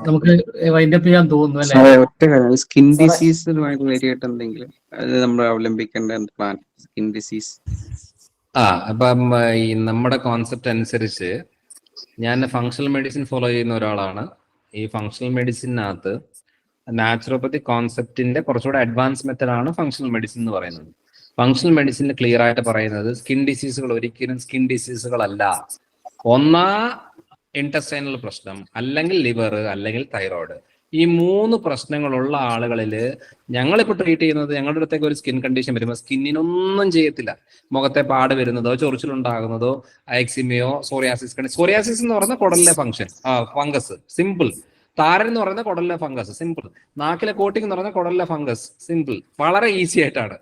B: നമുക്ക് വൈൻഡപ്പ് ചെയ്യാൻ തോന്നുന്നു അല്ലെ?
L: ഒറ്റ കാര്യം, സ്കിൻ ഡിസീസുമായിട്ട് വരികയായിട്ട് എന്തെങ്കിലും അത് നമ്മൾ അവലംബിക്കേണ്ട പ്ലാൻ? സ്കിൻ ഡിസീസ്
C: അപ്പം ഈ നമ്മുടെ കോൺസെപ്റ്റ് അനുസരിച്ച് ഞാൻ ഫങ്ഷണൽ മെഡിസിൻ ഫോളോ ചെയ്യുന്ന ഒരാളാണ്. ഈ ഫങ്ഷണൽ മെഡിസിനകത്ത് നാച്ചുറോപ്പത്തി കോൺസെപ്റ്റിന്റെ കുറച്ചുകൂടെ അഡ്വാൻസ് മെത്തഡാണ് ഫങ്ഷണൽ മെഡിസിൻ എന്ന് പറയുന്നത്. ഫങ്ഷണൽ മെഡിസിനിൽ ക്ലിയർ ആയിട്ട് പറയുന്നത് സ്കിൻ ഡിസീസുകൾ ഒരിക്കലും സ്കിൻ ഡിസീസുകളല്ല. ഇൻറ്റസ്റ്റൈനൽ പ്രശ്നം, അല്ലെങ്കിൽ ലിവർ, അല്ലെങ്കിൽ തൈറോയിഡ്. ഈ 3 പ്രശ്നങ്ങളുള്ള ആളുകളിൽ ഞങ്ങളിപ്പോൾ ട്രീറ്റ് ചെയ്യുന്നത്, ഞങ്ങളുടെ അടുത്തേക്ക് ഒരു സ്കിൻ കണ്ടീഷൻ വരുമ്പോൾ സ്കിന്നിനൊന്നും ചെയ്യത്തില്ല. മുഖത്തെ പാട് വരുന്നതോ ചൊറിച്ചിലുണ്ടാകുന്നതോ എക്സിമയോ സോറിയാസിസ്. സോറിയാസിസ് എന്ന് പറയുന്ന കുടലിലെ ഫംഗസ്, സിമ്പിൾ. താരൻ എന്ന് പറയുന്ന കുടലിലെ ഫംഗസ്, സിമ്പിൾ. നാക്കിലെ കോട്ടിംഗ് എന്ന് പറയുന്ന കുടലിലെ ഫംഗസ്, സിമ്പിൾ. വളരെ ഈസി ആയിട്ടാണ്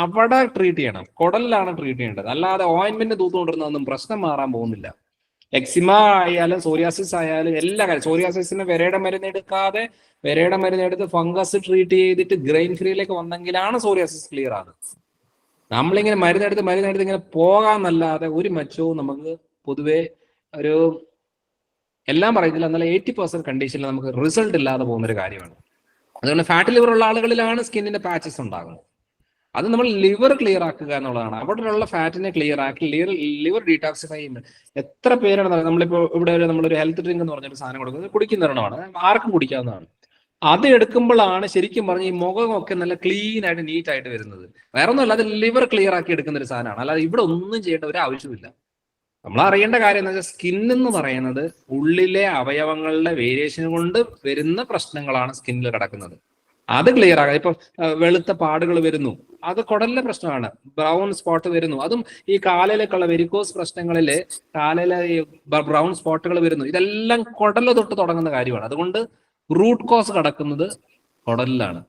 C: അവിടെ ട്രീറ്റ് ചെയ്യണം. കുടലിലാണ് ട്രീറ്റ് ചെയ്യേണ്ടത്. അല്ലാതെ ഓയിൻമെന്റ് തൂത്തുകൊണ്ടിരുന്നതൊന്നും പ്രശ്നം മാറാൻ പോകുന്നില്ല. എക്സിമ ആയാലും സോറിയാസിസ് ആയാലും എല്ലാ കാര്യം. സോറിയാസിസിന് വിരയുടെ മരുന്ന് എടുക്കാതെ വിരയുടെ മരുന്ന് എടുത്ത് ഫംഗസ് ട്രീറ്റ് ചെയ്തിട്ട് ഗ്രെയിൻ ഫ്രീയിലേക്ക് വന്നെങ്കിലാണ് സോറിയാസിസ് ക്ലിയർ ആകുന്നത്. നമ്മളിങ്ങനെ മരുന്നെടുത്ത് ഇങ്ങനെ പോകാന്നല്ലാതെ ഒരു മെച്ചവും നമുക്ക് പൊതുവെ ഒരു എല്ലാം പറയുന്നില്ല, എന്നാൽ 80% കണ്ടീഷനിൽ നമുക്ക് റിസൾട്ട് ഇല്ലാതെ പോകുന്നൊരു കാര്യമാണ്. അതുകൊണ്ട് ഫാറ്റ് ലിവർ ഉള്ള ആളുകളിലാണ് സ്കിന്നിന്റെ പാച്ചസ് ഉണ്ടാകുന്നത്. അത് നമ്മൾ ലിവർ ക്ലിയർ ആക്കുക എന്നുള്ളതാണ്. അവിടെയുള്ള ഫാറ്റിനെ ക്ലിയർ ആക്കി ലിവർ ഡീടോക്സിഫൈ ചെയ്യുന്നത്. എത്ര പേരാണ് നമ്മളിപ്പോ ഇവിടെ നമ്മളൊരു ഹെൽത്ത് ഡ്രിങ്ക് എന്ന് പറഞ്ഞൊരു സാധനം കൊടുക്കുന്നത്, കുടിക്കുന്ന ഒരെണ്ണമാണ്, ആർക്കും കുടിക്കാവുന്നതാണ്. അത് എടുക്കുമ്പോഴാണ് ശരിക്കും പറഞ്ഞ ഈ മുഖമൊക്കെ നല്ല ക്ലീൻ ആയിട്ട് നീറ്റ് ആയിട്ട് വരുന്നത്. വേറെ ഒന്നുമല്ല, അത് ലിവർ ക്ലിയർ ആക്കി എടുക്കുന്ന ഒരു സാധനമാണ്. അല്ലാതെ ഇവിടെ ഒന്നും ചെയ്യേണ്ട ഒരു ആവശ്യമില്ല. നമ്മൾ അറിയേണ്ട കാര്യം എന്ന് വെച്ചാൽ സ്കിൻ എന്ന് പറയുന്നത് ഉള്ളിലെ അവയവങ്ങളുടെ വേരിയേഷൻ കൊണ്ട് വരുന്ന പ്രശ്നങ്ങളാണ് സ്കിന്നിൽ കിടക്കുന്നത്. അത് ക്ലിയർ ആകാം. ഇപ്പൊ വെളുത്ത പാടുകൾ വരുന്നു, അത് കുടലിലെ പ്രശ്നമാണ്. ബ്രൗൺ സ്പോട്ട് വരുന്നു, അതും ഈ കാലിലേക്കുള്ള വെരിക്കോസ് പ്രശ്നങ്ങളില് കാലിലെ ബ്രൗൺ സ്പോട്ടുകൾ വരുന്നു. ഇതെല്ലാം കുടല് തൊട്ട് തുടങ്ങുന്ന കാര്യമാണ്. അതുകൊണ്ട് റൂട്ട് കോസ് കിടക്കുന്നത് കുടലിലാണ്.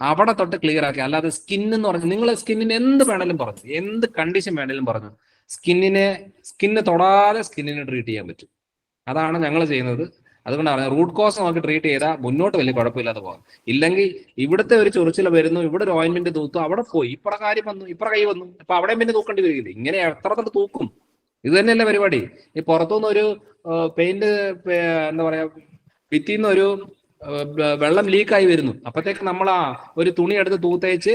C: അവിടെ തൊട്ട് ക്ലിയർ ആക്കി. അല്ലാതെ സ്കിൻ എന്ന് പറഞ്ഞു നിങ്ങൾ സ്കിന്നിന് എന്ത് വേണേലും പറഞ്ഞു, എന്ത് കണ്ടീഷൻ വേണേലും പറഞ്ഞു, സ്കിന്നിനെ തൊടാതെ സ്കിന്നിനെ ട്രീറ്റ് ചെയ്യാൻ പറ്റും. അതാണ് ഞങ്ങൾ ചെയ്യുന്നത്. അതുകൊണ്ടാണ് റൂട്ട് കോസ് നമുക്ക് ട്രീറ്റ് ചെയ്താൽ മുന്നോട്ട് വലിയ കുഴപ്പമില്ലാതെ പോകാം. ഇല്ലെങ്കിൽ ഇവിടുത്തെ ഒരു ചൊറിച്ചിൽ വരുന്നു, ഇവിടെ ഒരു ഓയിൻമെന്റ് തൂത്തു, അവിടെ പോയി ഇപ്പറ കാര്യം വന്നു, ഇപ്പറ കൈ വന്നു, അപ്പൊ അവിടെ പിന്നെ തൂക്കേണ്ടി വരില്ല. ഇങ്ങനെ എത്ര തൊട്ട് തൂക്കും? ഇത് തന്നെയല്ലേ പരിപാടി. ഈ പുറത്തുനിന്ന് ഒരു പെയിന്റ് എന്താ പറയാ ഭിത്തിന്ന് ഒരു വെള്ളം ലീക്കായി വരുന്നു, അപ്പത്തേക്ക് നമ്മൾ ഒരു തുണി എടുത്ത് തൂത്തേച്ച്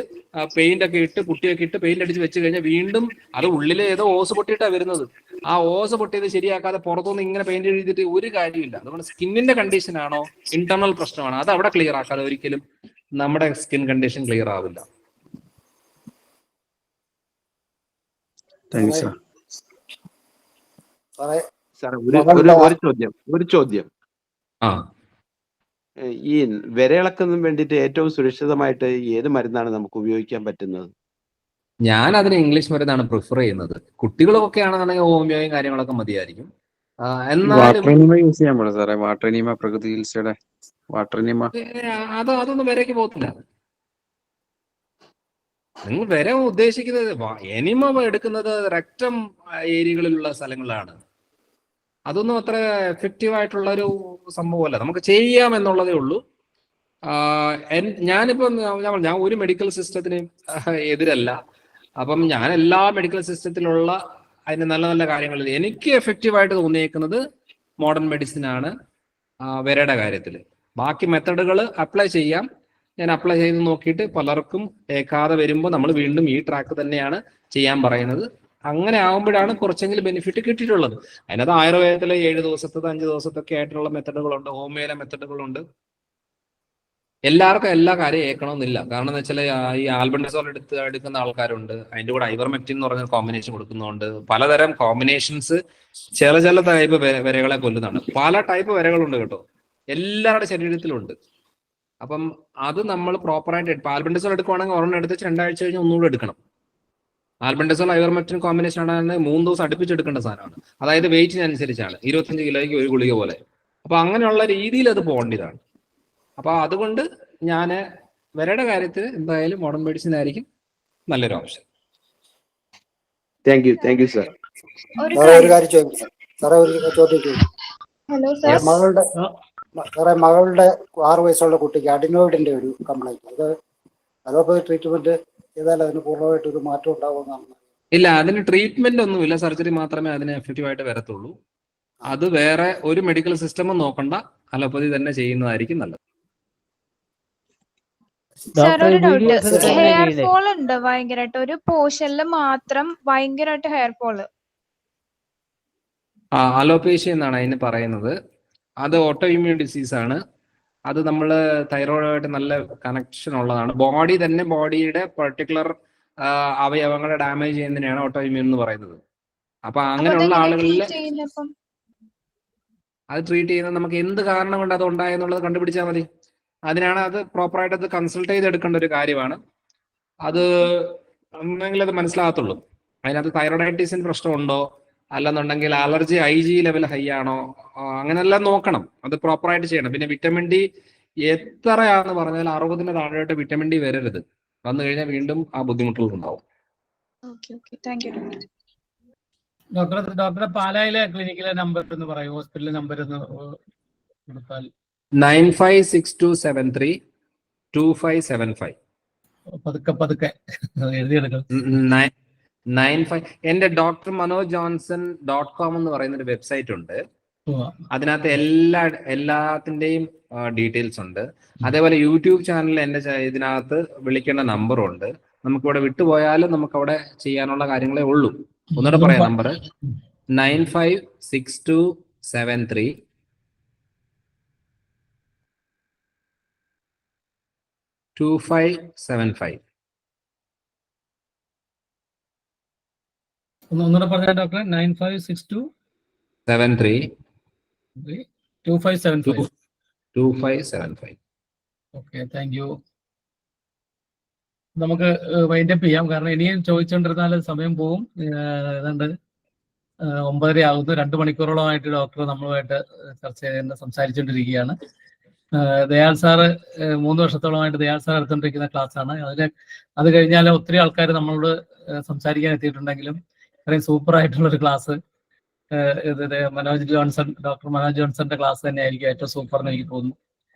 C: പെയിന്റ് ഒക്കെ ഇട്ട് പുട്ടിയൊക്കെ ഇട്ട് പെയിന്റ് അടിച്ച് വെച്ച് കഴിഞ്ഞാൽ വീണ്ടും അത് ഉള്ളിൽ ഏതോ ഓസ് പൊട്ടിയിട്ടാണ് വരുന്നത്. ആ ഓസ് പൊട്ടിയത് ശരിയാക്കാതെ പുറത്തുനിന്ന് ഇങ്ങനെ പെയിന്റ് എഴുതിയിട്ട് ഒരു കാര്യമില്ല. അതുകൊണ്ട് സ്കിന്നിന്റെ കണ്ടീഷൻ ആണോ ഇന്റർണൽ പ്രശ്നമാണോ അത് അവിടെ ക്ലിയർ ആക്കാതെ ഒരിക്കലും നമ്മുടെ സ്കിൻ കണ്ടീഷൻ ക്ലിയർ ആവില്ല.
N: ഒരു ചോദ്യം. ഈ വിരയിളക്കുന്നതിന് വേണ്ടിയിട്ട് ഏറ്റവും സുരക്ഷിതമായിട്ട് ഏത് മരുന്നാണ് നമുക്ക് ഉപയോഗിക്കാൻ പറ്റുന്നത്?
C: ഞാൻ അതിന് ഇംഗ്ലീഷ് മരുന്നാണ് പ്രിഫർ ചെയ്യുന്നത്. കുട്ടികളൊക്കെ ആണെന്നുണ്ടെങ്കിൽ ഹോമിയോയും കാര്യങ്ങളൊക്കെ മതിയായിരിക്കും.
L: യൂസ് ചെയ്യാൻ പറ്റും സാറേ. വാട്ടർ പ്രകൃതി ചികിത്സയുടെ
C: അതൊന്നും വിരയ്ക്ക് പോകത്തില്ല. നിങ്ങൾ വിര ഉദ്ദേശിക്കുന്നത് എനിമ എടുക്കുന്നത് റെക്ടം ഏരിയകളിലുള്ള സ്ഥലങ്ങളിലാണ്. അതൊന്നും അത്ര എഫക്റ്റീവ് ആയിട്ടുള്ള ഒരു സംഭവമല്ല. നമുക്ക് ചെയ്യാം എന്നുള്ളതേ ഉള്ളൂ. ഞാൻ ഒരു മെഡിക്കൽ സിസ്റ്റത്തിന് എതിരല്ല. അപ്പം ഞാൻ എല്ലാ മെഡിക്കൽ സിസ്റ്റത്തിലുള്ള അതിന് നല്ല നല്ല കാര്യങ്ങളിൽ എനിക്ക് എഫക്റ്റീവായിട്ട് തോന്നിയേക്കുന്നത് മോഡേൺ മെഡിസിൻ ആണ് വിരയുടെ കാര്യത്തിൽ. ബാക്കി മെത്തഡുകൾ അപ്ലൈ ചെയ്യാം. ഞാൻ അപ്ലൈ ചെയ്ത് നോക്കിയിട്ട് പലർക്കും ഏക്കാതെ വരുമ്പോൾ നമ്മൾ വീണ്ടും ഈ ട്രാക്ക് തന്നെയാണ് ചെയ്യാൻ പറയുന്നത്. അങ്ങനെ ആകുമ്പോഴാണ് കുറച്ചെങ്കിലും ബെനിഫിറ്റ് കിട്ടിയിട്ടുള്ളത്. അതിനകത്ത് ആയുർവേദത്തിലെ 7 ദിവസത്തെ 5 ദിവസത്തൊക്കെ ആയിട്ടുള്ള മെത്തഡുകളുണ്ട്, ഹോമിയോയിലെ മെത്തഡുകളുണ്ട്. എല്ലാവർക്കും എല്ലാ കാര്യം ഏൽക്കണമെന്നില്ല. കാരണം എന്ന് വെച്ചാൽ ഈ ആൽബൻഡസോൾ എടുക്കുന്ന ആൾക്കാരുണ്ട്, അതിന്റെ കൂടെ ഐവർമെക്റ്റിൻ എന്ന് പറഞ്ഞ കോമ്പിനേഷൻ കൊടുക്കുന്നുണ്ട്. പലതരം കോമ്പിനേഷൻസ് ചില ടൈപ്പ് വിരകളെ കൊല്ലുന്നതാണ്. പല ടൈപ്പ് വിരകളുണ്ട് കേട്ടോ, എല്ലാവരുടെ ശരീരത്തിലുണ്ട്. അപ്പം അത് നമ്മൾ പ്രോപ്പറായിട്ട് ആൽബൻഡസോൾ എടുക്കുവാണെങ്കിൽ ഒരെണ്ണം എടുത്ത് 2 ആഴ്ച കഴിഞ്ഞ് ഒന്നുകൂടെ എടുക്കണം. ആൽബൻഡസോൾ ഐവർമെക്റ്റിൻ കോമ്പിനേഷൻ ആണ് 3 ദിവസം അടുപ്പിച്ചെടുക്കേണ്ട സാധനമാണ്. അതായത് വെയിറ്റിനനുസരിച്ചാണ്, 25 കിലോയ്ക്ക് ഒരു ഗുളിക പോലെ. അപ്പൊ അങ്ങനെയുള്ള രീതിയിൽ അത് പോകേണ്ടതാണ്. അപ്പൊ അതുകൊണ്ട് ഞാൻ വിരയുടെ കാര്യത്തിൽ എന്തായാലും മോഡേൺ മെഡിസിൻ ആയിരിക്കും നല്ലൊരു ഓപ്ഷൻ.
N: Thank you sir.
O: ഒരു കാര്യം ചോദിക്കാം സാറേ, ഒരു ചോദ്യം. മകളുടെ 6 വയസ്സുള്ള കുട്ടിക്ക് അഡിനോയിഡിന്റെ ഒരു കംപ്ലൈന്റ്, അത് അലോപ്പതി ട്രീറ്റ്മെന്റ് ചെയ്താൽ അതിന് പൂർണ്ണമായിട്ട് ഒരു മാറ്റം ഉണ്ടാവുമെന്നാണ്.
C: ഇല്ല, അതിന് ട്രീറ്റ്മെന്റ് ഒന്നുമില്ല, സർജറി മാത്രമേ അതിന് എഫക്റ്റീവ് ആയിട്ട് വരത്തുള്ളൂ. അത് വേറെ ഒരു മെഡിക്കൽ സിസ്റ്റമും നോക്കണ്ട, അലോപ്പതി തന്നെ ചെയ്യുന്നതായിരിക്കും നല്ലത്.
P: ഹെയർ ഫോൾ ഉണ്ട് ഭയങ്കരമായിട്ട്, ഒരു പോർഷനിൽ മാത്രം ഭയങ്കരമായിട്ട് ഹെയർ ഫോള്.
C: അലോപേഷ്യ എന്നാണ് അതിന് പറയുന്നത്. അത് ഓട്ടോ ഇമ്മ്യൂൺ ഡിസീസ് ആണ്. അത് നമ്മൾ തൈറോയിഡായിട്ട് നല്ല കണക്ഷൻ ഉള്ളതാണ്. ബോഡി തന്നെ ബോഡിയുടെ പെർട്ടിക്കുലർ അവയവങ്ങളെ ഡാമേജ് ചെയ്യുന്നതിനാണ് ഓട്ടോ ഇമ്മ്യൂൺ എന്ന് പറയുന്നത്. അപ്പൊ അങ്ങനെയുള്ള ആളുകളിൽ അത് ട്രീറ്റ് ചെയ്യുന്നത് നമുക്ക് എന്ത് കാരണം കൊണ്ട് അത് ഉണ്ടായെന്നുള്ളത് കണ്ടുപിടിച്ചാൽ മതി. അതിനാണ് അത് പ്രോപ്പറായിട്ട് അത് കൺസൾട്ട് ചെയ്തെടുക്കേണ്ട ഒരു കാര്യമാണ്. അത് എന്നെങ്കിലും അത് മനസ്സിലാകത്തുള്ളൂ. അതിനകത്ത് തൈറോയിഡൈറ്റിസിന് പ്രശ്നമുണ്ടോ, അല്ലെന്നുണ്ടെങ്കിൽ അലർജി IG ലെവൽ ഹൈ ആണോ, അങ്ങനെല്ലാം നോക്കണം. അത് പ്രോപ്പറായിട്ട് ചെയ്യണം. പിന്നെ വിറ്റമിൻ ഡി എത്രയാണെന്ന് പറഞ്ഞാൽ 60-ന് താഴെയായിട്ട് വിറ്റമിൻ ഡി വരരുത്. വന്നു കഴിഞ്ഞാൽ വീണ്ടും ആ ബുദ്ധിമുട്ടുകൾ ഉണ്ടാവും.
B: ഡോക്ടറെ പാലായിലെ ക്ലിനിക്കിലെ നമ്പർ എന്ന് പറയൂ, ഹോസ്പിറ്റലിലെ നമ്പർ എന്ന് കൊടുത്താൽ.
C: 9562732575.
B: പതുക്കെ എഴുതിയെടുക്കണം.
C: 95. എന്റെ drmanojjohnson.com എന്ന് പറയുന്ന ഒരു വെബ്സൈറ്റ് ഉണ്ട്. അതിനകത്ത് എല്ലാത്തിന്റെയും ഡീറ്റെയിൽസ് ഉണ്ട്. അതേപോലെ യൂട്യൂബ് ചാനലിൽ എന്റെ ഇതിനകത്ത് വിളിക്കേണ്ട നമ്പറുണ്ട്. നമുക്കിവിടെ വിട്ടുപോയാലും നമുക്ക് അവിടെ ചെയ്യാനുള്ള കാര്യങ്ങളേ ഉള്ളൂ. ഒന്നുകൂടെ പറയാം നമ്പർ 9562732575.
B: ഒന്നുകൂടെ പറഞ്ഞ ഡോക്ടറെ
C: 9562732575.
B: Okay, thank you. നമുക്ക് വൈൻഡപ്പ് ചെയ്യാം, കാരണം ഇനിയും ചോദിച്ചുകൊണ്ടിരുന്നാൽ സമയം പോവും. ഏതാണ്ട് 9:30 ആകുന്നു. 2 മണിക്കൂറോളമായിട്ട് ഡോക്ടർ നമ്മളുമായിട്ട് ചർച്ച ചെയ്ത് സംസാരിച്ചുകൊണ്ടിരിക്കുകയാണ്. ദയാൽ സാറ് 3 വർഷത്തോളമായിട്ട് ദയാൽ സാർ എടുത്തുകൊണ്ടിരിക്കുന്ന ക്ലാസ്സാണ്. അത് കഴിഞ്ഞാൽ ഒത്തിരി ആൾക്കാർ നമ്മളോട് സംസാരിക്കാൻ എത്തിയിട്ടുണ്ടെങ്കിലും ഇത്രയും സൂപ്പർ ആയിട്ടുള്ള ഒരു ക്ലാസ് ഡോക്ടർ മനോജ് ജോൺസന്റെ ക്ലാസ് തന്നെയായിരിക്കും ഏറ്റവും സൂപ്പർ എന്ന് എനിക്ക് തോന്നുന്നു.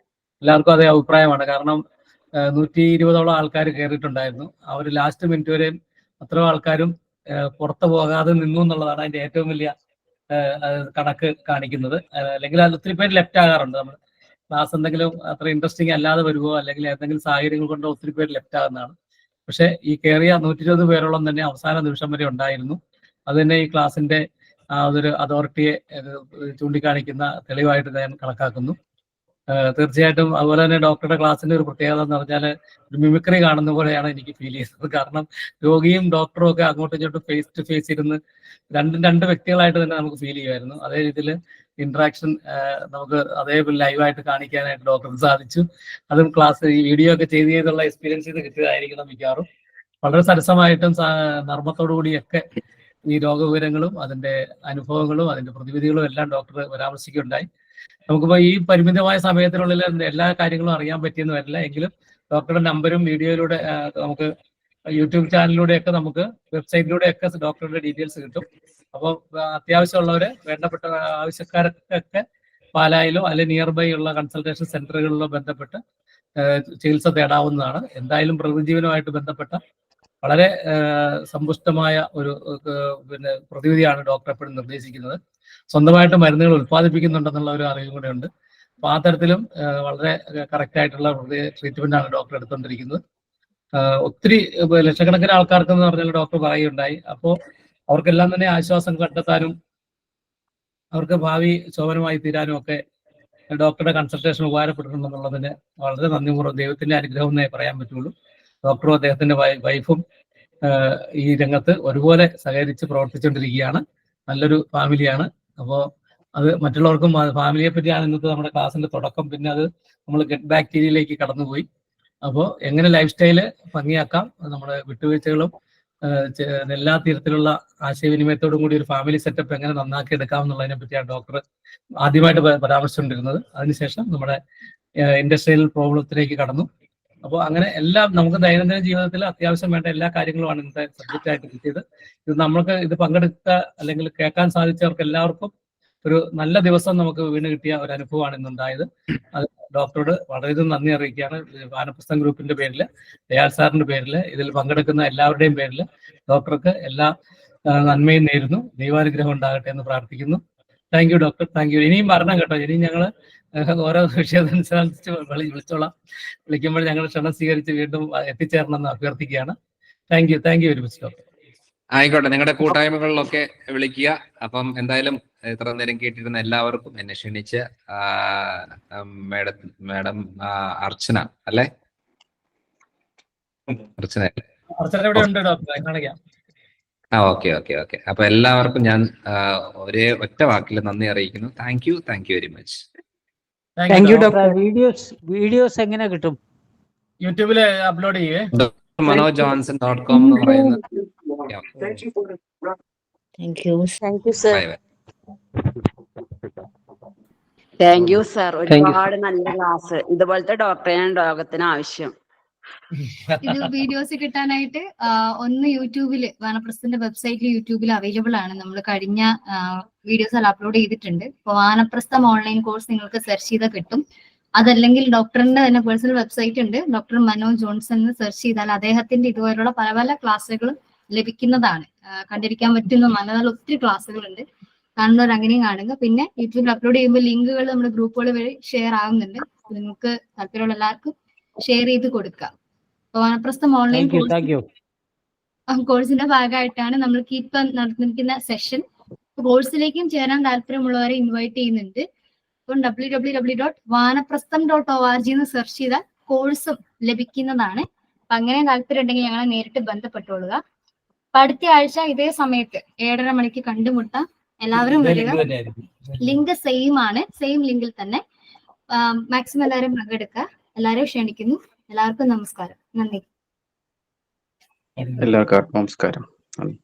B: എല്ലാവർക്കും അതേ അഭിപ്രായമാണ്. കാരണം 120ഓളം ആൾക്കാർ കയറിയിട്ടുണ്ടായിരുന്നു. അവർ ലാസ്റ്റ് മിനിറ്റ് വരെയും അത്രയും ആൾക്കാരും പുറത്തു പോകാതെ നിന്നു എന്നുള്ളതാണ് അതിന്റെ ഏറ്റവും വലിയ കണക്ക് കാണിക്കുന്നത്. അല്ലെങ്കിൽ അത് ഒത്തിരി പേര് ലെഫ്റ്റ് ആകാറുണ്ട്. നമ്മൾ ക്ലാസ് എന്തെങ്കിലും അത്ര ഇൻട്രസ്റ്റിംഗ് അല്ലാതെ വരുമോ, അല്ലെങ്കിൽ ഏതെങ്കിലും സാഹചര്യങ്ങൾ കൊണ്ടോ ഒത്തിരി പേര് ലെഫ്റ്റ് ആകുന്നതാണ്. പക്ഷെ ഈ കയറിയ 120 പേരോളം തന്നെ അവസാന നിമിഷം വരെ ഉണ്ടായിരുന്നു. അത് തന്നെ ഈ ക്ലാസിന്റെ അതൊരു അതോറിറ്റിയെ ചൂണ്ടിക്കാണിക്കുന്ന തെളിവായിട്ട് ഞാൻ കണക്കാക്കുന്നു. തീർച്ചയായിട്ടും അതുപോലെ തന്നെ ഡോക്ടറുടെ ക്ലാസ്സിന്റെ ഒരു പ്രത്യേകത എന്ന് പറഞ്ഞാൽ ഒരു മിമിക്രി കാണുന്ന പോലെയാണ് എനിക്ക് ഫീൽ ചെയ്യുന്നത്. കാരണം രോഗിയും ഡോക്ടറും ഒക്കെ അങ്ങോട്ടും ഇങ്ങോട്ടും ഫേസ് ടു ഫേസ് ഇരുന്ന് രണ്ട് വ്യക്തികളായിട്ട് തന്നെ നമുക്ക് ഫീൽ ചെയ്യുമായിരുന്നു. അതേ രീതിയിൽ ഇന്ററാക്ഷൻ നമുക്ക് അതേപോലെ ലൈവായിട്ട് കാണിക്കാനായിട്ട് ഡോക്ടർക്ക് സാധിച്ചു. അതും ക്ലാസ് ഈ വീഡിയോ ഒക്കെ ചെയ്തുള്ള എക്സ്പീരിയൻസ് ചെയ്ത് കിട്ടിയതായിരിക്കണം മിക്കവാറും. വളരെ സരസമായിട്ടും നർമ്മത്തോടു കൂടിയൊക്കെ ഈ രോഗവിവരങ്ങളും അതിന്റെ അനുഭവങ്ങളും അതിന്റെ പ്രതിവിധികളും എല്ലാം ഡോക്ടർ പരാമർശിക്കുകയുണ്ടായി. നമുക്കിപ്പോൾ ഈ പരിമിതമായ സമയത്തിനുള്ളിൽ എല്ലാ കാര്യങ്ങളും അറിയാൻ പറ്റിയെന്ന് വരില്ല. എങ്കിലും ഡോക്ടറുടെ നമ്പരും വീഡിയോയിലൂടെ നമുക്ക് യൂട്യൂബ് ചാനലിലൂടെയൊക്കെ നമുക്ക് വെബ്സൈറ്റിലൂടെയൊക്കെ ഡോക്ടറുടെ ഡീറ്റെയിൽസ് കിട്ടും. അപ്പോൾ അത്യാവശ്യമുള്ളവരെ വേണ്ടപ്പെട്ട ആവശ്യക്കാരൊക്കെ പാലായിലോ അല്ലെങ്കിൽ നിയർ ബൈ ഉള്ള കൺസൾട്ടേഷൻ സെന്ററുകളിലോ ബന്ധപ്പെട്ട് ചികിത്സ തേടാവുന്നതാണ്. എന്തായാലും പ്രതിജീവനവുമായിട്ട് ബന്ധപ്പെട്ട വളരെ സമ്പുഷ്ടമായ ഒരു പ്രതിവിധിയാണ് ഡോക്ടർ എപ്പോഴും നിർദ്ദേശിക്കുന്നത്. സ്വന്തമായിട്ട് മരുന്നുകൾ ഉത്പാദിപ്പിക്കുന്നുണ്ടെന്നുള്ള ഒരു അറിവും കൂടെ ഉണ്ട്. അപ്പോൾ ആ തരത്തിലും വളരെ കറക്റ്റ് ആയിട്ടുള്ള ട്രീറ്റ്മെന്റ് ആണ് ഡോക്ടർ എടുത്തുകൊണ്ടിരിക്കുന്നത്. ഒത്തിരി ലക്ഷക്കണക്കിന് ആൾക്കാർക്ക് എന്ന് പറഞ്ഞാൽ ഡോക്ടർ പറയുകയുണ്ടായി. അപ്പോൾ അവർക്കെല്ലാം തന്നെ ആശ്വാസം കണ്ടെത്താനും അവർക്ക് ഭാവി ശോഭനമായി തീരാനും ഒക്കെ ഡോക്ടറുടെ കൺസൾട്ടേഷൻ ഉപകാരപ്പെട്ടിട്ടുണ്ടെന്നുള്ളതിന് വളരെ നന്ദിപൂർവ്വം ദൈവത്തിന്റെ അനുഗ്രഹം എന്നേ പറയാൻ പറ്റുള്ളൂ. ഡോക്ടറും അദ്ദേഹത്തിന്റെ വൈഫും ഈ രംഗത്ത് ഒരുപോലെ സഹകരിച്ച് പ്രവർത്തിച്ചുകൊണ്ടിരിക്കുകയാണ്. നല്ലൊരു ഫാമിലിയാണ്. അപ്പോൾ അത് മറ്റുള്ളവർക്കും ഫാമിലിയെ പറ്റിയാണ് ഇന്നത്തെ നമ്മുടെ ക്ലാസ്സിന്റെ തുടക്കം. പിന്നെ അത് നമ്മൾ ഗെറ്റ് ബാക്ടീരിയയിലേക്ക് കടന്നുപോയി. അപ്പോൾ എങ്ങനെ ലൈഫ് സ്റ്റൈല് ഭംഗിയാക്കാം, നമ്മുടെ വിട്ടുവീഴ്ചകളും എല്ലാ തരത്തിലുള്ള ആശയവിനിമയത്തോടും കൂടി ഒരു ഫാമിലി സെറ്റപ്പ് എങ്ങനെ നന്നാക്കി എടുക്കാം എന്നുള്ളതിനെ പറ്റിയാണ് ഡോക്ടർ ആദ്യമായിട്ട് പരാമർശിച്ചുകൊണ്ടിരുന്നത്. അതിനുശേഷം നമ്മുടെ ഇൻഡസ്ട്രിയൽ പ്രോബ്ലത്തിലേക്ക് കടന്നു. അപ്പോൾ അങ്ങനെ എല്ലാം നമുക്ക് ദൈനംദിന ജീവിതത്തിൽ അത്യാവശ്യം വേണ്ട എല്ലാ കാര്യങ്ങളുമാണ് ഇന്നത്തെ സബ്ജക്റ്റ് ആയിട്ട് കിട്ടിയത്. ഇത് നമ്മൾക്ക് ഇത് പങ്കെടുത്ത അല്ലെങ്കിൽ കേൾക്കാൻ സാധിച്ചവർക്ക് എല്ലാവർക്കും ഒരു നല്ല ദിവസം നമുക്ക് വീണ് കിട്ടിയ ഒരു അനുഭവമാണ് ഇന്നുണ്ടായത്. അത് ഡോക്ടറോട് വളരെയധികം നന്ദി അറിയിക്കുകയാണ്. വാനപ്രസ്ഥം ഗ്രൂപ്പിന്റെ പേരിൽ, ദയാൽ സാറിന്റെ പേരിൽ, ഇതിൽ പങ്കെടുക്കുന്ന എല്ലാവരുടെയും പേരിൽ ഡോക്ടർക്ക് എല്ലാ നന്മയും നേരുന്നു. ദൈവാനുഗ്രഹം ഉണ്ടാകട്ടെ എന്ന് പ്രാർത്ഥിക്കുന്നു. Thank you doctor, thank U. ഇനിയും വരണം കേട്ടോ. ഇനിയും ഞങ്ങൾ ഓരോ വിഷയത്തിനനുസരിച്ച് വിളിച്ചോളാം. വിളിക്കുമ്പോൾ ഞങ്ങൾ ക്ഷണം സ്വീകരിച്ച് വീണ്ടും എത്തിച്ചേരണമെന്ന് അഭ്യർത്ഥിക്കുകയാണ്. Thank you very much doctor.
C: ആയിക്കോട്ടെ, നിങ്ങളുടെ കൂട്ടായ്മകളിലൊക്കെ വിളിക്കുക. അപ്പം എന്തായാലും ഇത്ര നേരം കേട്ടിരുന്ന എല്ലാവർക്കും എന്നെ ക്ഷണിച്ച് മാഡം അർച്ചന അല്ലേ? അർച്ചന
B: ഇവിടെ ഉണ്ട് ഡോക്ടർ, കാണിക്കാം.
C: Okay okay okay. അപ്പൊ എല്ലാവർക്കും ഞാൻ ഒരേ ഒറ്റ വാക്കിൽ നന്ദി അറിയിക്കുന്നു. Thank you very much.
I: Thank you doctor. Videos എങ്ങനെ കിട്ടും?
B: യൂട്യൂബിൽ അപ്ലോഡ് ചെയ്യേ.
C: manojjohnson.com എന്ന് പറയുന്ന.
Q: Thank you sir.
C: Bye bye.
Q: Thank you sir. ഒരുപാട് നല്ല ക്ലാസ്. ഇതുപോലത്തെ ഡോക്ടറെയാണ് ലോകത്തിന് ആവശ്യം.
R: ഇത് വീഡിയോസ് കിട്ടാനായിട്ട് ഒന്ന് യൂട്യൂബില് വാനപ്രസ്ഥന്റെ വെബ്സൈറ്റിൽ യൂട്യൂബിൽ അവൈലബിൾ ആണ്. നമ്മൾ കഴിഞ്ഞ വീഡിയോസ് എല്ലാം അപ്ലോഡ് ചെയ്തിട്ടുണ്ട്. ഇപ്പൊ വാനപ്രസ്ഥം ഓൺലൈൻ കോഴ്സ് നിങ്ങൾക്ക് സെർച്ച് ചെയ്താൽ കിട്ടും. അതല്ലെങ്കിൽ ഡോക്ടറിന്റെ തന്നെ പേഴ്സണൽ വെബ്സൈറ്റ് ഉണ്ട്, ഡോക്ടർ മനോജ് ജോൺസൺ എന്ന് സെർച്ച് ചെയ്താൽ അദ്ദേഹത്തിന്റെ ഇതുപോലുള്ള പല പല ക്ലാസ്സുകളും ലഭിക്കുന്നതാണ്. കണ്ടിരിക്കാൻ പറ്റുന്ന നല്ല ഒത്തിരി ക്ലാസ്സുകളുണ്ട്. കാണുന്നവർ അങ്ങനെയും കാണുക. പിന്നെ യൂട്യൂബിൽ അപ്ലോഡ് ചെയ്യുമ്പോൾ ലിങ്കുകൾ നമ്മുടെ ഗ്രൂപ്പുകൾ വഴി ഷെയർ ആകുന്നുണ്ട്. നിങ്ങൾക്ക് താല്പര്യമുള്ള എല്ലാവർക്കും ഷെയർ ചെയ്ത് കൊടുക്കുക. വാനപ്രസ്ഥം ഓൺലൈൻ കോഴ്സിന്റെ ഭാഗമായിട്ടാണ് നമ്മൾക്ക് ഇപ്പം നടന്നിരിക്കുന്ന സെഷൻ. കോഴ്സിലേക്കും ചേരാൻ താല്പര്യമുള്ളവരെ ഇൻവൈറ്റ് ചെയ്യുന്നുണ്ട്. ഇപ്പം www.vanaprastham.org എന്ന് സെർച്ച് ചെയ്താൽ കോഴ്സും ലഭിക്കുന്നതാണ്. അപ്പൊ അങ്ങനെ താല്പര്യം ഉണ്ടെങ്കിൽ ഞങ്ങളെ നേരിട്ട് ബന്ധപ്പെട്ടോളുക. അപ്പൊ അടുത്ത ആഴ്ച ഇതേ സമയത്ത് 7:30 മണിക്ക് കണ്ടുമുട്ടാം. എല്ലാവരും വരിക. ലിങ്ക് സെയിം ആണ്, സെയിം ലിങ്കിൽ തന്നെ. മാക്സിമം എല്ലാവരും പങ്കെടുക്കുക. എല്ലാവരെയും ക്ഷണിക്കുന്നു. എല്ലാവർക്കും നമസ്കാരം. നന്ദി.
L: എല്ലാവർക്കും നമസ്കാരം. നന്ദി.